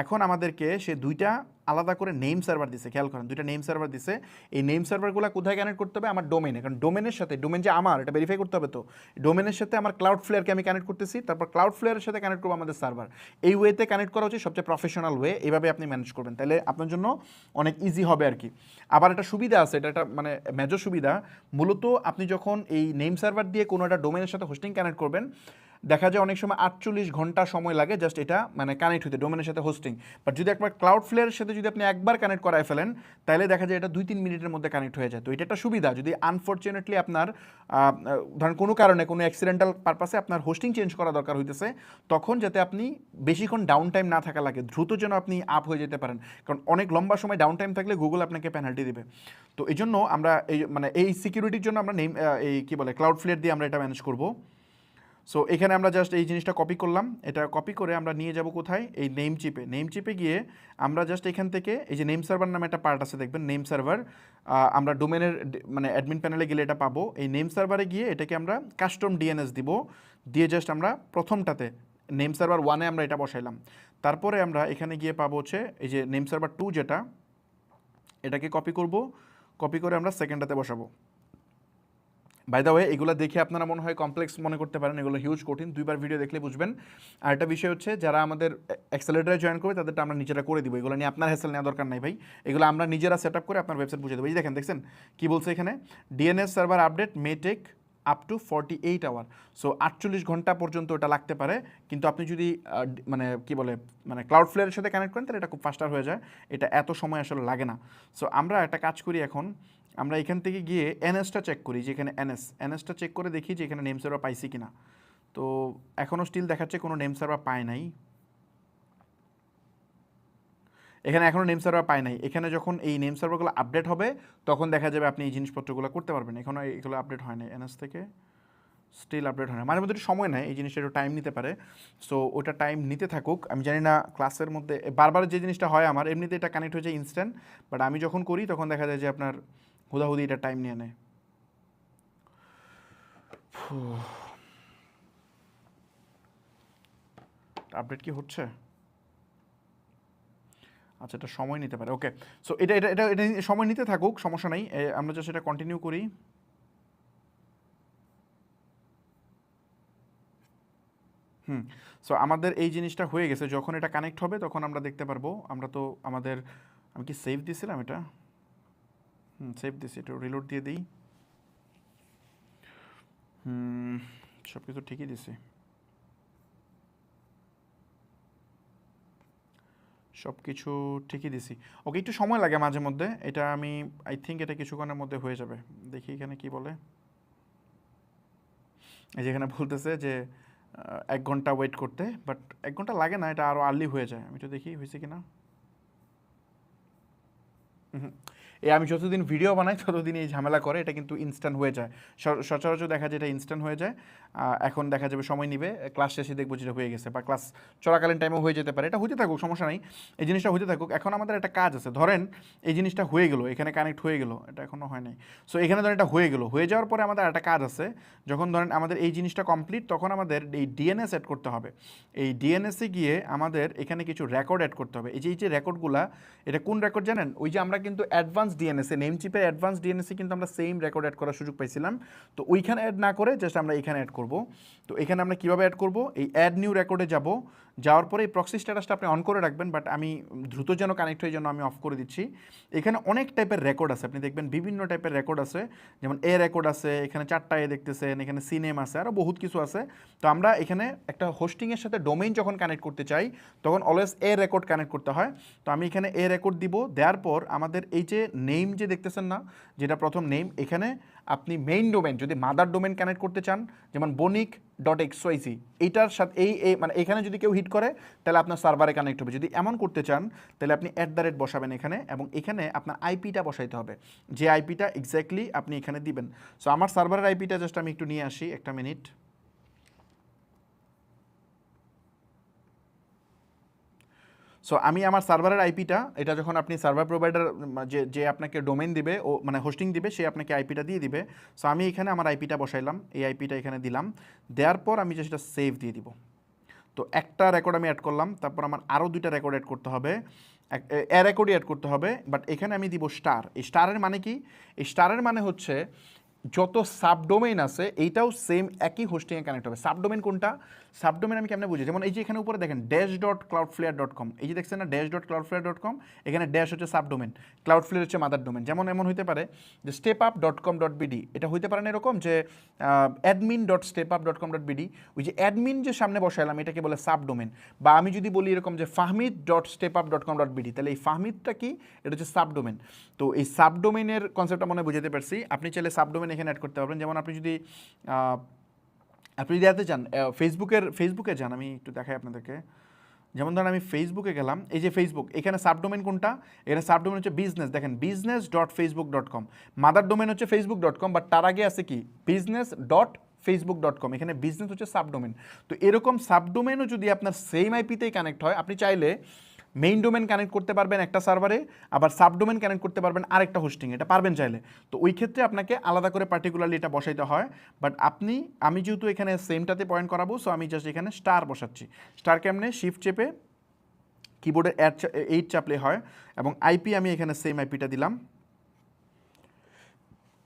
এখন আমাদেরকে সে দুইটা আলাদা করে নেম সার্ভার দিছে, খেয়াল করেন, দুইটা নেম সার্ভার দিছে। এই নেম সার্ভারগুলো কোথায় কানেক্ট করতে হবে? আমার ডোমেনে, কারণ ডোমেনের সাথে, ডোমেন যে আমার, এটা ভেরিফাই করতে হবে। তো ডোমেনের সাথে আমার ক্লাউড ফ্লেয়ারকে আমি কানেক্ট করতেছি, তারপর ক্লাউড ফ্লেয়ারের সাথে কানেক্ট করবো আমাদের সার্ভার। এই ওয়েতে কানেক্ট করা হচ্ছে সবচেয়ে প্রফেশনাল ওয়ে, এইভাবে আপনি ম্যানেজ করবেন, তাহলে আপনার জন্য অনেক ইজি হবে আর কি। আবার একটা সুবিধা আছে, এটা একটা মানে মেজর সুবিধা, মূলত আপনি যখন এই নেম সার্ভার দিয়ে কোনো একটা ডোমেনের সাথে হোস্টিং কানেক্ট করবেন, দেখা যায় অনেক সময় 48 ঘন্টা সময় লাগে জাস্ট এটা মানে কানেক্ট হতে ডোমেনের সাথে হোস্টিং। বাট যদি একবার ক্লাউড ফ্লেয়ারের সাথে যদি আপনি একবার কানেক্ট করায় ফেলেন, তাহলে দেখা যায় এটা 2-3 মিনিটের মধ্যে কানেক্ট হয়ে যায়। তো এটা একটা সুবিধা। যদি আনফর্চুনেটলি আপনার ধরেন কোনো কারণে, কোনো অ্যাক্সিডেন্টাল পারপাসে আপনার হোস্টিং চেঞ্জ করা দরকার হইতেছে, তখন যাতে আপনি বেশিক্ষণ ডাউন টাইম না থাকা লাগে, দ্রুত যেন আপনি আপ হয়ে যেতে পারেন, কারণ অনেক লম্বা সময় ডাউন টাইম থাকলে গুগল আপনাকে পেনাল্টি দেবে। তো এই জন্য আমরা এই সিকিউরিটির জন্য আমরা এই কী বলে ক্লাউড ফ্লেয়ার দিয়ে আমরা এটা ম্যানেজ করবো। সো এখানে আমরা জাস্ট এই জিনিসটা কপি করলাম, এটা কপি করে আমরা নিয়ে যাব কোথায়? এই নেম চিপে গিয়ে আমরা জাস্ট এখান থেকে এই যে নেম সার্ভার নামে একটা পার্ট আছে দেখবেন, নেম সার্ভার, আমরা ডোমেনের মানে অ্যাডমিন প্যানেলে গেলে এটা পাবো। এই নেম সার্ভারে গিয়ে এটাকে আমরা কাস্টম ডিএনএস দিব, দিয়ে জাস্ট আমরা প্রথমটাতে নেম সার্ভার 1-এ আমরা এটা বসাইলাম। তারপরে আমরা এখানে গিয়ে পাবো হচ্ছে এই যে নেম সার্ভার 2 যেটা, এটাকে কপি করে আমরা সেকেন্ডটাতে বসাবো। বাই দ্য ওয়ে, এগুলো দেখে আপনারা মনে হয় কমপ্লেক্স মনে করতে পারেন, এগুলো হিউজ কঠিন, 2বার ভিডিও দেখলে বুঝবেন। আর একটা বিষয় হচ্ছে, যারা আমাদের অ্যাক্সেলারেটরে জয়েন করবে তাদেরটা আমরা নিজেরা করে দিব, এগুলো নিয়ে আপনার হ্যাসেল নেওয়া দরকার নাই ভাই, এগুলো আমরা নিজেরা সেট আপ করে আপনার ওয়েবসাইট বুঝে দেবো। এই দেখছেন কী বলছে এখানে? DNS server update may take up to 48 hour. সো 48 ঘন্টা পর্যন্ত এটা লাগতে পারে, কিন্তু আপনি যদি মানে কী বলে মানে ক্লাউড ফ্লেয়ারের সাথে কানেক্ট করেন তাহলে এটা খুব ফাস্টার হয়ে যায়, এটা এত সময় আসলে লাগে না। সো আমরা একটা কাজ করি, এখন আমরা এখান থেকে গিয়ে এনএসটা চেক করি, যে এখানে এনএসটা চেক করে দেখি যে এখানে নেম সার্ভার পাইছি কিনা। তো এখনও স্টিল দেখাচ্ছে কোনো নেম সার্ভার পায় নাই। এখানে এখনও নেম সার্ভার পায় নাই। এখানে যখন এই নেম সার্ভারগুলো আপডেট হবে তখন দেখা যাবে আপনি এই জিনিসপত্রগুলো করতে পারবেন। এখনও এগুলো আপডেট হয় নাই এনএস থেকে, স্টিল আপডেট হয় না, মাঝে মধ্যে একটু সময় নেয়, এই জিনিসটা একটু টাইম নিতে পারে। সো ওটা টাইম নিতে থাকুক। আমি জানি না ক্লাসের মধ্যে বারবার যে জিনিসটা হয় আমার, এমনিতে এটা কানেক্ট হয়ে যায় ইনস্ট্যান্ট, বাট আমি যখন করি তখন দেখা যায় যে আপনার হুদাহুদি এটা টাইম নিয়ে নেয়। আপডেট কি হচ্ছে? আচ্ছা, এটা সময় নিতে পারে। ওকে, সো এটা এটা এটা এটা সময় নিতে থাকুক, সমস্যা নেই। আমরা জাস্ট এটা কন্টিনিউ করি। সো আমাদের এই জিনিসটা হয়ে গেছে। যখন এটা কানেক্ট হবে তখন আমরা দেখতে পারবো। আমরা তো আমাদের, আমি কি সেভ দিয়েছিলাম এটা? সেভ দিয়েছি, একটু রিলোড দিয়ে দিই। সব কিছু ঠিকই দিছি, সব কিছু ঠিকই দিছি। ওকে, একটু সময় লাগে মাঝে মধ্যে। এটা আমি আই থিঙ্ক এটা কিছুক্ষণের মধ্যে হয়ে যাবে। দেখি এখানে কি বলে। এই যে এখানে বলতেছে যে 1 ঘন্টা ওয়েট করতে, বাট 1 ঘন্টা লাগে না, এটা আরও আর্লি হয়ে যায়। আমি তো দেখি হয়েছে কিনা। এই আমি যতদিন ভিডিও বানাই ততদিন এই ঝামেলা করে। এটা কিন্তু ইনস্ট্যান্ট হয়ে যায়, সচরাচর দেখা যায় এটা ইনস্ট্যান্ট হয়ে যায়। এখন দেখা যাবে সময় নিবে, ক্লাস শেষে দেখবো যেটা হয়ে গেছে, বা ক্লাস চলাকালীন টাইমেও হয়ে যেতে পারে। এটা হতে থাকুক, সমস্যা নেই, এই জিনিসটা হতে থাকুক। এখন আমাদের একটা কাজ আছে, ধরেন এই জিনিসটা হয়ে গেলো, এখানে কানেক্ট হয়ে গেলো, এটা এখনও হয় নাই। সো এখানে ধরেন এটা হয়ে গেলো, হয়ে যাওয়ার পরে আমাদের একটা কাজ আছে। যখন ধরেন আমাদের এই জিনিসটা কমপ্লিট, তখন আমাদের এই ডিএনএস অ্যাড করতে হবে। এই ডিএনএসে গিয়ে আমাদের এখানে কিছু রেকর্ড অ্যাড করতে হবে। এই যে রেকর্ডগুলা, এটা কোন রেকর্ড জানেন? ওই যে আমরা কিন্তু অ্যাডভান্স ডিএনএসে, নেম চিপের অ্যাডভান্স ডিএনএসে কিন্তু আমরা সেম রেকর্ড অ্যাড করার সুযোগ পাইছিলাম। তো ওইখানে অ্যাড না করে জাস্ট আমরা এখানে অ্যাড করব। তো এখানে আমরা কীভাবে অ্যাড করব? এই অ্যাড নিউ রেকর্ডে যাব, যাওয়ার পরে এই প্রক্সি স্ট্যাটাসটা আপনি অন করে রাখবেন, বাট আমি দ্রুত যেন কানেক্ট হয়ে জন্য আমি অফ করে দিচ্ছি। এখানে অনেক টাইপের রেকর্ড আছে, আপনি দেখবেন বিভিন্ন টাইপের রেকর্ড আছে। যেমন এ রেকর্ড আছে, এখানে 4টা এ দেখতেছেন, এখানে সি নেম আছে, আরও বহুত কিছু আছে। তো আমরা এখানে একটা হোস্টিংয়ের সাথে ডোমেইন যখন কানেক্ট করতে চাই তখন অলওয়েজ এ রেকর্ড কানেক্ট করতে হয়। তো আমি এখানে এ রেকর্ড দিব, দেওয়ার পর আমাদের এই যে নেম যে দেখতেছেন না, যেটা প্রথম নেম, এখানে আপনি মেইন ডোমেন যদি মাদার ডোমেন কানেক্ট করতে চান, যেমন bonic.xyz, এইটার সাথে এই মানে এখানে যদি কেউ হিট করে তাহলে আপনার সার্ভারে কানেক্ট হবে। যদি এমন করতে চান তাহলে আপনি @ বসাবেন এখানে, এবং এখানে আপনার আইপিটা বসাইতে হবে, যে আইপিটা এক্স্যাক্টলি আপনি এখানে দিবেন। সো আমার সার্ভারের আইপিটা জাস্ট আমি একটু নিয়ে আসি, একটা মিনিট। সো আমি আমার সার্ভারের আইপিটা, এটা যখন আপনি সার্ভার প্রোভাইডার যে আপনাকে ডোমেইন দিবে, ও মানে হোস্টিং দিবে, সে আপনাকে আইপিটা দিয়ে দিবে। সো আমি এখানে আমার আইপিটা বসাইলাম, এই আইপিটা এখানে দিলাম, দেওয়ার পর আমি সেটা সেভ দিয়ে দিব। তো একটা রেকর্ড আমি অ্যাড করলাম, তারপর আমার আরও 2টা রেকর্ড অ্যাড করতে হবে, এ রেকর্ডই অ্যাড করতে হবে, বাট এখানে আমি দিব স্টার। এই স্টারের মানে কি? এই স্টারের মানে হচ্ছে যত সাবডোমেইন আছে এইটাও সেম একই হোস্টিংয়ে কানেক্ট হবে। সাবডোমেইন কোনটা? সাবডোমেইন আমি কেমনে বুঝি? যেমন এই যে এখানে উপরে দেখেন dash.cloudflare.com, এই যে দেখছেন না dash.cloudflare.com, এখানে ড্যাশ হচ্ছে সাবডোমেন, ক্লাউডফ্লেয়ার হচ্ছে মাদার ডোমেন। যেমন এমন হইতে পারে যে stepup.com.bd, এটা হইতে পারে না এরকম যে admin.stepup.com.bd, ওই যে অ্যাডমিন যে সামনে বসাইলাম এটাকে বলে সাবডোমেন। বা আমি যদি বলি এরকম যে fahmid.stepup.com.bd, তাহলে এই ফাহমিদটা কি? এটা হচ্ছে সাবডোমেন। তো এই সাবডোমেনের কনসেপ্টটা মনে বুঝাতে পারছি। আপনি চাইলে সাবডোমেন এখানে অ্যাড করতে পারবেন। যেমন আপনি যদি যেতে চান ফেসবুকে যান, আমি একটু দেখাই আপনাদেরকে। যেমন ধরেন আমি ফেসবুকে গেলাম, এই যে ফেসবুক, এখানে সাবডোমেন কোনটা? এখানে সাবডোমেন হচ্ছে বিজনেস, দেখেন business.facebook.com, মাদার ডোমেন হচ্ছে facebook.com, বাট তার আগে আছে কি business.facebook.com, এখানে বিজনেস হচ্ছে সাবডোমেন। তো এরকম সাবডোমেনও যদি আপনার সেম আইপিতেই কানেক্ট হয়, আপনি চাইলে মেইন ডোমেন কানেক্ট করতে পারবেন একটা সার্ভারে, আবার সাবডোমেন কানেক্ট করতে পারবেন আরেকটা হোস্টিং, এটা পারবেন চাইলে। তো ওই ক্ষেত্রে আপনাকে আলাদা করে পার্টিকুলারলি এটা বসাইতে হয়। বাট আমি যেহেতু এখানে সেমটাতে পয়েন্ট করাবো, সো আমি জাস্ট এখানে স্টার বসাচ্ছি। স্টার কেমনে? শিফট চেপে কিবোর্ডে 8 চাপলে হয়, এবং আইপি আমি এখানে সেম আইপিটা দিলাম,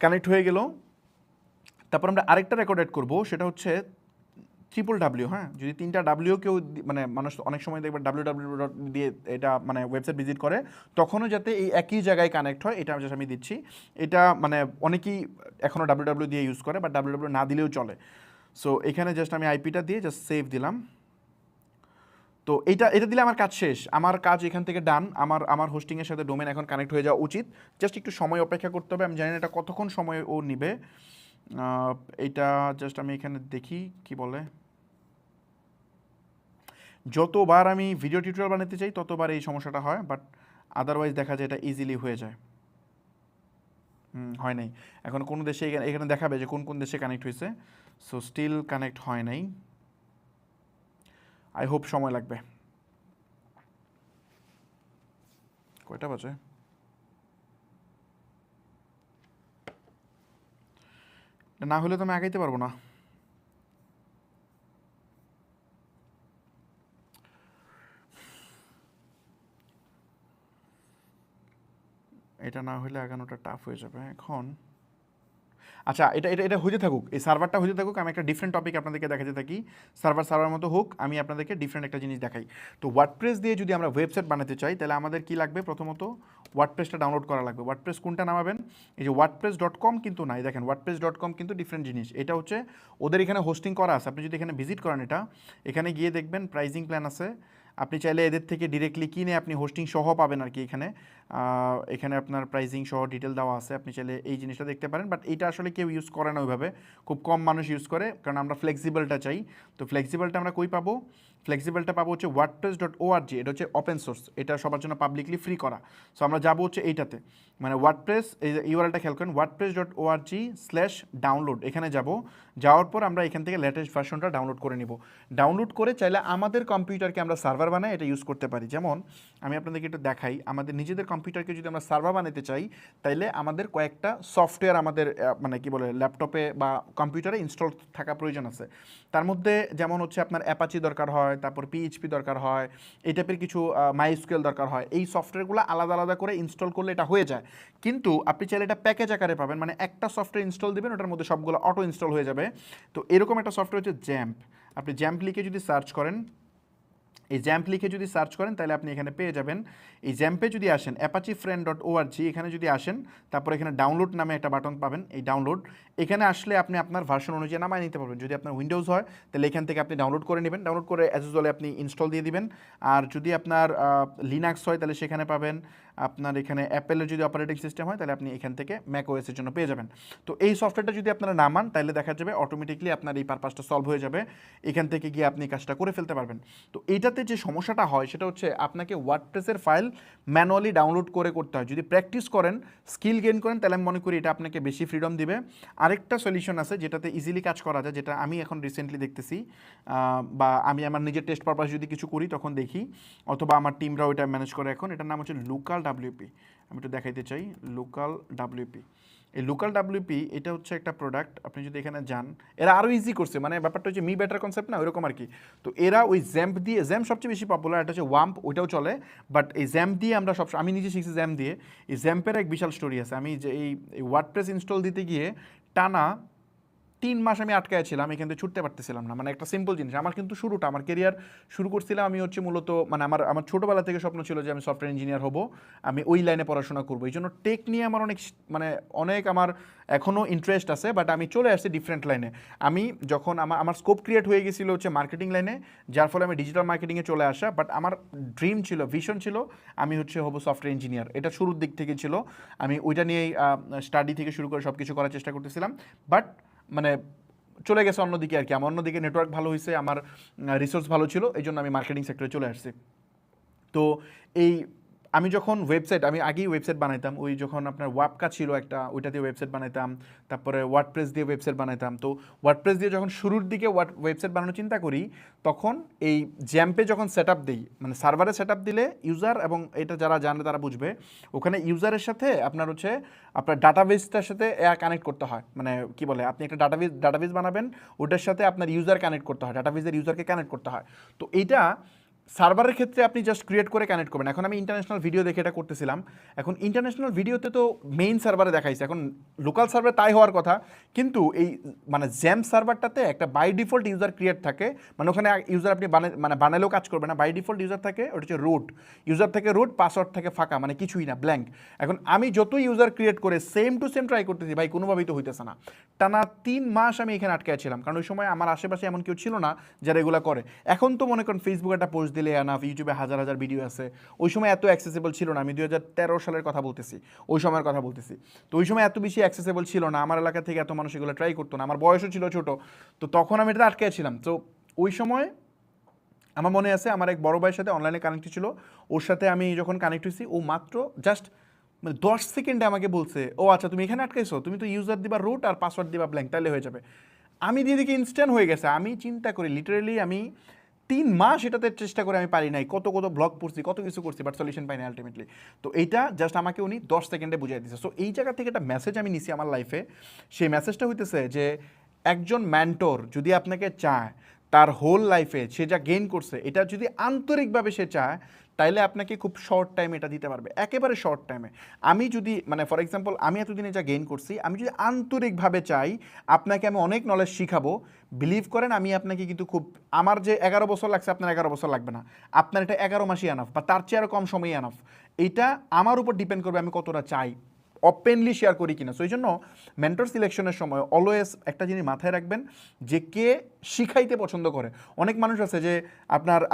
কানেক্ট হয়ে গেল। তারপর আমরা আরেকটা রেকর্ড অ্যাড করবো, সেটা হচ্ছে WWW। হ্যাঁ, যদি 3টা ডাব্লিউ কেউ মানে মানুষ অনেক সময় দেখবে www দিয়ে এটা মানে ওয়েবসাইট ভিজিট করে, তখনও যাতে এই একই জায়গায় কানেক্ট হয়, এটা জাস্ট আমি দিচ্ছি। এটা মানে অনেকেই এখনও www দিয়ে ইউজ করে, বাট www না দিলেও চলে। সো এখানে জাস্ট আমি আইপিটা দিয়ে জাস্ট সেভ দিলাম। তো এটা দিলে আমার কাজ শেষ, আমার কাজ এখান থেকে ডান। আমার হোস্টিংয়ের সাথে ডোমেন এখন কানেক্ট হয়ে যাওয়া উচিত। জাস্ট একটু সময় অপেক্ষা করতে হবে, আমি জানি না এটা কতক্ষণ সময় ও নিবে। এইটা জাস্ট আমি এখানে দেখি কি বলে। যতবার আমি ভিডিও টিউটোরিয়াল বানাতে চাই ততবার এই সমস্যাটা হয়, বাট আদারওয়াইজ দেখা যায় এটা ইজিলি হয়ে যায়। হয় নাই। এখন কোন দেশে এখানে দেখাবে যে কোন কোন দেশে কানেক্ট হয়েছে। সো স্টিল কানেক্ট হয় নাই, আই হোপ সময় লাগবে। কয়টা বাজে? না হলে তো আমি আগাইতে পারবো না। এটা না হলে আগানোটা টাফ হয়ে যাবে এখন। আচ্ছা, এটা এটা এটা হইতে থাকুক, এই সার্ভারটা হইতে থাকুক, আমি একটা ডিফারেন্ট টপিক আপনাদেরকে দেখাতে থাকি। সার্ভার মতো হোক, আমি আপনাদেরকে ডিফারেন্ট একটা জিনিস দেখাই। তো ওয়ার্ডপ্রেস দিয়ে যদি আমরা ওয়েবসাইট বানাতে চাই, তাহলে আমাদের কি লাগবে? প্রথমত ওয়ার্ডপ্রেসটা ডাউনলোড করা লাগবে। ওয়ার্ডপ্রেস কোনটা নামাবেন? এই যে wordpress.com কিন্তু নাই, দেখেন wordpress.com কিন্তু ডিফারেন্ট জিনিস। এটা হচ্ছে ওদের এখানে হোস্টিং করা আছে। আপনি যদি এখানে ভিজিট করেন, এখানে গিয়ে দেখবেন প্রাইজিং প্ল্যান আছে। আপনি চাইলে এদের থেকে ডিরেক্টলি কিনে আপনি হোস্টিং সহ পাবেন আর কি। এখানে আপনার প্রাইজিং সহ ডিটেল দেওয়া আছে, আপনি চাইলে এই জিনিসটা দেখতে পারেন। বাট এটা আসলে কেউ ইউজ করে না ওইভাবে, খুব কম মানুষ ইউজ করে, কারণ আমরা ফ্লেক্সিবলটা চাই। তো ফ্লেক্সিবলটা আমরা কই পাবো? ফ্লেক্সিবলটা পাবো হচ্ছে wordpress.org। এটা হচ্ছে ওপেন সোর্স, এটা সবার জন্য পাবলিকলি ফ্রি করা। সো আমরা যাবো হচ্ছে এইটাতে, মানে ওয়ার্ডপ্রেস, এই ইউআরএলটা খেয়াল করেন, wordpress.org/download। এখানে যাব, যাওয়ার পর আমরা এখান থেকে লেটেস্ট ভার্সনটা ডাউনলোড করে নিব। ডাউনলোড করে চাইলে আমাদের কম্পিউটারকে আমরা সার্ভার বানাই এটা ইউজ করতে পারি। যেমন আমি আপনাদেরকে একটু দেখাই, আমাদের নিজেদের কম্পিউটারকে যদি আমরা সার্ভার বানাতে চাই, তাইলে আমাদের কয়েকটা সফটওয়্যার আমাদের মানে কি বলে ল্যাপটপে বা কম্পিউটারে ইনস্টল থাকা প্রয়োজন আছে। তার মধ্যে যেমন হচ্ছে আপনার অ্যাপাচি দরকার হয়, তারপর পিএইচপি দরকার হয়, এই টাইপের কিছু মাইস্কুয়েল দরকার হয়। এই সফটওয়্যারগুলো আলাদা আলাদা করে ইনস্টল করলে এটা হয়ে যায়। কিন্তু আপনি চাইলে এটা প্যাকেজ আকারে পাবেন, মানে একটা সফটওয়্যার ইনস্টল দিবেন, ওটার মধ্যে সবগুলো অটো ইনস্টল হয়ে যাবে। তো এরকম একটা সফটওয়্যার হচ্ছে জ্যাম্প। আপনি জ্যাম্প লিখে যদি সার্চ করেন, তাহলে আপনি এখানে পেয়ে যাবেন। এই জ্যাম্পে যদি আসেন apache-friend.org, এখানে যদি আসেন, তারপর এখানে ডাউনলোড নামে একটা বাটন পাবেন, এই ডাউনলোড। এখানে আসলে আপনি আপনার ভার্সন অনুযায়ী নামায় নিতে পারবেন। যদি আপনার উইন্ডোজ হয়, তাহলে এখান থেকে আপনি ডাউনলোড করে নেবেন, ডাউনলোড করে অ্যাজ ইউজুয়ালি আপনি ইনস্টল দিয়ে দিবেন। আর যদি আপনার লিনাক্স হয়, তাহলে সেখানে পাবেন। আপনার এখানে অ্যাপেলের যদি অপারেটিং সিস্টেম হয়, তাহলে আপনি এখান থেকে ম্যাক ওএসের জন্য পেয়ে যাবেন। তো এই সফটওয়্যারটা যদি আপনারা নামান, তাহলে দেখা যাবে অটোমেটিকলি আপনার এই পারপাসটা সলভ হয়ে যাবে। এখান থেকে গিয়ে আপনি কাজটা করে ফেলতে পারবেন। তো এইটাতে যে সমস্যাটা হয় সেটা হচ্ছে আপনাকে ওয়ার্ডপ্রেসের ফাইল ম্যানুয়ালি ডাউনলোড করে করতে হয়। যদি প্র্যাকটিস করেন, স্কিল গেইন করেন, তাহলে আমি মনে করি এটা আপনাকে বেশি ফ্রিডম দিবে। আরেকটা সলিউশন আছে যেটাতে ইজিলি কাজ করা যায়, যেটা আমি এখন রিসেন্টলি দেখতেছি, বা আমি আমার নিজের টেস্ট পারপাস যদি কিছু করি তখন দেখি, অথবা আমার টিমরাও এটা ম্যানেজ করে এখন। এটার নাম হচ্ছে লোকাল ডাব্লিউপি। আমি একটু দেখাইতে চাই লোকাল ডাব্লিউপি। এই লোকাল ডাব্লিউপি এটা হচ্ছে একটা প্রোডাক্ট। আপনি যদি এখানে যান, এরা আরও ইজি করছে, মানে ব্যাপারটা হচ্ছে মি বেটার কনসেপ্ট না, ওইরকম আর কি। তো এরা ওই জ্যাম্প দিয়ে, জ্যাম্প সবচেয়ে বেশি পপুলার, এটা হচ্ছে ওয়াম্প, ওইটাও চলে। বাট এই জ্যাম্প দিয়ে আমরা আমি নিজে শিখছি জ্যাম্প দিয়ে। এই জ্যাম্পের এক বিশাল স্টোরি আছে। আমি যে এই ওয়ার্ডপ্রেস ইনস্টল দিতে গিয়ে টানা 3 মাস আমি আটকায় ছিলাম, এখান থেকে ছুটতে পারতেছিলাম না। মানে একটা সিম্পল জিনিস, আমার কিন্তু আমার কেরিয়ার শুরু করছিলাম, আমি হচ্ছে মূলত মানে আমার ছোটোবেলা থেকে স্বপ্ন ছিল যে আমি সফটওয়্যার ইঞ্জিনিয়ার হব, আমি ওই লাইনে পড়াশোনা করবো। এই জন্য টেক নিয়ে আমার অনেক আমার এখনও ইন্টারেস্ট আছে। বাট আমি চলে আসছি ডিফারেন্ট লাইনে। আমি যখন আমার স্কোপ ক্রিয়েট হয়ে গেছিলো হচ্ছে মার্কেটিং লাইনে, যার ফলে আমি ডিজিটাল মার্কেটিংয়ে চলে আসা। বাট আমার ড্রিম ছিল, ভিশন ছিল, আমি হব সফটওয়্যার ইঞ্জিনিয়ার। এটা শুরুর দিক থেকে ছিল, আমি ওইটা নিয়েই স্টাডি থেকে শুরু করে সব কিছু করার চেষ্টা করতেছিলাম। বাট মানে চলে গেছে অন্যদিকে আর কি। আমার অন্যদিকে নেটওয়ার্ক ভালো হয়েছে, আমার রিসোর্স ভালো ছিল, এই জন্য আমি মার্কেটিং সেক্টরে চলে আসছি। তো এই আমি যখন আমি আগেই ওয়েবসাইট বানাইতাম, ওই যখন আপনার ওয়াবকা ছিল একটা, ওইটা দিয়ে ওয়েবসাইট বানাইতাম, তারপরে ওয়ার্ডপ্রেস দিয়ে ওয়েবসাইট বানাইতাম। তো ওয়ার্ডপ্রেস দিয়ে যখন শুরুর দিকে ওয়েবসাইট বানানোর চিন্তা করি, তখন এই জ্যাম্পে যখন সেট আপ দিই, মানে সার্ভারে সেট আপ দিলে ইউজার, এবং এটা যারা জানে তারা বুঝবে, ওখানে ইউজারের সাথে আপনার ডাটাবেসটার সাথে কানেক্ট করতে হয়। মানে কি বলে, আপনি একটা ডাটাবেস বানাবেন, ওটার সাথে আপনার ইউজার কানেক্ট করতে হয়, ডাটাবেসের ইউজারকে কানেক্ট করতে হয়। তো এইটা সার্ভারের ক্ষেত্রে আপনি জাস্ট ক্রিয়েট করে কানেক্ট করবেন। এখন আমি ইন্টারন্যাশনাল ভিডিও দেখে এটা করতেছিলাম। এখন ইন্টারন্যাশনাল ভিডিওতে তো মেইন সার্ভারে দেখাইছে, এখন লোকাল সার্ভারে তাই হওয়ার কথা। কিন্তু এই মানে জ্যাম্প সার্ভারটাতে একটা বাই ডিফল্ট ইউজার ক্রিয়েট থাকে, মানে ওখানে ইউজার আপনি বানালেও কাজ করবে না, বাই ডিফল্ট ইউজার থাকে, ওটা হচ্ছে রুট ইউজার থেকে, রুট পাসওয়ার্ড থাকে ফাঁকা, মানে কিছুই না, ব্ল্যাঙ্ক। এখন আমি যতই ইউজার ক্রিয়েট করে সেম টু সেম ট্রাই করতেছি, ভাই কোনোভাবেই তো হইতেছে না। টানা 3 মাস আমি এখানে আটকে ছিলাম, কারণ ওই সময় আমার আশেপাশে এমন কেউ ছিল না যারা এগুলো করে। এখন তো মনে করেন ফেসবুকে একটা পোস্ট দিলে এনাফ, ইউটিউবে হাজার হাজার ভিডিও আছে। ওই সময় এত অ্যাক্সেসিবল ছিল না, আমি 2013 সালের কথা বলতেছি, ওই সময়ের কথা বলতেছি। তো ওই সময় এত বেশি অ্যাক্সেসিবল ছিল না, আমার এলাকা থেকে এত মানুষ এগুলো ট্রাই করতো না, আমার বয়সও ছিল ছোটো। তো তখন আমি এটা আটকে ছিলাম। তো ওই সময় আমার মনে আছে আমার এক বড় ভাইয়ের সাথে অনলাইনে কানেক্ট ছিল, ওর সাথে আমি যখন কানেক্ট হয়েছি ও মাত্র জাস্ট মানে 10 সেকেন্ডে আমাকে বলছে, ও আচ্ছা তুমি এখানে আটকাইছো, তুমি তো ইউজার দিবা রুট আর পাসওয়ার্ড দিবা ব্ল্যাঙ্ক, তাহলে হয়ে যাবে। আমি দিয়ে দেখি ইনস্ট্যান্ট হয়ে গেছে। আমি চিন্তা করি লিটারেলি আমি 3 মাস এটাতে চেষ্টা করে আমি পারি নাই, কত কত ব্লগ পড়ছি, কত কিছু করছি, বাট সলিউশন পাই না আলটিমেটলি। তো এইটা জাস্ট আমাকে উনি 10 সেকেন্ডে বুঝিয়ে দিচ্ছে। সো এই জায়গা থেকে একটা মেসেজ আমি নিছি আমার লাইফে। সেই মেসেজটা হইতেছে যে একজন ম্যান্টর যদি আপনাকে চায় তার হোল লাইফে সে যা গেইন করছে এটা যদি আন্তরিকভাবে সে চায়, তাইলে আপনাকে খুব শর্ট টাইমে এটা দিতে পারবে, একেবারে শর্ট টাইমে। আমি যদি মানে ফর এক্সাম্পল আমি এতদিনে যা গেইন করছি, আমি যদি আন্তরিকভাবে চাই আপনাকে আমি অনেক নলেজ শিখাবো, বিলিভ করেন আমি আপনাকে কিন্তু খুব, আমার যে 11 বছর লাগছে আপনার 11 বছর লাগবে না, আপনার এটা 11 মাসই আনাফ বা তার চেয়ে আরও কম সময়ই আনাফ। এইটা আমার উপর ডিপেন্ড করবে আমি কতটা চাই, ওপেনলি শেয়ার করি কিনা। সো এই জন্য মেন্টর সিলেকশনের সময় অলওয়েজ একটা জিনিস মাথায় রাখবেন যে কে শিখাইতে পছন্দ করে। অনেক মানুষ আছে যে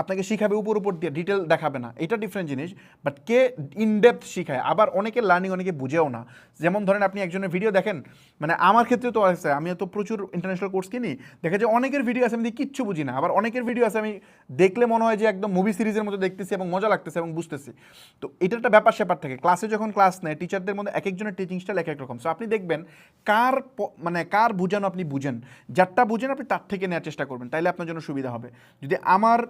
আপনাকে শিখাবে উপর উপর দিয়ে, ডিটেল দেখাবে না, এটা ডিফারেন্ট জিনিস। বাট কে ইনডেপথ শিখায়, আবার অনেকের লার্নিং অনেকে বুঝেও না। যেমন ধরেন আপনি একজনের ভিডিও দেখেন, মানে আমার ক্ষেত্রে তো আছে, আমি তো প্রচুর ইন্টারন্যাশনাল কোর্স কিনি, দেখা যায় অনেকের ভিডিও আছে আমি কিচ্ছু বুঝি না, আবার অনেকের ভিডিও আছে আমি দেখলে মনে হয় যে একদম মুভি সিরিজের মতো দেখতেছি এবং মজা লাগতেছে এবং বুঝতেছি। তো এটা একটা ব্যাপার স্যাপার থাকে। ক্লাসে যখন ক্লাস নেয় টিচারদের মধ্যে এক একজনের টিচিং স্টাইল এক এক রকম। সো আপনি দেখবেন মানে কার বুঝানো আপনি বুঝেন, যারটা বুঝেন আপনি তার থেকে নেওয়ার চেষ্টা করবেন, তাইলে আপনার জন্য সুবিধা হবে। যদি আমার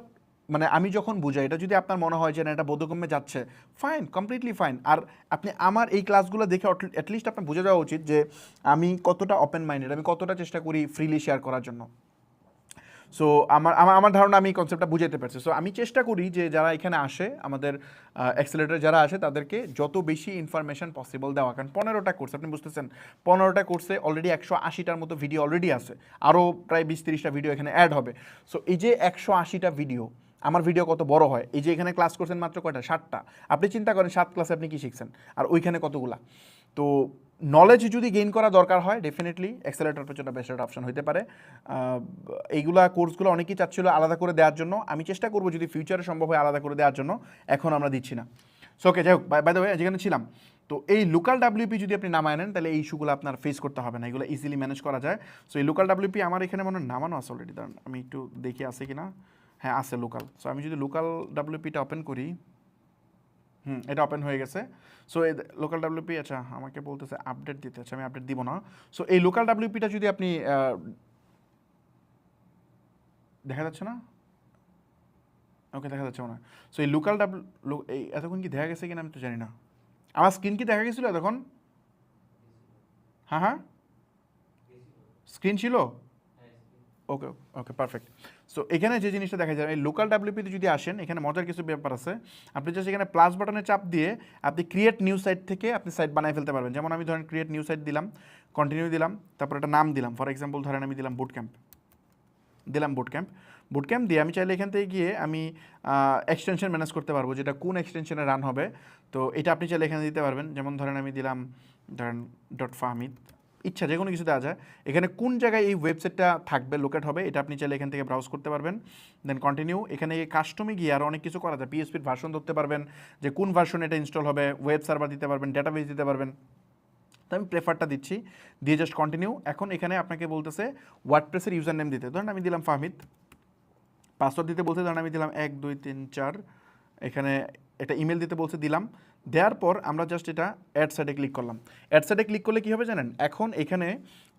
মানে আমি যখন বুঝাই এটা যদি আপনার মনে হয় যে না এটা বোধগম্যে যাচ্ছে, ফাইন, কমপ্লিটলি ফাইন। আর আপনি আমার এই ক্লাসগুলো দেখে অ্যাটলিস্ট আপনার বুঝে যাওয়া উচিত যে আমি কতটা ওপেন মাইন্ডেড, আমি কতটা চেষ্টা করি ফ্রিলি শেয়ার করার জন্য। সো আমার আমার আমার ধারণা আমি এই কনসেপ্টটা বুঝাতে পারছি। সো আমি চেষ্টা করি যে যারা এখানে আসে, আমাদের অ্যাক্সেলেটরে যারা আসে, তাদেরকে যত বেশি ইনফরমেশন পসিবল দেওয়া। কারণ 15টা কোর্স আপনি বুঝতেছেন, 15টা কোর্সে অলরেডি 180টার মতো ভিডিও অলরেডি আছে, আরও প্রায় 20-30টা ভিডিও এখানে অ্যাড হবে। সো এই যে 180টা ভিডিও, আমার ভিডিও কত বড় হয়, এই যে এখানে ক্লাস করছেন মাত্র কয়টা, 7টা। আপনি চিন্তা করেন 7 ক্লাসে আপনি কী শিখছেন, আর ওইখানে কতগুলা। তো নলেজ যদি গেইন করা দরকার হয়, ডেফিনেটলি অ্যাক্সেলেটর পেছনে বেস্ট একটা অপশন হতে পারে। এইগুলা কোর্সগুলো অনেকেই চাচ্ছিল আলাদা করে দেওয়ার জন্য, আমি চেষ্টা করবো যদি ফিউচারে সম্ভব হয় আলাদা করে দেওয়ার জন্য, এখন আমরা দিচ্ছি না। সো ওকে, যাই হোক, বাই দ্য ওয়ে যেখানে ছিলাম, তো এই লোকাল ডাব্লিউপি যদি আপনি নামায় নেন তাহলে এই ইস্যুগুলো আপনার ফেস করতে হবে না, এগুলো ইজিলি ম্যানেজ করা যায়। সো এই লোকাল ডাব্লিউপি আমার এখানে মনে হয় নামানো আছে অলরেডি, দাঁড়ান আমি একটু দেখি আছে কিনা। হ্যাঁ আছে লোকাল। সো আমি যদি লোকাল ডাব্লিউপিটা ওপেন করি, এটা ওপেন হয়ে গেছে। সো এই লোকাল ডাব্লিউপি, আচ্ছা আমাকে বলতেছে আপডেট দিতে, আচ্ছা আমি আপডেট দিব না। সো এই লোকাল ডাব্লিউপিটা যদি আপনি দেখা যাচ্ছে না, ওকে দেখা যাচ্ছে মনে হয়। সো এই লোকাল এই এতক্ষণ কি দেখা গেছে কিনা আমি তো জানি না, আমার স্ক্রিন কি দেখা গেছিলো এতক্ষণ? হ্যাঁ হ্যাঁ স্ক্রিন ছিল, ওকে ওকে পারফেক্ট। সো এখানে যে জিনিসটা দেখা যায়, এই লোকাল ডাব্লিউপিতে যদি আসেন, এখানে মজার কিছু ব্যাপার আছে। আপনি জাস্ট এখানে প্লাস বাটনে চাপ দিয়ে আপনি ক্রিয়েট নিউ সাইট থেকে আপনি সাইট বানিয়ে ফেলতে পারবেন। যেমন আমি ধরেন ক্রিয়েট নিউ সাইট দিলাম, কন্টিনিউ দিলাম, তারপর একটা নাম দিলাম, ফর এক্সাম্পল ধরেন আমি দিলাম বুট ক্যাম্প, বুট ক্যাম্প দিয়ে আমি চাইলে এখান থেকে গিয়ে আমি এক্সটেনশন ম্যানেজ করতে পারবো, যেটা কোন এক্সটেনশনে রান হবে। তো এটা আপনি চাইলে এখানে দিতে পারবেন। যেমন ধরেন আমি দিলাম ধরেন .ফাহমিদ, ইচ্ছা যে কোনো কিছু দেওয়া যায়। এখানে কোন জায়গায় এই ওয়েবসাইটটা থাকবে, লোকেট হবে, এটা আপনি চাইলে এখান থেকে ব্রাউজ করতে পারবেন। দেন কন্টিনিউ, এখানে কাস্টমে গিয়ে আরও অনেক কিছু করা যায়। পিএসপির ভার্সন ধরতে পারবেন, যে কোন ভার্সন এটা ইনস্টল হবে, ওয়েব সার্ভার দিতে পারবেন, ডাটাবেস দিতে পারবেন। তো আমি প্রেফারটা দিচ্ছি, দিয়ে জাস্ট কন্টিনিউ। এখন এখানে আপনাকে বলতেছে ওয়ার্ডপ্রেসের ইউজার নেম দিতে, ধরেন আমি দিলাম ফাহমিদ। পাসওয়ার্ড দিতে বলছে, ধরেন আমি দিলাম 1 2 3 4। এখানে একটা ইমেল দিতে বলছে, দিলাম। দেওয়ার পর আমরা জাস্ট এটা অ্যাড সাইডে ক্লিক করলাম। অ্যাড সাইডে ক্লিক করলে কী হবে জানেন, এখন এখানে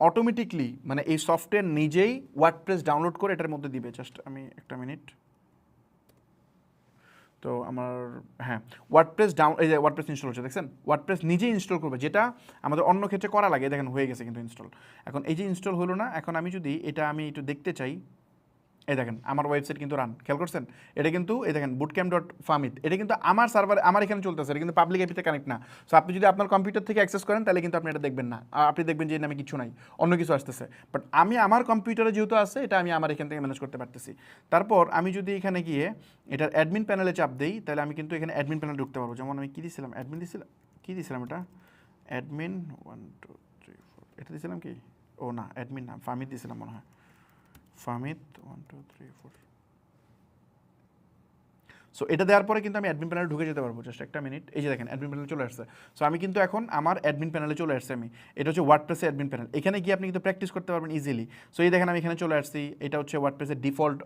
অটোমেটিকলি মানে এই সফটওয়্যার নিজেই ওয়ার্ডপ্রেস ডাউনলোড করে এটার মধ্যে দিবে। জাস্ট আমি একটা মিনিট, তো আমার হ্যাঁ ওয়ার্ডপ্রেস এই যে ওয়ার্ডপ্রেস ইনস্টল হচ্ছে, দেখছেন ওয়ার্ডপ্রেস নিজেই ইনস্টল করবে, যেটা আমাদের অন্য ক্ষেত্রে করা লাগে। দেখেন হয়ে গেছে কিন্তু ইনস্টল। এখন এই যে ইনস্টল হলো না, এখন আমি যদি এটা আমি একটু দেখতে চাই, এই দেখেন আমার ওয়েবসাইট কিন্তু রান, খেয়াল করছেন? এটা কিন্তু এই দেখেন bootcamp.ফাহমিদ, এটা কিন্তু আমার সার্ভার আমার এখানে চলতেছে, এটা কিন্তু পাবলিক আইপিতে কানেক্ট না। সো আপনি যদি আপনার কম্পিউটার থেকে অ্যাক্সেস করেন তাহলে কিন্তু আপনি এটা দেখবেন না, আপনি দেখবেন যে এর নামে কিছু নাই, অন্য কিছু আসতেছে। বাট আমি আমার কম্পিউটারে যেহেতু আছে, এটা আমি আমার এখান থেকে ম্যানেজ করতে পারতেছি। তারপর আমি যদি এখানে গিয়ে এটার অ্যাডমিন প্যানেলে চাপ দিই, তাহলে আমি কিন্তু এখানে অ্যাডমিন প্যানেলে ঢুকতে পারবো। যেমন আমি কী দিয়েছিলাম, অ্যাডমিন দিয়েছিলাম, কী দিয়েছিলাম এটা, অ্যাডমিন 1 2 3 4, এটা দিয়েছিলাম কি, ও না অ্যাডমিন না, ফাহমিদ দিয়েছিলাম মনে হয়, ফাহমিদ 1 2 3 4। সো এটা দেওয়ার পরে কিন্তু আমি অ্যাডমিন প্যানেলে ঢুকে যেতে পারবো। জাস্ট একটা মিনিট, এই যে দেখেন অ্যাডমিন প্যানেলে চলে আসছে। সো আমি কিন্তু এখন আমার অ্যাডমিন প্যানেলে চলে আসছে। আমি এটা হচ্ছে ওয়ার্ডপ্রেসের অ্যাডমিন প্যানেল। এখানে গিয়ে আপনি কিন্তু প্র্যাকটিস করতে পারবেন ইজিলি। সো এই দেখেন আমি এখানে চলে আসছি। এটা হচ্ছে ওয়ার্ডপ্রেসের ডিফল্ট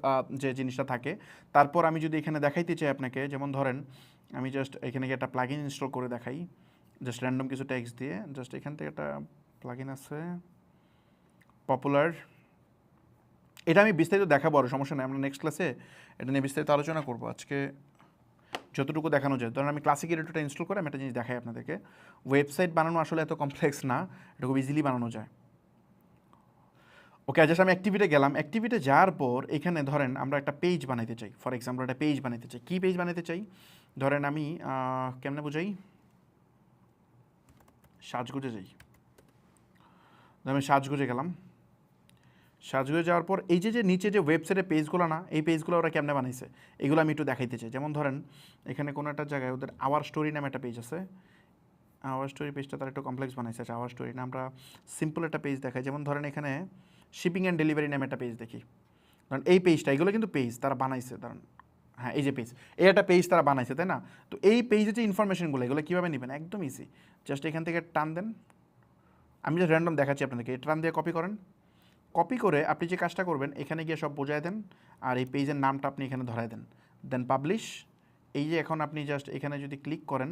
যে জিনিসটা থাকে। তারপর আমি যদি এখানে দেখাইতে চাই আপনাকে, যেমন ধরেন আমি জাস্ট এখানে গিয়ে একটা প্লাগইন ইনস্টল করে দেখাই, জাস্ট র্যান্ডম কিছু টেক্সট দিয়ে। জাস্ট এখান থেকে একটা প্লাগইন আছে পপুলার, এটা আমি বিস্তারিত দেখাবো, আর সমস্যা নেই, আমরা নেক্সট ক্লাসে এটা নিয়ে বিস্তারিত আলোচনা করবো। আজকে যতটুকু দেখানো যায়, ধরুন আমি ক্লাসিক এডিটরটা ইনস্টল করে আমি একটা জিনিস দেখাই আপনাদেরকে। ওয়েবসাইট বানানো আসলে এত কমপ্লেক্স না, এটা খুব ইজিলি বানানো যায়। ওকে, জাস্ট আমি অ্যাক্টিভিটে গেলাম। অ্যাক্টিভিটে যাওয়ার পর এখানে ধরেন আমরা একটা পেজ বানাইতে চাই। ফর এক্সাম্পল একটা পেজ বানাইতে চাই। কী পেজ বানাইতে চাই? ধরেন আমি কেমনে বোঝাই, সাজগোজে যাই। আমি সাজগোজে গেলাম। সাজগোজে যাওয়ার পর এই যে নিচে যে ওয়েবসাইটের পেজগুলো না, এই পেজগুলো ওরা কেমনে বানাইছে এগুলো আমি একটু দেখাইতে চাই। যেমন ধরেন এখানে কোনো একটা জায়গায় ওদের আওয়ার স্টোরি নামে একটা পেজ আছে। আওয়ার স্টোরি পেজটা তারা একটু কমপ্লেক্স বানাইছে। আচ্ছা, আওয়ার স্টোরি না, আমরা সিম্পল একটা পেজ দেখাই। যেমন ধরেন এখানে শিপিং অ্যান্ড ডেলিভারি নামে একটা পেজ দেখি। ধরেন এই পেজটা, এগুলো কিন্তু পেজ তারা বানাইছে। ধরেন হ্যাঁ, এই যে পেজ, এই একটা পেজ তারা বানাইছে, তাই না? তো এই পেজের যে ইনফরমেশনগুলো এগুলো কীভাবে নেবেন? একদম ইজি। জাস্ট এখান থেকে টান দেন। আমি যে র্যান্ডম দেখাচ্ছি আপনাদেরকে, টান দিয়ে কপি করেন। কপি করে আপনি যে কাজটা করবেন, এখানে গিয়ে সব বোঝায় দেন, আর এই পেজের নামটা আপনি এখানে ধরায় দেন, দেন পাবলিশ। এই যে এখন আপনি জাস্ট এখানে যদি ক্লিক করেন,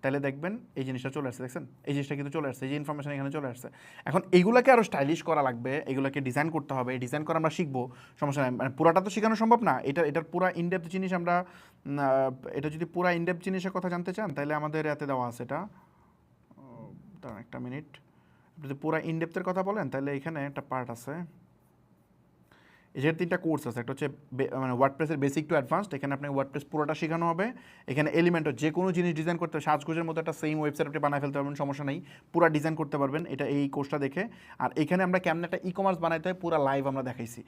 তাহলে দেখবেন এই জিনিসটা চলে আসছে। দেখছেন এই জিনিসটা কিন্তু চলে আসছে, এই যে ইনফরমেশন এখানে চলে আসছে। এখন এগুলোকে আরও স্টাইলিশ করা লাগবে, এগুলোকে ডিজাইন করতে হবে। ডিজাইন করা আমরা শিখবো, সমস্যা নেই। মানে পুরাটা তো শেখানো সম্ভব না। এটার পুরা ইনডেপথ জিনিস আমরা, এটা যদি পুরা ইনডেপথ জিনিসের কথা জানতে চান তাহলে আমাদের এতে দেওয়া আছে। এটা দাঁড়ান একটা মিনিট, যদি পুরা ইনডেপথের কথা বলেন তাহলে এখানে একটা পার্ট আছে। এর 3টা কোর্স আছে। একটা হচ্ছে মানে ওয়ার্ডপ্রেসের বেসিক টু অ্যাডভান্সড, এখানে আপনাকে ওয়ার্ডপ্রেস পুরোটা শেখানো হবে। এখানে এলিমেন্টও যে কোনো জিনিস ডিজাইন করতে, সাজগোজের মতো একটা সেম ওয়েবসাইট আপনি বানায় ফেলতে পারবেন, সমস্যা নেই, পুরো ডিজাইন করতে পারবেন এটা এই কোর্সটা দেখে। আর এখানে আমরা কেমন একটা ই কমার্স বানাইতে হয় পুরো লাইভ আমরা দেখাইছি।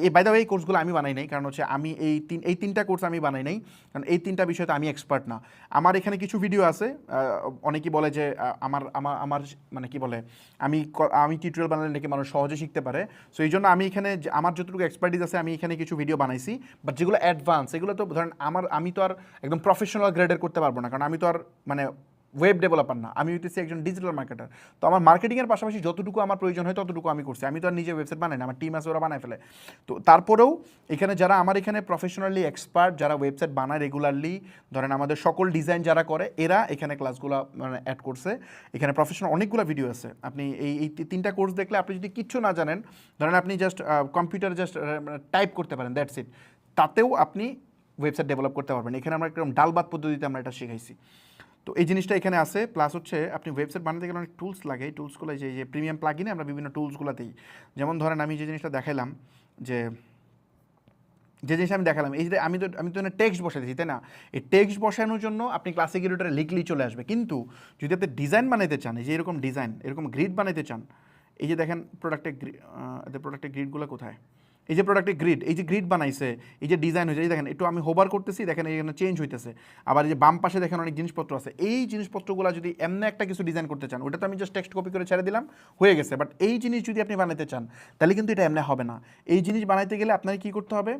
এই বাই দ্য ওয়ে এই কোর্সগুলো আমি বানাই নাই, কারণ হচ্ছে আমি এই 3টা কোর্স আমি বানাই নাই, কারণ এই 3টা বিষয়তে আমি এক্সপার্ট না। আমার এখানে কিছু ভিডিও আছে, অনেকেই বলে যে আমার আমার আমার মানে কি বলে, আমি টিউটোরিয়াল বানালে নাকি মানুষ সহজে শিখতে পারে। সো এই জন্য আমি এখানে আমার যতটুকু এক্সপার্টিস আছে আমি এখানে কিছু ভিডিও বানাইছি। বাট যেগুলো অ্যাডভান্স, এগুলো তো ধরেন আমি তো আর একদম প্রফেশনাল গ্রেডের করতে পারবো না, কারণ আমি তো আর মানে ওয়েব ডেভেলপার না, আমি হইতেছি একজন ডিজিটাল মার্কেটার। তো আমার মার্কেটিংয়ের পাশাপাশি যতটুকু আমার প্রয়োজন হয় ততটুকু আমি করছি। আমি তো আর নিজে ওয়েবসাইট বানাই না, আমার টিম আছে ওরা বানায় ফেলে। তো তারপরেও এখানে যারা আমার এখানে প্রফেশনালি এক্সপার্ট, যারা ওয়েবসাইট বানায় রেগুলারলি, ধরেন আমাদের সকল ডিজাইন যারা করে, এরা এখানে ক্লাসগুলো মানে অ্যাড করছে। এখানে প্রফেশনাল অনেকগুলো ভিডিও আছে। আপনি এই 3টা কোর্স দেখলে আপনি যদি কিচ্ছু না জানেন, ধরেন আপনি জাস্ট কম্পিউটারে জাস্ট টাইপ করতে পারেন, দ্যাটস ইট, তাতেও আপনি ওয়েবসাইট ডেভেলপ করতে পারবেন। এখানে আমরা একদম ডালবাত পদ্ধতিতে আমরা এটা শিখাইছি। তো এই জিনিসটা এখানে আছে। প্লাস হচ্ছে আপনি ওয়েবসাইট বানাতে গেলে অনেক টুলস লাগে। এই টুলসগুলো যে প্রিমিয়াম প্লাগইনে আমরা বিভিন্ন টুলসগুলোতেই, যেমন ধরেন আমি যে জিনিসটা দেখালাম, যে জিনিস আমি দেখালাম, এই যে আমি তো টেক্সট বসাই দিচ্ছি, তাই না? এই টেক্সট বসানোর জন্য আপনি ক্লাসিক এডিটরে লিখলেই চলে আসবে। কিন্তু যদি আপনি ডিজাইন বানাইতে চান, এই যে এরকম ডিজাইন, এরকম গ্রিড বানাইতে চান, এই যে দেখেন প্রোডাক্টের গ্রিডগুলো কোথায়, এই যে প্রোডাক্টের গ্রিড, এই যে গ্রিড বানাইছে, এই যে ডিজাইন হয়েছে, এই দেখেন একটু আমি হোভার করতেছি, দেখেন এখানে চেঞ্জ হইতেছে। আবার এই যে বাম পাশে দেখেন অনেক জিনিসপত্র আছে। এই জিনিসপত্রগুলো যদি এমনি একটা কিছু ডিজাইন করতে চান, ওটা তো আমি জাস্ট টেক্সট কপি করে ছেড়ে দিলাম, হয়ে গেছে। বাট এই জিনিস যদি আপনি বানাইতে চান তাহলে কিন্তু এটা এমনি হবে না। এই জিনিস বানাইতে গেলে আপনাকে কী করতে হবে,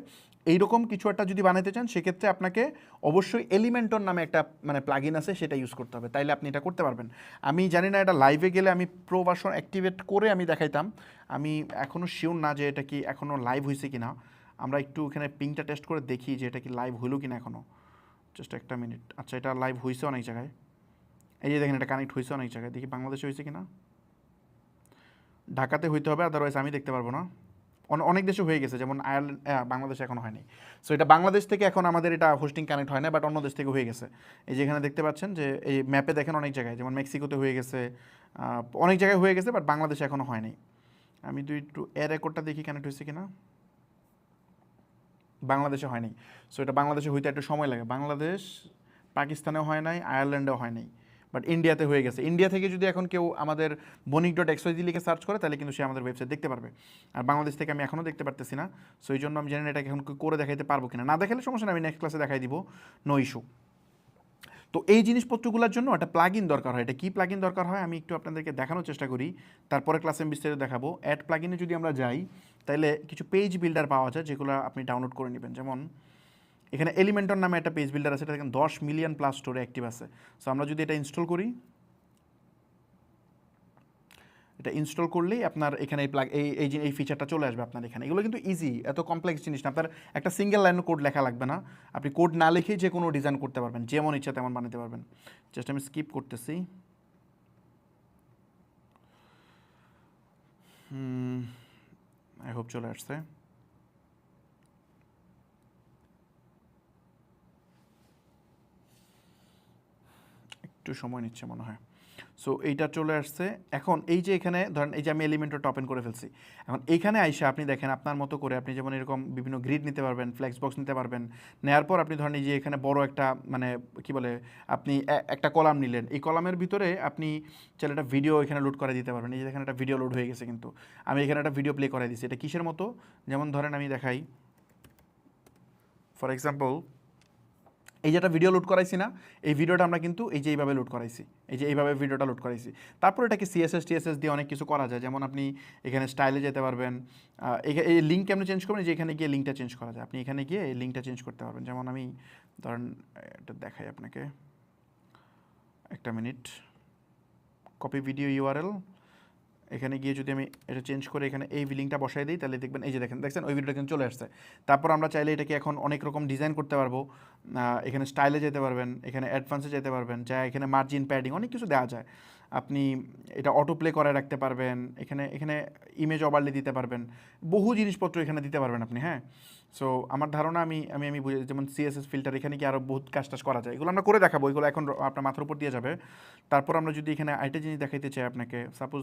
এইরকম কিছু একটা যদি বানাইতে চান সেক্ষেত্রে আপনাকে অবশ্যই এলিমেন্টর নামে একটা মানে প্লাগইন আছে, সেটা ইউজ করতে হবে, তাইলে আপনি এটা করতে পারবেন। আমি জানি না এটা লাইভে গেলে আমি প্রো ভার্সন অ্যাক্টিভেট করে আমি দেখাইতাম। আমি এখনও শিওর না যে এটা কি এখনও লাইভ হয়েছে কি না। আমরা একটু এখানে পিংটা টেস্ট করে দেখি যে এটা কি লাইভ হইলো কি না এখনও। জাস্ট একটা মিনিট। আচ্ছা, এটা লাইভ হয়েছে অনেক জায়গায়, এই যে দেখেন এটা কানেক্ট হয়েছে অনেক জায়গায়। দেখি বাংলাদেশে হয়েছে কি না। ঢাকাতে হইতে হবে, আদারওয়াইজ আমি দেখতে পারবো না। অনেক দেশে হয়ে গেছে, যেমন আয়ারল্যান্ড, বাংলাদেশে এখনও হয়নি। সো এটা বাংলাদেশ থেকে এখন আমাদের এটা হোস্টিং কানেক্ট হয় না, বাট অন্য দেশ থেকে হয়ে গেছে। এই যে এখানে দেখতে পাচ্ছেন যে এই ম্যাপে দেখেন অনেক জায়গায়, যেমন মেক্সিকোতে হয়ে গেছে, অনেক জায়গায় হয়ে গেছে, বাট বাংলাদেশে এখনও হয়নি। আমি একটু এর রেকর্ডটা দেখি কানেক্ট হয়েছে কিনা। বাংলাদেশে হয়নি। সো এটা বাংলাদেশে হইতে একটু সময় লাগে। বাংলাদেশ, পাকিস্তানেও হয় নাই, আয়ারল্যান্ডেও হয় নাই, বাট ইন্ডিয়াতে হয়ে গেছে। ইন্ডিয়া থেকে যদি এখন কেউ আমাদের বণিক.xyz লিখে সার্চ করে তাহলে কিন্তু সে আমাদের ওয়েবসাইট দেখতে পারবে। আর বাংলাদেশ থেকে আমি এখনও দেখতে পারতেছি না। সো এই জন্য আমি জানি না এটাকে এখন করে দেখাইতে পারবো কিনা। না দেখালে সমস্যা নেই, আমি নেক্সট ক্লাসে দেখাই দিব, নো ইস্যু। তো এই জিনিসপত্রগুলোর জন্য একটা প্লাগইন দরকার হয়। এটা কী প্লাগইন দরকার হয় আমি একটু আপনাদেরকে দেখানোর চেষ্টা করি, তারপরে ক্লাসে আমি বিস্তারিত দেখাবো। অ্যাড প্লাগইনে যদি আমরা যাই তাহলে কিছু পেজ বিল্ডার পাওয়া যায়, যেগুলো আপনি ডাউনলোড করে নেবেন। যেমন এখানে এলিমেন্টর নামে একটা পেজ বিল্ডার আছে, এটা দেখেন 10 মিলিয়ন প্লাস স্টোরে অ্যাক্টিভ আছে। সো আমরা যদি এটা ইনস্টল করি, এটা ইনস্টল করলেই আপনার এখানে এই ফিচারটা চলে আসবে আপনার এখানে। এগুলো কিন্তু ইজি, এত কমপ্লেক্স জিনিস না, আপনার একটা সিঙ্গেল লাইন কোড লেখা লাগবে না, আপনি কোড না লিখেই যে কোনো ডিজাইন করতে পারবেন, যেমন ইচ্ছা তেমন বানাতে পারবেন। জাস্ট আমি স্কিপ করতেছি। আই হোপ চলে আসছে। একটু সময় নিচ্ছে মনে হয়। সো এইটা চলে আসছে। এখন এই যে এখানে ধরেন এই যে আমি এলিমেন্টরটা ওপেন করে ফেলছি, এখন এইখানে আইসা আপনি দেখেন আপনার মতো করে আপনি যেমন এরকম বিভিন্ন গ্রিড নিতে পারবেন, ফ্লেক্স বক্স নিতে পারবেন। নেওয়ার পর আপনি ধরেন এই যে এখানে বড় একটা মানে কি বলে আপনি একটা কলাম নিলেন, এই কলামের ভিতরে আপনি চাইলে একটা ভিডিও এখানে লোড করে দিতে পারবেন। এই যে এখানে একটা ভিডিও লোড হয়ে গেছে, কিন্তু আমি এখানে একটা ভিডিও প্লে করে দিচ্ছি। এটা কিসের মতো, যেমন ধরেন আমি দেখাই, ফর এক্সাম্পল এই যে একটা ভিডিও লোড করাইছি না, এই ভিডিওটা আমরা কিন্তু এই যে এইভাবে লোড করাইছি, এই যে এইভাবে ভিডিওটা লোড করাইছি। তারপর এটাকে সিএসএস টিএসএস দিয়ে অনেক কিছু করা যায়, যেমন আপনি এখানে স্টাইলে যেতে পারবেন। এই লিঙ্ক কেমন চেঞ্জ করবেন, যে এখানে গিয়ে লিঙ্কটা চেঞ্জ করা যায়, আপনি এখানে গিয়ে এই লিঙ্কটা চেঞ্জ করতে পারবেন। যেমন আমি ধরেন এটা দেখাই আপনাকে, একটা মিনিট, কপি ভিডিও ইউআরএল, এখানে গিয়ে যদি আমি এটা চেঞ্জ করে এখানে এই লিঙ্কটা বসাই দিই, তাহলে দেখবেন এই যে দেখছেন ওই ভিডিওটা কিন্তু চলে আসছে। তারপর আমরা চাইলে এটাকে এখন অনেক রকম ডিজাইন করতে পারবো, এখানে স্টাইলে যেতে পারবেন, এখানে অ্যাডভান্সে যেতে পারবেন, যা এখানে মার্জিন প্যাডিং অনেক কিছু দেওয়া যায়। আপনি এটা অটো প্লে করে রাখতে পারবেন, এখানে এখানে ইমেজ ওভারলে দিতে পারবেন, বহু জিনিসপত্র এখানে দিতে পারবেন আপনি। হ্যাঁ, সো আমার ধারণা আমি আমি আমি বুঝে, যেমন সিএসএস ফিল্টার, এখানে কি আরও বহুত কাজ টাজ করা যায়, এগুলো আমরা করে দেখাবো, এগুলো এখন আপনার মাথার উপর দিয়ে যাবে। তারপর আমরা যদি এখানে আরেকটা জিনিস দেখাইতে চাই আপনাকে, সাপোজ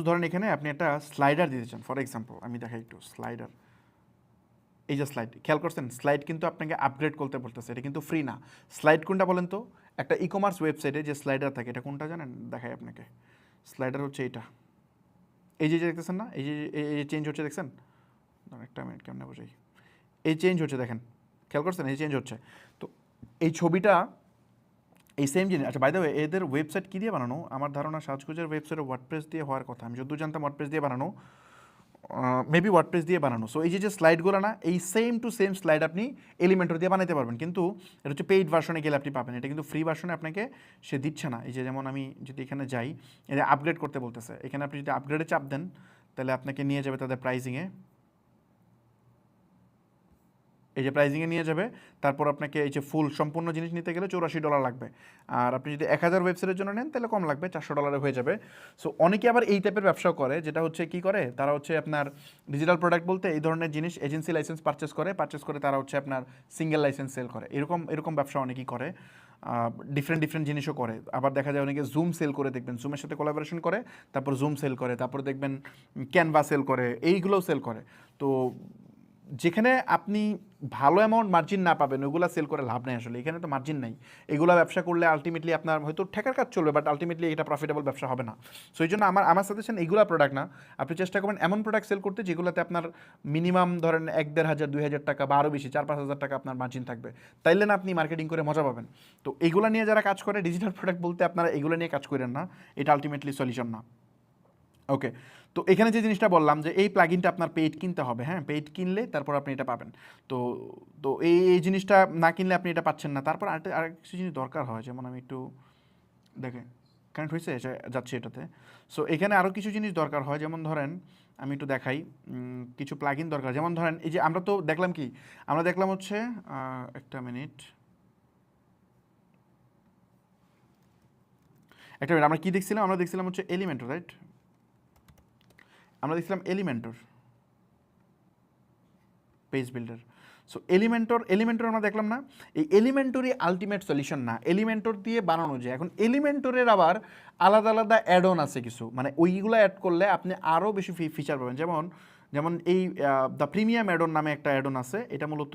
ধরেন এখানে আপনি একটা স্লাইডার দিতে চান, ফর এক্সাম্পল আমি দেখাই একটু স্লাইডার। এই যে স্লাইড, খেয়াল করছেন স্লাইড কিন্তু আপনাকে আপগ্রেড করতে বলতেছে, এটা কিন্তু ফ্রি না। স্লাইড কোনটা বলেন তো, একটা ই কমার্স ওয়েবসাইটে যে স্লাইডার থাকে এটা কোনটা জানেন, দেখাই আপনাকে। স্লাইডার হচ্ছে এইটা, এই যে দেখতেছেন না, এই যে চেঞ্জ হচ্ছে দেখছেন, একটা মিনিট কেমনে বোঝাই, এই চেঞ্জ হচ্ছে দেখেন, খেয়াল করছেন এই চেঞ্জ হচ্ছে। তো এই ছবিটা এই সেম জিনিস। আচ্ছা, বাই দ্য ওয়ে এদের ওয়েবসাইট কী দিয়ে বানানো, আমার ধারণা সাজগোজের ওয়েবসাইটে ওয়ার্ডপ্রেস দিয়ে হওয়ার কথা, আমি যতদূর জানতাম ওয়ার্ডপ্রেস দিয়ে বানানো, মেবি ওয়ার্ডপ্রেস দিয়ে বানানো। সো এই যে স্লাইডগুলো না, এই সেম টু সেম স্লাইড আপনি এলিমেন্টর দিয়ে বানাতে পারবেন, কিন্তু এটা হচ্ছে পেইড ভার্সনে গেলে আপনি পাবেন, এটা কিন্তু ফ্রি ভার্সনে আপনাকে সে দিচ্ছে না। এই যে যেমন আমি যদি এখানে যাই, এটা আপগ্রেড করতে বলতেছে, এখানে আপনি যদি আপগ্রেডে চাপ দেন তাহলে আপনাকে নিয়ে যাবে তাদের প্রাইজিংয়ে, এই যে প্রাইজিংয়ে নিয়ে যাবে। তারপর আপনাকে এই যে ফুল সম্পূর্ণ জিনিস নিতে গেলে $84 লাগবে, আর আপনি যদি 1000 ওয়েবসাইটের জন্য নেন তাহলে কম লাগবে, $400 হয়ে যাবে। সো অনেকে আবার এই টাইপের ব্যবসাও করে, যেটা হচ্ছে কি করে, তারা হচ্ছে আপনার ডিজিটাল প্রোডাক্ট বলতে এই ধরনের জিনিস এজেন্সি লাইসেন্স পারচেস করে তারা হচ্ছে আপনার সিঙ্গেল লাইসেন্স সেল করে, এরকম ব্যবসা অনেকেই করে। ডিফারেন্ট জিনিসও করে। আবার দেখা যায় অনেকে জুম সেল করে, দেখবেন জুমের সাথে কোলাবোরেশন করে, তারপর জুম সেল করে, তারপর দেখবেন ক্যানভা সেল করে, এইগুলোও সেল করে। তো যেখানে আপনি ভালো অ্যামাউন্ট মার্জিন না পাবেন ওগুলো সেল করে লাভ নেই আসলে, এখানে তো মার্জিন নাই। এগুলো ব্যবসা করলে আলটিমেটলি আপনার হয়তো ঠেকার কাজ চলবে, বাট আলটিমেটলি এটা প্রফিটেবল ব্যবসা হবে না। সো এই জন্য আমার সাজেশন এগুলো প্রোডাক্ট না, আপনি চেষ্টা করবেন এমন প্রোডাক্ট সেল করতে যেগুলোতে আপনার মিনিমাম ধরেন 1-1,500 2,000 টাকা বা আরও বেশি 4-5 হাজার টাকা আপনার মার্জিন থাকবে, তাইলে না আপনি মার্কেটিং করে মজা পাবেন। তো এগুলো নিয়ে যারা কাজ করে, ডিজিটাল প্রোডাক্ট বলতে আপনারা এগুলো নিয়ে কাজ করেন না, এটা আলটিমেটলি সলিউশন না। ওকে, তো এখানে যে জিনিসটা বললাম যে এই প্লাগইনটা আপনার পেইড কিনতে হবে, হ্যাঁ, পেইড কিনলে তারপর আপনি এটা পাবেন। তো তো এই জিনিসটা না কিনলে আপনি এটা পাচ্ছেন না। তারপর আর কিছু জিনিস দরকার হয়, যেমন আমি একটু দেখেন কানেক্ট হয়েছে, যাচ্ছে এটাতে। সো এখানে আরও কিছু জিনিস দরকার হয়, যেমন ধরেন আমি একটু দেখাই, কিছু প্লাগইন দরকার। যেমন ধরেন এই যে আমরা তো দেখলাম কি, আমরা দেখলাম হচ্ছে একটা মিনিট আমরা কি দেখছিলাম, আমরা দেখছিলাম হচ্ছে এলিমেন্টর, রাইট? আমরা দেখছিলাম Elementor page builder. So Elementor আমরা দেখলাম না, এই এলিমেন্টরই আলটিমেট সলিউশন না, এলিমেন্টর দিয়ে বানানো যায়। এখন এলিমেন্টরের আবার আলাদা অ্যাড অন আছে কিছু, মানে ওইগুলো অ্যাড করলে আপনি আরও বেশি ফিচার পাবেন। যেমন এই দ্য প্রিমিয়াম অ্যাডন নামে একটা অ্যাডন আছে, এটা মূলত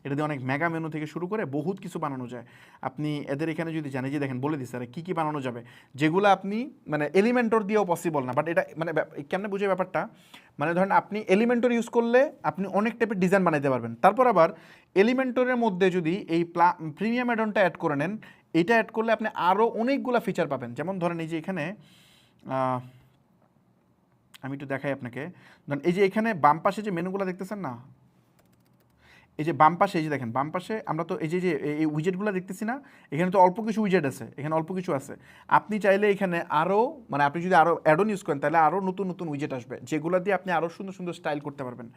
এটা দিয়ে অনেক মেগা মেনু থেকে শুরু করে বহুত কিছু বানানো যায়। আপনি এদের এখানে যদি জানেন, যে দেখেন বলে দিচ্ছে আর কী বানানো যাবে, যেগুলো আপনি মানে এলিমেন্টর দিয়েও পসিবল না। বাট এটা মানে কেমনে বুঝে ব্যাপারটা, মানে ধরেন আপনি এলিমেন্টর ইউজ করলে আপনি অনেক টাইপের ডিজাইন বানাইতে পারবেন। তারপর আবার এলিমেন্টরের মধ্যে যদি এই প্রিমিয়াম অ্যাডনটা অ্যাড করে নেন, এটা অ্যাড করলে আপনি আরও অনেকগুলো ফিচার পাবেন। যেমন ধরেন এই যে এখানে আমি একটু দেখাই আপনাকে, ধরেন এই যে এখানে বাম পাশে যে মেনুগুলো দেখতেছেন না, এই যে বাম পাশে, এই যে দেখেন বাম পাশে আমরা তো এই যে যে এই উইজেটগুলো দেখতেছি না, এখানে তো অল্প কিছু উইজেট আছে, এখানে অল্প কিছু আছে। আপনি চাইলে এখানে আরও মানে আপনি যদি আরও অ্যাড অন ইউজ করেন তাহলে আরও নতুন নতুন উইজেট আসবে, যেগুলো দিয়ে আপনি আরও সুন্দর সুন্দর স্টাইল করতে পারবেন।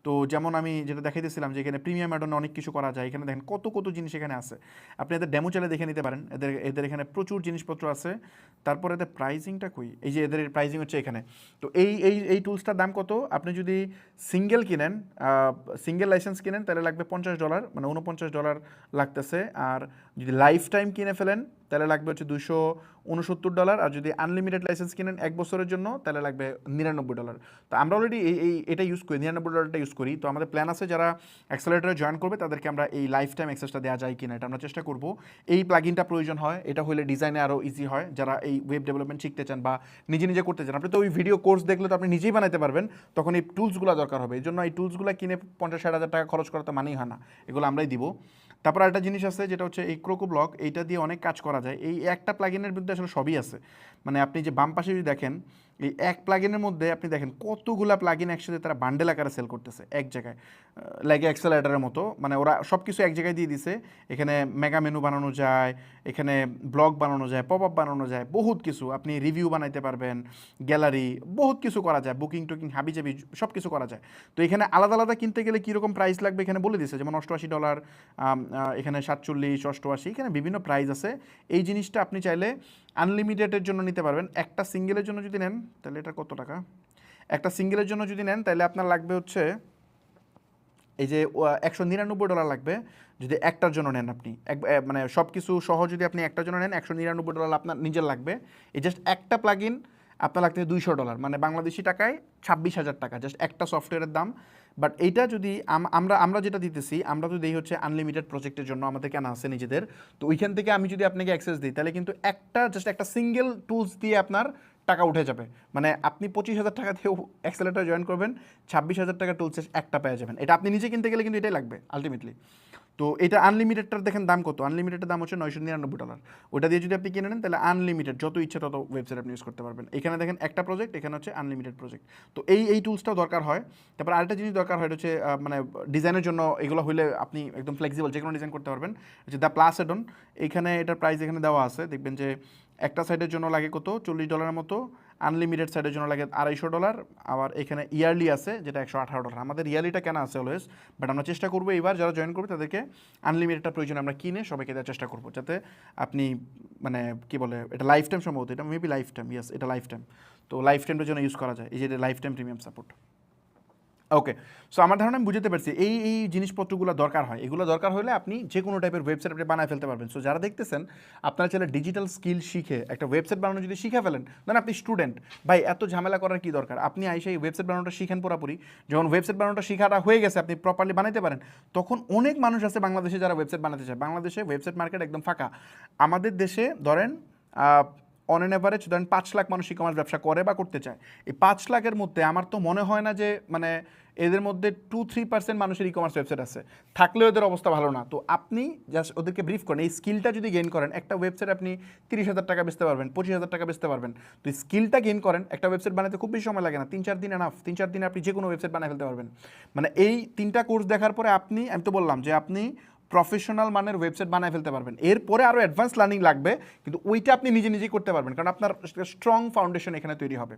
তো যেমন আমি যেটা দেখাইতেছিলাম যে এখানে প্রিমিয়াম অ্যাড অনে অনেক কিছু করা যায়, এখানে দেখেন কত কত জিনিস এখানে আছে। আপনি এদের ডেমো চাইলে দেখে নিতে পারেন, এদের এদের এখানে প্রচুর জিনিসপত্র আছে। তারপর এদের প্রাইজিংটা কই, এই যে এদের প্রাইজিং হচ্ছে এখানে। তো এই টুলসটার দাম কত, আপনি যদি সিঙ্গেল কিনেন, সিঙ্গেল লাইসেন্স কিনেন তাহলে লাগবে $50, মানে $49 লাগতেছে। আর যদি লাইফ টাইম কিনে ফেলেন তাহলে লাগবে হচ্ছে $269। আর যদি আনলিমিটেড লাইসেন্স কিনেন 1 বছরের জন্য তাহলে লাগবে $99। তো আমরা অলরেডি এটা ইউজ করি, $99টা ইউজ করি। তো আমাদের প্ল্যান আছে যারা অ্যাক্সেলারেটরে জয়েন করবে তাদেরকে আমরা এই লাইফ টাইম অ্যাক্সেসটা দেওয়া যায় কিনা এটা আমরা চেষ্টা করব। এই প্লাগইনটা প্রয়োজন হয়, এটা হলে ডিজাইনে আরও ইজি হয় যারা এই ওয়েব ডেভেলপমেন্ট শিখতে চান বা নিজে নিজে করতে চান। আপনি তো ওই ভিডিও কোর্স দেখলে তো আপনি নিজেই বানাতে পারবেন, তখন এই টুলসগুলো দরকার হবে। এই জন্য এই টুলসগুলো কিনে 50-60 হাজার টাকা খরচ করা তো মানেই হয় না, এগুলো আমরাই দিব। তারপর একটা জিনিস আছে যেটা হচ্ছে এই ক্রোকো ব্লক, এইটা দিয়ে অনেক কাজ করা যায়। এই একটা প্লাগইনের মধ্যে আসলে সবই আছে, মানে আপনি যে বাম পাশে যদি দেখেন এই এক প্লাগইনের মধ্যে আপনি দেখেন কতগুলা প্লাগইন একসাথে তারা বান্ডেল আকারে সেল করতেছে এক জায়গায়, লাইক অ্যাক্সেলারেটরের মতো। মানে ওরা সব কিছু এক জায়গায় দিয়ে দিছে। এখানে মেগা মেনু বানানো যায়, এখানে ব্লগ বানানো যায়, পপ আপ বানানো যায়, বহুত কিছু। আপনি রিভিউ বানাইতে পারবেন, গ্যালারি, বহুত কিছু করা যায়, বুকিং টুকিং হাবিজাবি সব কিছু করা যায়। তো এখানে আলাদা আলাদা কিনতে গেলে কীরকম প্রাইস লাগবে এখানে বলে দিছে, যেমন $88, এখানে 47, 88, এখানে বিভিন্ন প্রাইস আছে। এই জিনিসটা আপনি চাইলে আনলিমিটেডের জন্য নিতে পারবেন। একটা সিঙ্গেলের জন্য যদি নেন তাহলে এটা কত টাকা, একটা সিঙ্গেলের জন্য যদি নেন তাহলে আপনার লাগবে হচ্ছে এই যে $199 লাগবে যদি একটার জন্য নেন। আপনি মানে সব কিছু সহ যদি আপনি একটার জন্য নেন $199 আপনার নিজের লাগবে। এই জাস্ট একটা প্লাগইন আপনার লাগতে $200, মানে বাংলাদেশি টাকায় 26,000 টাকা জাস্ট একটা সফটওয়্যারের দাম। বাট এইটা যদি আমরা যেটা দিতেছি, আমরা তো দিই হচ্ছে আনলিমিটেড প্রজেক্টের জন্য, আমাদের কেনা আছে নিজেদের। তো ওইখান থেকে আমি যদি আপনাকে অ্যাক্সেস দিই তাহলে কিন্তু একটা সিঙ্গেল টুলস দিয়ে আপনার টাকা উঠে যাবে। মানে আপনি 25,000 টাকা দিয়ে অ্যাক্সেলেটার জয়েন করবেন, 26,000 টাকা টুলসের একটা পেয়ে যাবেন। এটা আপনি নিজে কিনতে গেলে কিন্তু এটাই লাগবে আলটিমেটলি। তো এটা আনলিমিটেডটার দেখেন দাম কত, আনলিমিটেডের দাম হচ্ছে $999। ওটা দিয়ে যদি আপনি কিনে নেন তাহলে আনলিমিটেড যত ইচ্ছা তত ওয়েবসাইট আপনি ইউজ করতে পারবেন। এখানে দেখেন একটা প্রজেক্ট, এখানে হচ্ছে আনলিমিটেড প্রজেক্ট। তো এই টুলসটাও দরকার হয়। তারপর আরেকটা জিনিস দরকার হয় হচ্ছে মানে ডিজাইনের জন্য, এগুলো হলে আপনি একদম ফ্লেক্সিবল যে কোনো ডিজাইন করতে পারবেন। হচ্ছে দ্য প্লাস অ্যাডন, এইখানে এটার প্রাইস এখানে দেওয়া আছে, দেখবেন যে একটা সাইডের জন্য লাগে কত $40 মতো, আনলিমিটেড সাইডের জন্য লাগে $250। আবার এখানে ইয়ারলি আছে যেটা $118। আমাদের ইয়ারলিটা কেনা আছে অলওয়েজ, বাট আমরা চেষ্টা করবো এইবার যারা জয়েন করবে তাদেরকে আনলিমিটেডটা প্রয়োজন আমরা কিনে সবাইকে দেওয়ার চেষ্টা করবো, যাতে আপনি মানে কি বলে এটা লাইফ টাইম, সম্ভবত এটা মেবি লাইফ টাইম, ইয়েস এটা লাইফ টাইম। তো লাইফ টাইমের জন্য ইউজ করা যায়, এই যে লাইফ টাইম প্রিমিয়াম সাপোর্ট। ওকে, সো আমার ধারণা আমি বুঝতে পারছি এই জিনিসপত্রগুলো দরকার হয়। এগুলো দরকার হলে আপনি যে কোনো টাইপের ওয়েবসাইট আপনি বানায় ফেলতে পারবেন। সো যারা দেখতেছেন আপনারা চাইলে ডিজিটাল স্কিল শিখে একটা ওয়েবসাইট বানানো যদি শিখে ফেলেন, মানে আপনি স্টুডেন্ট, ভাই এত ঝামেলা করার কি দরকার, আপনি আইসে এই ওয়েবসাইট বানানোটা শিখেন পুরোপুরি। যখন ওয়েবসাইট বানানোটা শিখাটা হয়ে গেছে, আপনি প্রপারলি বানাতে পারেন, তখন অনেক মানুষ আছে বাংলাদেশে যারা ওয়েবসাইট বানাতে চায়। বাংলাদেশে ওয়েবসাইট মার্কেট একদম ফাঁকা। আমাদের দেশে ধরেন অন অ্যান অ্যাভারেজ ধরেন 5 লাখ মানুষ ই কমার্স ব্যবসা করে বা করতে চায়। এই 5 লাখের মধ্যে আমার তো মনে হয় না যে মানে এদের মধ্যে 2-3% মানুষের ই কমার্স ওয়েবসাইট আছে, থাকলেও এদের অবস্থা ভালো না। তো আপনি জাস্ট ওদেরকে ব্রিফ করেন, এই স্কিলটা যদি গেইন করেন, একটা ওয়েবসাইট আপনি 30,000 টাকা বেচতে পারবেন, 25,000 টাকা বেচতে পারবেন। তো এই স্কিলটা গেইন করেন, একটা ওয়েবসাইট বানাতে খুব বেশি সময় লাগে না, 3-4 দিন এনাফ। 3-4 দিনে আপনি যে কোনো ওয়েবসাইট বানিয়ে ফেলতে পারবেন। মানে এই 3টা কোর্স দেখার পরে আমি তো বললাম যে আপনি প্রফেশনাল মানের ওয়েবসাইট বানায় ফেলতে পারবেন। এরপরে আরও অ্যাডভান্স লার্নিং লাগবে, কিন্তু ওইটা আপনি নিজে নিজেই করতে পারবেন, কারণ আপনার স্ট্রং ফাউন্ডেশন এখানে তৈরি হবে।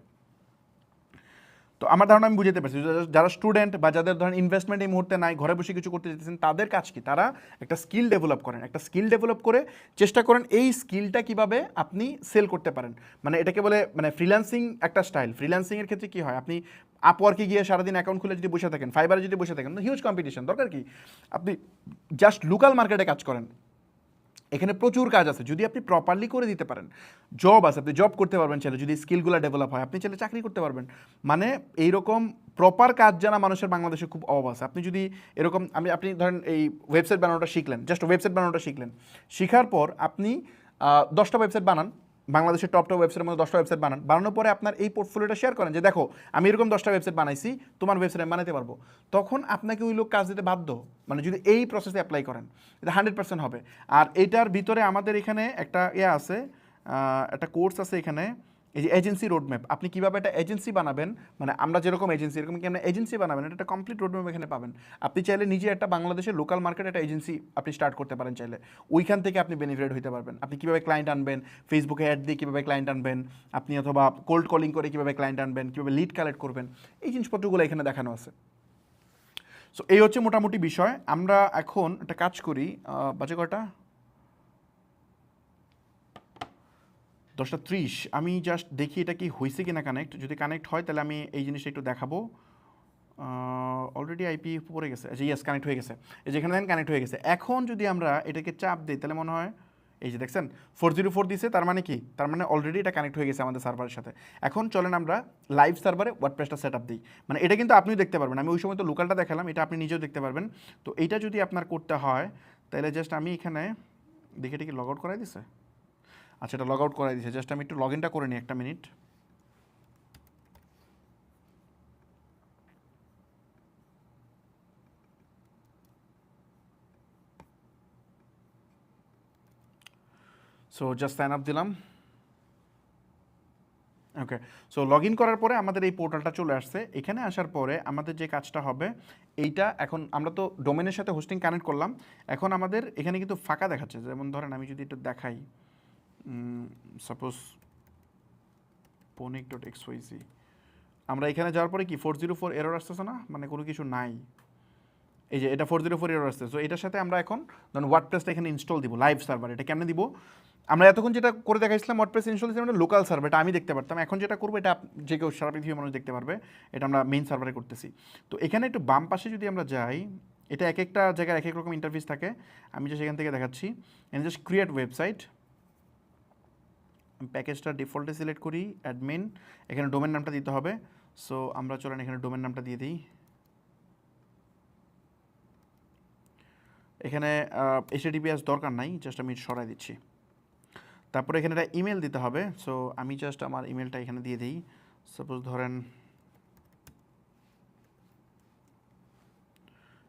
তো আমার ধারণা আমি বুঝতে পারছি যারা স্টুডেন্ট বা যাদের ধরেন ইনভেস্টমেন্ট এই মুহূর্তে নাই, ঘরে বসে কিছু করতে চাইতেছেন, তাদের কাজ কি, তারা একটা স্কিল ডেভেলপ করেন। একটা স্কিল ডেভেলপ করে চেষ্টা করেন এই স্কিলটা কিভাবে আপনি সেল করতে পারেন। মানে এটাকে বলে মানে ফ্রিল্যান্সিং একটা স্টাইল। ফ্রিল্যান্সিংয়ের ক্ষেত্রে কী হয়, আপনি আপওয়ার্কে গিয়ে সারাদিন অ্যাকাউন্ট খুলে যদি বসে থাকেন, ফাইবারে যদি বসে থাকেন, হিউজ কম্পিটিশন, দরকার কি আপনি জাস্ট লোকাল মার্কেটে কাজ করেন। এখানে প্রচুর কাজ আছে যদি আপনি প্রপারলি করে দিতে পারেন। জব আছে, আপনি জব করতে পারবেন চাইলে, যদি স্কিলগুলো ডেভেলপ হয় আপনি চাইলে চাকরি করতে পারবেন। মানে এইরকম প্রপার কাজ জানা মানুষের বাংলাদেশে খুব অভাব আছে। আপনি যদি এরকম আপনি ধরেন এই ওয়েবসাইট বানানোটা শিখলেন, জাস্ট ওয়েবসাইট বানানোটা শিখলেন, শেখার পর আপনি 10টা ওয়েবসাইট বানান, বাংলাদেশের টপ ওয়েবসাইটের মধ্যে 10টা ওয়েবসাইট বানান, বানানোর পরে আপনার এই পোর্টফোলিওটা শেয়ার করেন যে দেখো আমি এরকম 10টা ওয়েবসাইট বানাইছি, তোমার ওয়েবসাইট আমি বানাতে পারবো। তখন আপনাকে ওই লোক কাজ দিতে বাধ্য, মানে যদি এই প্রসেসে অ্যাপ্লাই করেন, এটা 100% হবে। আর এইটার ভিতরে আমাদের এখানে একটা আছে, একটা কোর্স আছে এখানে, এই যে এজেন্সি রোডম্যাপ, আপনি কীভাবে একটা এজেন্সি বানাবেন, মানে আমরা যেরকম এজেন্সি এরকম কি আপনি এজেন্সি বানাবেন, এটা একটা কমপ্লিট রোডম্যাপ এখানে পাবেন। আপনি চাইলে নিজে একটা বাংলাদেশের লোকাল মার্কেটে একটা এজেন্সি আপনি স্টার্ট করতে পারেন চাইলে, ওইখান থেকে আপনি বেনিফিট হতে পারবেন। আপনি কীভাবে ক্লায়েন্ট আনবেন, ফেসবুকে অ্যাড দিয়ে কীভাবে ক্লায়েন্ট আনবেন, আপনি অথবা কোল্ড কলিং করে কীভাবে ক্লায়েন্ট আনবেন, কীভাবে লিড কালেক্ট করবেন, এই জিনিসপত্রগুলো এখানে দেখানো আছে। সো এই হচ্ছে মোটামুটি বিষয়। আমরা এখন একটা কাজ করি, বাজে কটা 10:30, আমি জাস্ট দেখি এটা কি হয়েছে কিনা কানেক্ট। যদি কানেক্ট হয় তাহলে আমি এই জিনিসটা একটু দেখাবো। অলরেডি আইপি পড়ে গেছে, আচ্ছা ইয়েস কানেক্ট হয়ে গেছে, এই যেখানে দেখেন কানেক্ট হয়ে গেছে। এখন যদি আমরা এটাকে চাপ দিই তাহলে মনে হয় এই যে দেখছেন 404 দিছে, তার মানে কি, তার মানে অলরেডি এটা কানেক্ট হয়ে গেছে আমাদের সার্ভারের সাথে। এখন চলেন আমরা লাইভ সার্ভারে ওয়ার্ডপ্রেসটা সেট আপ দিই, মানে এটা কিন্তু আপনিও দেখতে পারবেন, আমি ওই সময় তো লোকালটা দেখালাম, এটা আপনি নিজেও দেখতে পারবেন। তো এইটা যদি আপনার করতে হয় তাহলে জাস্ট আমি এখানে দেখে এটাকে লগ আউট করাই দিছে, আচ্ছা এটা লগ আউট করাই দিয়েছে, জাস্ট আমি একটু লগ ইনটা করে নিই, একটা minute. So just sign up দিলাম, ওকে। সো লগ ইন করার পরে আমাদের এই পোর্টালটা চলে আসছে। এখানে আসার পরে আমাদের যে কাজটা হবে এইটা, এখন আমরা তো ডোমেনের সাথে হোস্টিং কানেক্ট করলাম, এখন আমাদের এখানে কিন্তু ফাঁকা দেখাচ্ছে। যেমন ধরেন আমি যদি একটু দেখাই, সাপোজ ponic.xyz, আমরা এখানে যাওয়ার পরে কি 404 এরর আসতেছে না, মানে কোনো কিছু নাই, এই যে এটা 404 এরর আসছে। সো এটার সাথে আমরা এখন ধরুন ওয়ার্ডপ্রেসটা এখানে ইনস্টল দিব লাইভ সার্ভার। এটা কেমনে দিব, আমরা এতক্ষণ যেটা করে দেখাইছিলাম ওয়ার্ডপ্রেস ইনস্টল দিয়েছিলাম এটা লোকাল সার্ভার, এটা আমি দেখতে পারতাম। এখন যেটা করবো এটা যে কেউ সারা পৃথিবীর মানুষ দেখতে পারবে, এটা আমরা মেইন সার্ভারে করতেছি। তো এখানে একটু বাম পাশে যদি আমরা যাই, এটা এক একটা জায়গায় এক এক রকম ইন্টারফেস থাকে, আমি যে সেখান থেকে দেখাচ্ছি। এখানে জাস্ট ক্রিয়েট ওয়েবসাইট, প্যাকেজটা ডিফল্টে সিলেক্ট করি, অ্যাডমিন, এখানে ডোমেন নামটা দিতে হবে। সো আমরা চলেন এখানে ডোমেন নামটা দিয়ে দিই। এখানে HTTPS দরকার নাই, জাস্ট আমি সরাই দিচ্ছি। তারপরে এখানে একটা ইমেল দিতে হবে। সো আমি জাস্ট আমার ইমেলটা এখানে দিয়ে দিই। সাপোজ ধরেন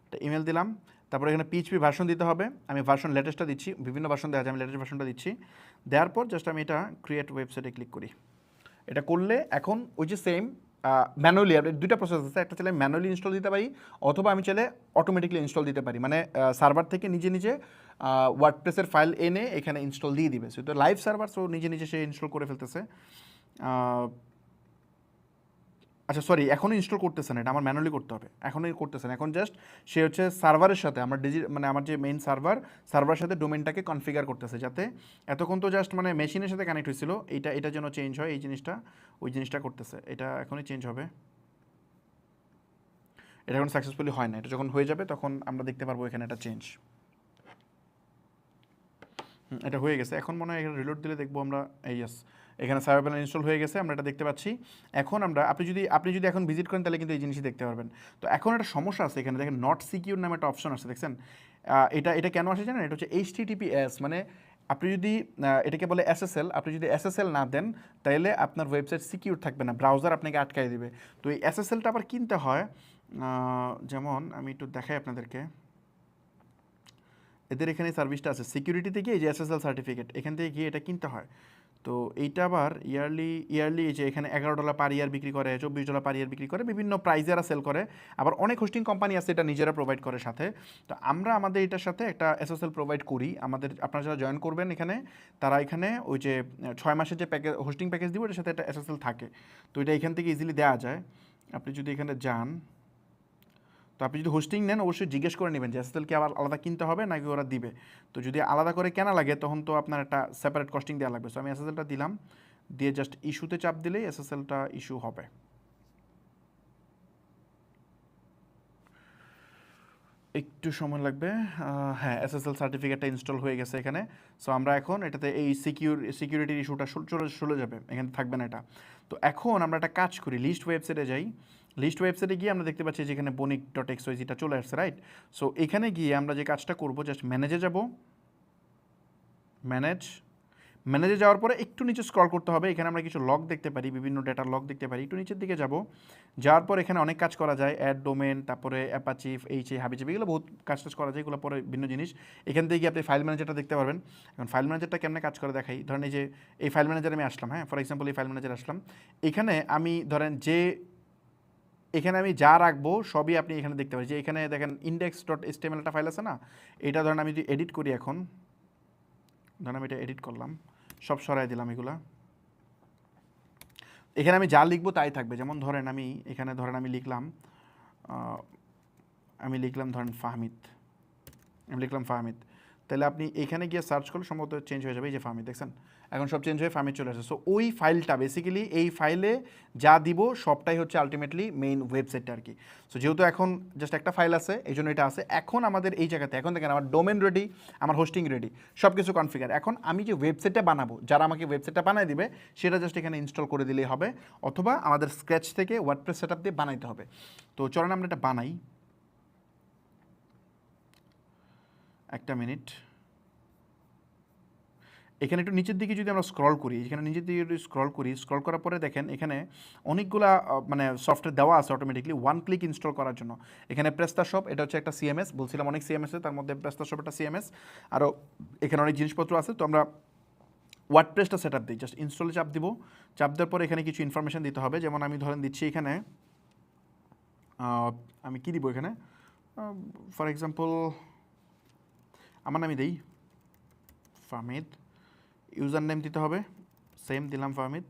একটা ইমেল দিলাম, তারপরে এখানে PHP ভার্সন দিতে হবে, আমি ভার্সন লেটেস্টটা দিচ্ছি, বিভিন্ন ভার্সন দেওয়া যায়, আমি লেটেস্ট ভার্সনটা দিচ্ছি। দেওয়ার পর জাস্ট আমি এটা ক্রিয়েট ওয়েবসাইটে ক্লিক করি। এটা করলে এখন ওই যে সেম ম্যানুয়ালি, দুইটা প্রসেস আছে, একটা চাইলে ম্যানুয়ালি ইনস্টল দিতে পারি, অথবা আমি চাইলে অটোমেটিকলি ইনস্টল দিতে পারি, মানে সার্ভার থেকে নিজে নিজে ওয়ার্ডপ্রেসের ফাইল এনে এখানে ইনস্টল দিয়ে দিবে। সো তো লাইভ সার্ভার, সো নিজে নিজে সে ইনস্টল করে ফেলতেছে। আচ্ছা সরি, এখনও ইনস্টল করতেছে না, এটা আমার ম্যানুয়ালি করতে হবে, এখনই করতেছে না। এখন জাস্ট সে হচ্ছে সার্ভারের সাথে আমার মানে আমার যে মেইন সার্ভারের সাথে ডোমেনটাকে কনফিগার করতেছে, যাতে এতক্ষণ তো জাস্ট মানে মেশিনের সাথে কানেক্ট হয়েছিল, এটা যেন চেঞ্জ হয়, এই জিনিসটা ওই জিনিসটা করতেছে, এটা এখনই চেঞ্জ হবে। এটা এখন সাকসেসফুলি হয় না, এটা যখন হয়ে যাবে তখন আমরা দেখতে পারবো এখানে এটা চেঞ্জ। এটা হয়ে গেছে, এখন মনে হয় এখানে রিলোড দিলে দেখবো আমরা, এই ইয়াস এখানে সার্ভার প্যানেল ইনস্টল হয়ে গেছে, আমরা এটা দেখতে পাচ্ছি। এখন আমরা আপনি যদি এখন ভিজিট করেন তাহলে কিন্তু এই জিনিসই দেখতে পারবেন। তো এখন একটা সমস্যা আছে এখানে, দেখেন নট সিকিউর নামে একটা অপশন আছে, দেখছেন এটা কেন আসে জানেন, এটা হচ্ছে HTTPS, মানে আপনি যদি এটাকে বলে SSL, আপনি যদি SSL না দেন তাহলে আপনার ওয়েবসাইট সিকিউর থাকবে না, ব্রাউজার আপনাকে আটকাই দিবে। তো এই SSLটা আবার কিনতে হয়, যেমন আমি একটু দেখাই আপনাদেরকে, এদের এখানে সার্ভিসটা আছে সিকিউরিটিতে গিয়ে, এই যে SSL সার্টিফিকেট এখান থেকে গিয়ে এটা কিনতে হয়। তো এইটা আবার ইয়ারলি যে এখানে $11 পার ইয়ার বিক্রি করে, $24 পার ইয়ার বিক্রি করে, বিভিন্ন প্রাইজে এরা সেল করে। আবার অনেক হোস্টিং কোম্পানি আছে এটা নিজেরা প্রোভাইড করে সাথে। তো আমরা আমাদের এটার সাথে একটা SSL প্রোভাইড করি, আপনারা যারা জয়েন করবেন এখানে, তারা এখানে ওই যে 6 মাসের যে প্যাকেজ হোস্টিং প্যাকেজ দিব এটার সাথে একটা SSL থাকে। তো এটা এখান থেকে ইজিলি দেওয়া যায়। আপনি যদি এখানে যান, তো আপনি যদি হোস্টিং নেন অবশ্যই জিজ্ঞেস করে নেবেন যে SSL কি আবার আলাদা কিনতে হবে নাকি ওরা দিবে। তো যদি আলাদা করে কেনা লাগে তখন তো আপনার একটা সেপারেট কস্টিং দেওয়া লাগবে। সো আমি SSLটা দিলাম, দিয়ে জাস্ট ইস্যুতে চাপ দিলেই SSLটা ইস্যু হবে। একটু সময় লাগবে, হ্যাঁ SSL সার্টিফিকেটটা ইনস্টল হয়ে গেছে এখানে। সো আমরা এখন এটাতে এই সিকিউরিটির ইস্যুটা চলে যাবে, এখানে থাকবে না এটা। তো এখন আমরা একটা কাজ করি, লিস্ট ওয়েবসাইটে যাই। লিস্ট ওয়েবসাইটে গিয়ে আমরা দেখতে পাচ্ছি যেখানে ponic.xyz চলে আসছে, রাইট। সো এখানে গিয়ে আমরা যে কাজটা করব, জাস্ট ম্যানেজে যাব, ম্যানেজে যাওয়ার পরে একটু নিচে স্ক্রল করতে হবে, এখানে আমরা কিছু লগ দেখতে পারি, বিভিন্ন ডেটার লগ দেখতে পারি, একটু নিচের দিকে যাব, যাওয়ার পর এখানে অনেক কাজ করা যায়, অ্যাড ডোমেন, তারপরে অ্যাপাচি, হাবিজাবি, এগুলো বহুত কাজ করা যায়, এগুলো পরে ভিন্ন জিনিস। এখান থেকে গিয়ে আপনি ফাইল ম্যানেজারটা দেখতে পারবেন। এখন ফাইল ম্যানেজারটা কেমনে কাজ করে দেখাই, ধরেন এই যে এই ফাইল ম্যানেজারে আমি আসলাম, হ্যাঁ, ফর এক্সাম্পল এই ফাইল ম্যানেজারে আসলাম, এখানে আমি ধরেন যে এখানে আমি যা রাখবো সবই আপনি এখানে দেখতে পারেন, যে এখানে দেখেন index.html একটা ফাইল আছে না, এটা ধরেন আমি যদি এডিট করি, এখন ধরেন আমি এটা এডিট করলাম, সব সরাই দিলাম এগুলা, এখানে আমি যা লিখবো তাই থাকবে। যেমন ধরেন আমি এখানে ধরেন আমি লিখলাম ধরেন ফাহমিদ, আমি লিখলাম ফাহমিদ, তাহলে আপনি এখানে গিয়ে সার্চ করলে সম্ভবত চেঞ্জ হয়ে যাবে, এই যে ফাহমিদ দেখছেন, এখন সব চেঞ্জ হয়ে ফাহমিদ চলে আসে। সো ওই ফাইলটা বেসিক্যালি এই ফাইলে যা দিব সবটাই হচ্ছে আলটিমেটলি মেইন ওয়েবসাইটটা আর কি। সো যেহেতু এখন জাস্ট একটা ফাইল আছে এই জন্য এটা আছে। এখন আমাদের এই জায়গাতে এখন দেখেন আমার ডোমেন রেডি, আমার হোস্টিং রেডি, সব কিছু কনফিগার। এখন আমি যে ওয়েবসাইটটা বানাবো, যারা আমাকে ওয়েবসাইটটা বানিয়ে দিবে সেটা জাস্ট এখানে ইনস্টল করে দিলেই হবে, অথবা আমাদের স্ক্র্যাচ থেকে ওয়ার্ডপ্রেস সেটআপ দিয়ে বানাইতে হবে। তো চলেন আমরা এটা বানাই, একটা মিনিট। এখানে একটু নিচের দিকে যদি আমরা স্ক্রল করি, এখানে নিচের দিকে যদি স্ক্রল করি, স্ক্রল করার পরে দেখেন এখানে অনেকগুলা মানে সফটওয়্যার দেওয়া আছে অটোমেটিকলি ওয়ান ক্লিক ইনস্টল করার জন্য। এখানে প্রেস্তাশপ, এটা হচ্ছে একটা সিএমএস, বলছিলাম অনেক সিএমএস, তার মধ্যে প্রেস্তাশপ একটা সিএমএস, আরও এখানে অনেক জিনিসপত্র আছে। তো আমরা ওয়ার্ডপ্রেসটা সেট আপ দিই, জাস্ট ইনস্টলে চাপ দিব, চাপ দেওয়ার পরে এখানে কিছু ইনফরমেশন দিতে হবে। যেমন আমি ধরেন দিচ্ছি এখানে, আমি কী দিব এখানে, ফর এক্সাম্পল আমার নামই দিই ফাহমিদ, ইউজার নেম দিতে হবে, সেম দিলাম ফাহমিদ।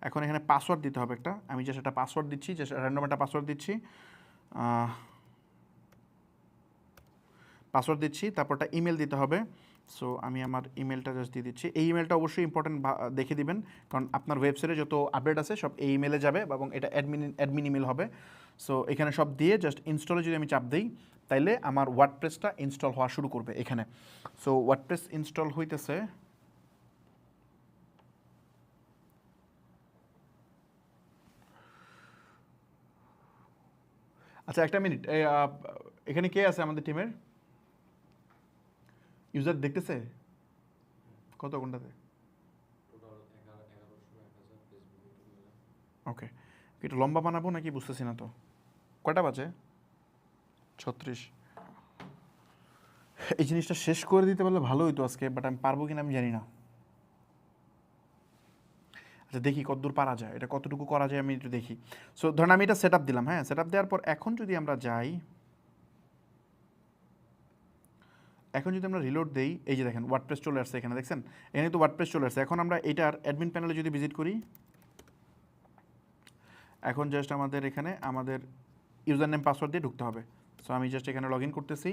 এখন এখানে পাসওয়ার্ড দিতে হবে একটা, আমি যে সেটা পাসওয়ার্ড দিচ্ছি, যে র্যান্ডম একটা পাসওয়ার্ড দিচ্ছি, তারপরটা ইমেল দিতে হবে। সো আমি আমার ইমেলটা জাস্ট দিয়ে দিচ্ছি। এই ইমেলটা অবশ্যই ইম্পর্টেন্ট দেখে দিবেন, কারণ আপনার ওয়েবসাইটে যত আপডেট আছে সব এই ইমেলে যাবে এবং এটা অ্যাডমিন ইমেল হবে। সো এখানে সব দিয়ে জাস্ট ইনস্টলে যদি আমি চাপ দিই, তাইলে আমার ওয়ার্ডপ্রেসটা ইনস্টল হওয়া শুরু করবে এখানে। সো ওয়ার্ডপ্রেস ইনস্টল হইতেছে, আচ্ছা একটা মিনিট, এখানে কে আছে আমাদের টিমের? ইউজার দেখতেছে কত কোনটাতে? ওকে, একটু লম্বা বানাবো নাকি বুঝতেছি না তো, কয়টা বাজে? 36। এই জিনিসটা শেষ করে দিতে পারলে ভালো হইতো আজকে, বাট আমি পারবো কিনা আমি জানি না। আচ্ছা দেখি কতদূর পারা যায়, এটা কতটুকু করা যায় আমি একটু দেখি। সো ধরুন আমি এটা সেট আপ দিলাম, হ্যাঁ, সেট আপ দেওয়ার পর এখন যদি আমরা যাই, এখন যদি আমরা রিলোড দেই, এই যে দেখেন ওয়ার্ডপ্রেস চলে আসছে এখানে, দেখছেন এখানে তো ওয়ার্ডপ্রেস চলে আসছে। এখন আমরা এটার অ্যাডমিন প্যানেলে যদি ভিজিট করি, এখন জাস্ট আমাদের এখানে আমাদের ইউজার নেম পাসওয়ার্ড দিয়ে ঢুকতে হবে। সো আমি জাস্ট এখানে লগ ইন করতেছি,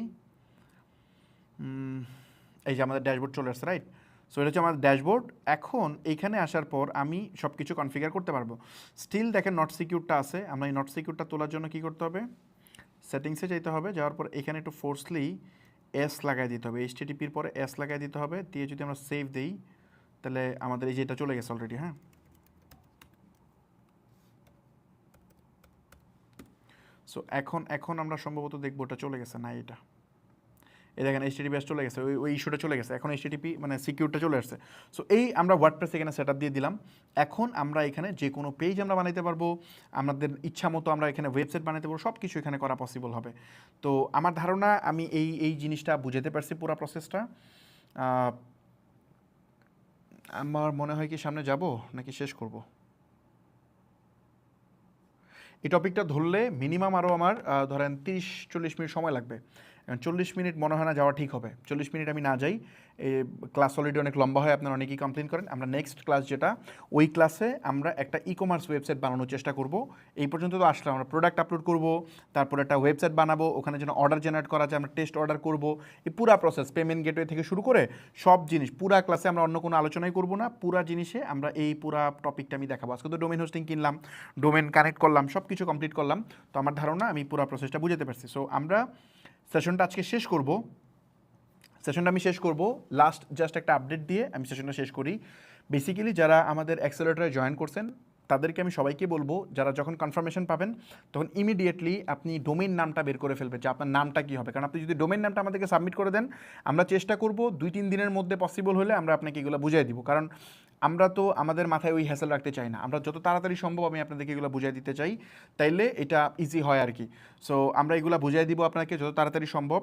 এই যে আমাদের ড্যাশবোর্ড চলে আসছে, রাইট? সো এটা হচ্ছে আমাদের ড্যাশবোর্ড। এখন এইখানে আসার পর আমি সব কিছু কনফিগার করতে পারবো। স্টিল দেখেন নট সিকিউরটা আছে, আমরা এই নট সিকিউরটা তোলার জন্য কী করতে হবে, সেটিংসে যেতে হবে, যাওয়ার পর এখানে একটু ফোর্সলি এস লাগাই দিতে হবে, এইচটিটিপির পরে এস লাগাই দিতে হবে, দিয়ে যদি আমরা সেভ দিই তাহলে আমাদের এই যে এটা চলে গেছে অলরেডি, হ্যাঁ। সো এখন আমরা সম্ভবত দেখবো ওটা চলে গেছে না, এটা এই দেখেন এইচটিটিপি চলে গেছে, ওই ইস্যুটা চলে গেছে, এখন এইচটিটিপি মানে সিকিউরটা চলে আসছে। সো এই আমরা ওয়ার্ডপ্রেস এখানে সেট আপ দিয়ে দিলাম। এখন আমরা এখানে যে কোনো পেজ আমরা বানাইতে পারবো, আমাদের ইচ্ছা মতো আমরা এখানে ওয়েবসাইট বানাইতে পারবো, সব কিছু এখানে করা পসিবল হবে। তো আমার ধারণা আমি এই জিনিসটা বুঝাতে পারছি পুরো প্রসেসটা। আমার মনে হয় কি সামনে যাব নাকি শেষ করব? এই টপিকটা ধরলে মিনিমাম আরও আমার ধরেন 30-40 মিনিট সময় লাগবে। 40 মিনিট মনে হয় না যাওয়া ঠিক হবে, 40 মিনিট আমি না যাই, এই ক্লাস অলরেডি অনেক লম্বা হয়, আপনারা অনেকেই কমপ্লেন করেন। আমরা নেক্সট ক্লাস যেটা, ওই ক্লাসে আমরা একটা ই কমার্স ওয়েবসাইট বানানোর চেষ্টা করব। এই পর্যন্ত তো আসলে আমরা প্রোডাক্ট আপলোড করব, তারপর একটা ওয়েবসাইট বানাবো, ওখানে যেন অর্ডার জেনারেট করা যায়, আমরা টেস্ট অর্ডার করব, এই পুরা প্রসেস পেমেন্ট গেটওয়ে থেকে শুরু করে সব জিনিস পুরা ক্লাসে আমরা অন্য কোনো আলোচনাই করব না, পুরা জিনিসে আমরা এই পুরা টপিকটা আমি দেখাবো। আজকে তো ডোমেন হোস্টিং কিনলাম, ডোমেন কানেক্ট করলাম, সব কিছু কমপ্লিট করলাম। তো আমার ধারণা আমি পুরা প্রসেসটা বুঝাতে পারছি। সো আমরা সেশনটা আজকে শেষ করব, লাস্ট জাস্ট একটা আপডেট দিয়ে আমি সেশনটা শেষ করি। বেসিক্যালি যারা আমাদের অ্যাক্সেলারেটরে জয়েন করছেন তাদেরকে আমি সবাইকে বলবো যারা যখন কনফার্মেশন পাবেন তখন ইমিডিয়েটলি আপনি ডোমেইন নামটা বের করে ফেলবেন যে আপনার নামটা কী হবে, কারণ আপনি যদি ডোমেইন নামটা আমাদেরকে সাবমিট করে দেন আমরা চেষ্টা করব 2-3 দিনের মধ্যে পসিবল হলে আমরা আপনাকে এগুলো বুঝিয়ে দিব, কারণ আমরা তো আমাদের মাথায় ওই হ্যাসেল রাখতে চাই না, আমরা যত তাড়াতাড়ি সম্ভব আমি আপনাদেরকে এগুলো বুঝিয়ে দিতে চাই, তাইলে এটা ইজি হয় আর কি। সো আমরা এগুলো বুঝিয়ে দিব আপনাকে যত তাড়াতাড়ি সম্ভব,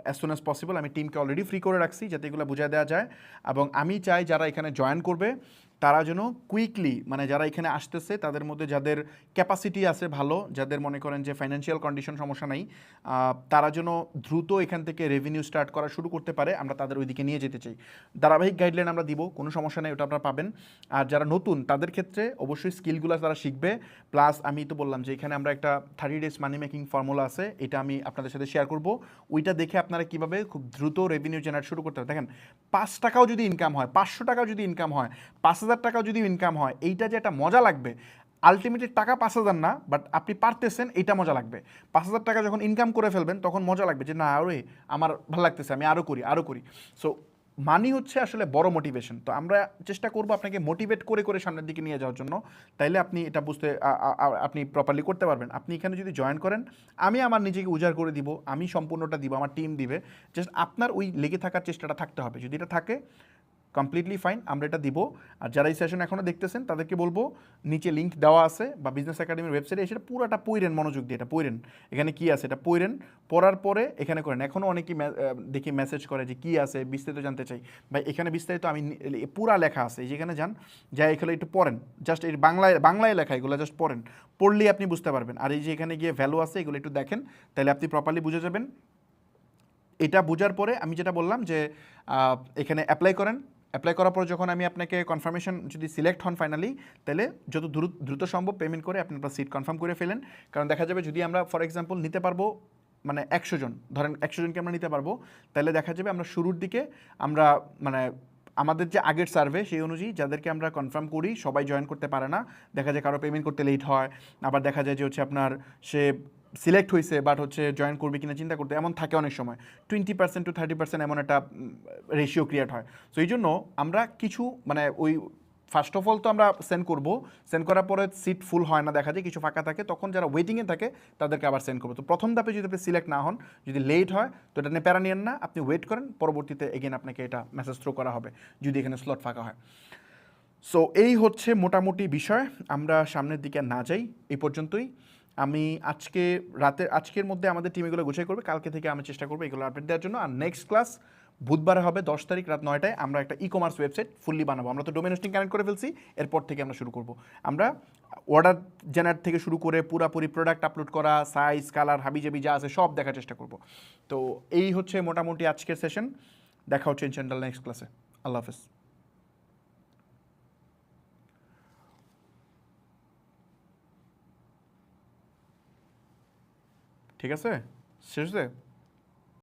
অ্যাজ সুন অ্যাজ পসিবল। আমি টিমকে অলরেডি ফ্রি করে রাখছি যাতে এগুলো বুঝিয়ে দেওয়া যায়, এবং আমি চাই যারা এখানে জয়েন করবে তারা যেন কুইকলি, মানে যারা এখানে আসতেছে তাদের মধ্যে যাদের ক্যাপাসিটি আছে ভালো, যাদের মনে করেন যে ফাইন্যান্সিয়াল কন্ডিশন সমস্যা নেই, তারা যেন দ্রুত এখান থেকে রেভিনিউ স্টার্ট করা শুরু করতে পারে, আমরা তাদের ওইদিকে নিয়ে যেতে চাই। ধারাবাহিক গাইডলাইন আমরা দিব, কোনো সমস্যা নেই, ওটা আপনারা পাবেন। আর যারা নতুন তাদের ক্ষেত্রে অবশ্যই স্কিলগুলো তারা শিখবে, প্লাস আমি তো বললাম যে এখানে আমরা একটা 30 days মানি মেকিং ফর্মুলা আছে, এটা আমি আপনাদের সাথে শেয়ার করব, ওইটা দেখে আপনারা কীভাবে খুব দ্রুত রেভিনিউ জেনারেট শুরু করতে হবে। দেখেন 5 টাকাও যদি ইনকাম হয়, 500 টাকাও যদি ইনকাম হয়, 5,000 টাকাও যদি ইনকাম হয়, এইটা যে একটা মজা লাগবে, আলটিমেটলি টাকা 5,000 না, বাট আপনি পারতেছেন, এইটা মজা লাগবে। 5,000 টাকা যখন ইনকাম করে ফেলবেন তখন মজা লাগবে যে না আরে আমার ভালো লাগতেছে, আমি আরও করি। সো মানি হচ্ছে আসলে বড় মোটিভেশন, তো আমরা চেষ্টা করব আপনাকে মোটিভেট করে করে সামনের দিকে নিয়ে যাওয়ার জন্য, তাইলে আপনি এটা বুঝতে আপনি প্রপারলি করতে পারবেন। আপনি এখানে যদি জয়েন করেন আমি আমার নিজেকে উজাড় করে দিব, আমি সম্পূর্ণটা দিব, আমার টিম দিবে, জাস্ট আপনার ওই লেগে থাকার চেষ্টাটা থাকতে হবে। যদি এটা থাকে কমপ্লিটলি ফাইন, আমরা এটা দিব। আর যারা এই সেশন এখনও দেখতেছেন তাদেরকে বলবো নিচে লিঙ্ক দেওয়া আছে বা বিজনেস একাডেমির ওয়েবসাইটে এসে পুরোটা পড়েন, মনোযোগ দিয়ে এটা পড়েন, এখানে কী আছে এটা পড়েন, পড়ার পরে এখানে করেন। এখনও অনেকেই দেখি মেসেজ করে যে কী আছে বিস্তারিত জানতে চাই, ভাই এখানে বিস্তারিত আমি পুরা লেখা আছে, যেখানে যান যা এখানে একটু পড়েন, জাস্ট এই বাংলায় লেখা, এগুলো জাস্ট পড়েন, পড়লেই আপনি বুঝতে পারবেন। আর এই যে এখানে গিয়ে ভ্যালু আছে এগুলো একটু দেখেন, তাহলে আপনি প্রপারলি বুঝে যাবেন। এটা বোঝার পরে আমি যেটা বললাম যে এখানে অ্যাপ্লাই করেন, অ্যাপ্লাই করার পর যখন আমি আপনাকে কনফার্মেশন যদি সিলেক্ট হন ফাইনালি, তাহলে যত দ্রুত সম্ভব পেমেন্ট করে আপনি আপনার সিট কনফার্ম করে ফেলেন। কারণ দেখা যাবে যদি আমরা ফর এক্সাম্পল নিতে পারবো মানে 100 জন, ধরেন 100 জনকে আমরা নিতে পারবো, তাহলে দেখা যাবে আমরা শুরুর দিকে আমরা মানে আমাদের যে আগের সার্ভে সেই অনুযায়ী যাদেরকে আমরা কনফার্ম করি সবাই জয়েন করতে পারে না, দেখা যায় কারো পেমেন্ট করতে লেট হয়, আবার দেখা যায় যে হচ্ছে আপনার সে সিলেক্ট হয়েছে বাট হচ্ছে জয়েন করবে কিনা চিন্তা করতে, এমন থাকে অনেক সময় 20% to 30% এমন একটা রেশিও ক্রিয়েট হয়। সো এই জন্য আমরা কিছু মানে ওই ফার্স্ট অফ অল তো আমরা সেন্ড করবো, সেন্ড করার পরে সিট ফুল হয় না, দেখা যায় কিছু ফাঁকা থাকে, তখন যারা ওয়েটিংয়ে থাকে তাদেরকে আবার সেন্ড করবো। তো প্রথম ধাপে যদি আপনি সিলেক্ট না হন, যদি লেট হয় তো এটা নিয়ে প্যারা নিয়েন না, আপনি ওয়েট করেন, পরবর্তীতে এগেন আপনাকে এটা মেসেজ থ্রো করা হবে যদি এখানে স্লট ফাঁকা হয়। সো এই হচ্ছে মোটামুটি বিষয়, আমরা সামনের দিকে না যাই, এই পর্যন্তই। আমি আজকের মধ্যে আমাদের টিম এগুলো গুছিয়ে করবে, কালকে থেকে আমি চেষ্টা করবো এগুলো আপডেট দেওয়ার জন্য। আর নেক্সট ক্লাস বুধবারে হবে 10 তারিখ রাত 9টায়, আমরা একটা ই কমার্স ওয়েবসাইট ফুললি বানাবো। আমরা তো ডোমেন হোস্টিং কানেক্ট করে ফেলছি, এরপর থেকে আমরা শুরু করব। আমরা অর্ডার জেনারেট থেকে শুরু করে পুরাপুরি প্রোডাক্ট আপলোড করা, সাইজ কালার হাবিজাবি যা আছে সব দেখার চেষ্টা করব। তো এই হচ্ছে মোটামুটি আজকের সেশন, দেখা হচ্ছে ইনশাআল্লাহ নেক্সট ক্লাসে। আল্লাহ হাফেজ। ঠিক আছে, শেষ হয়েছে।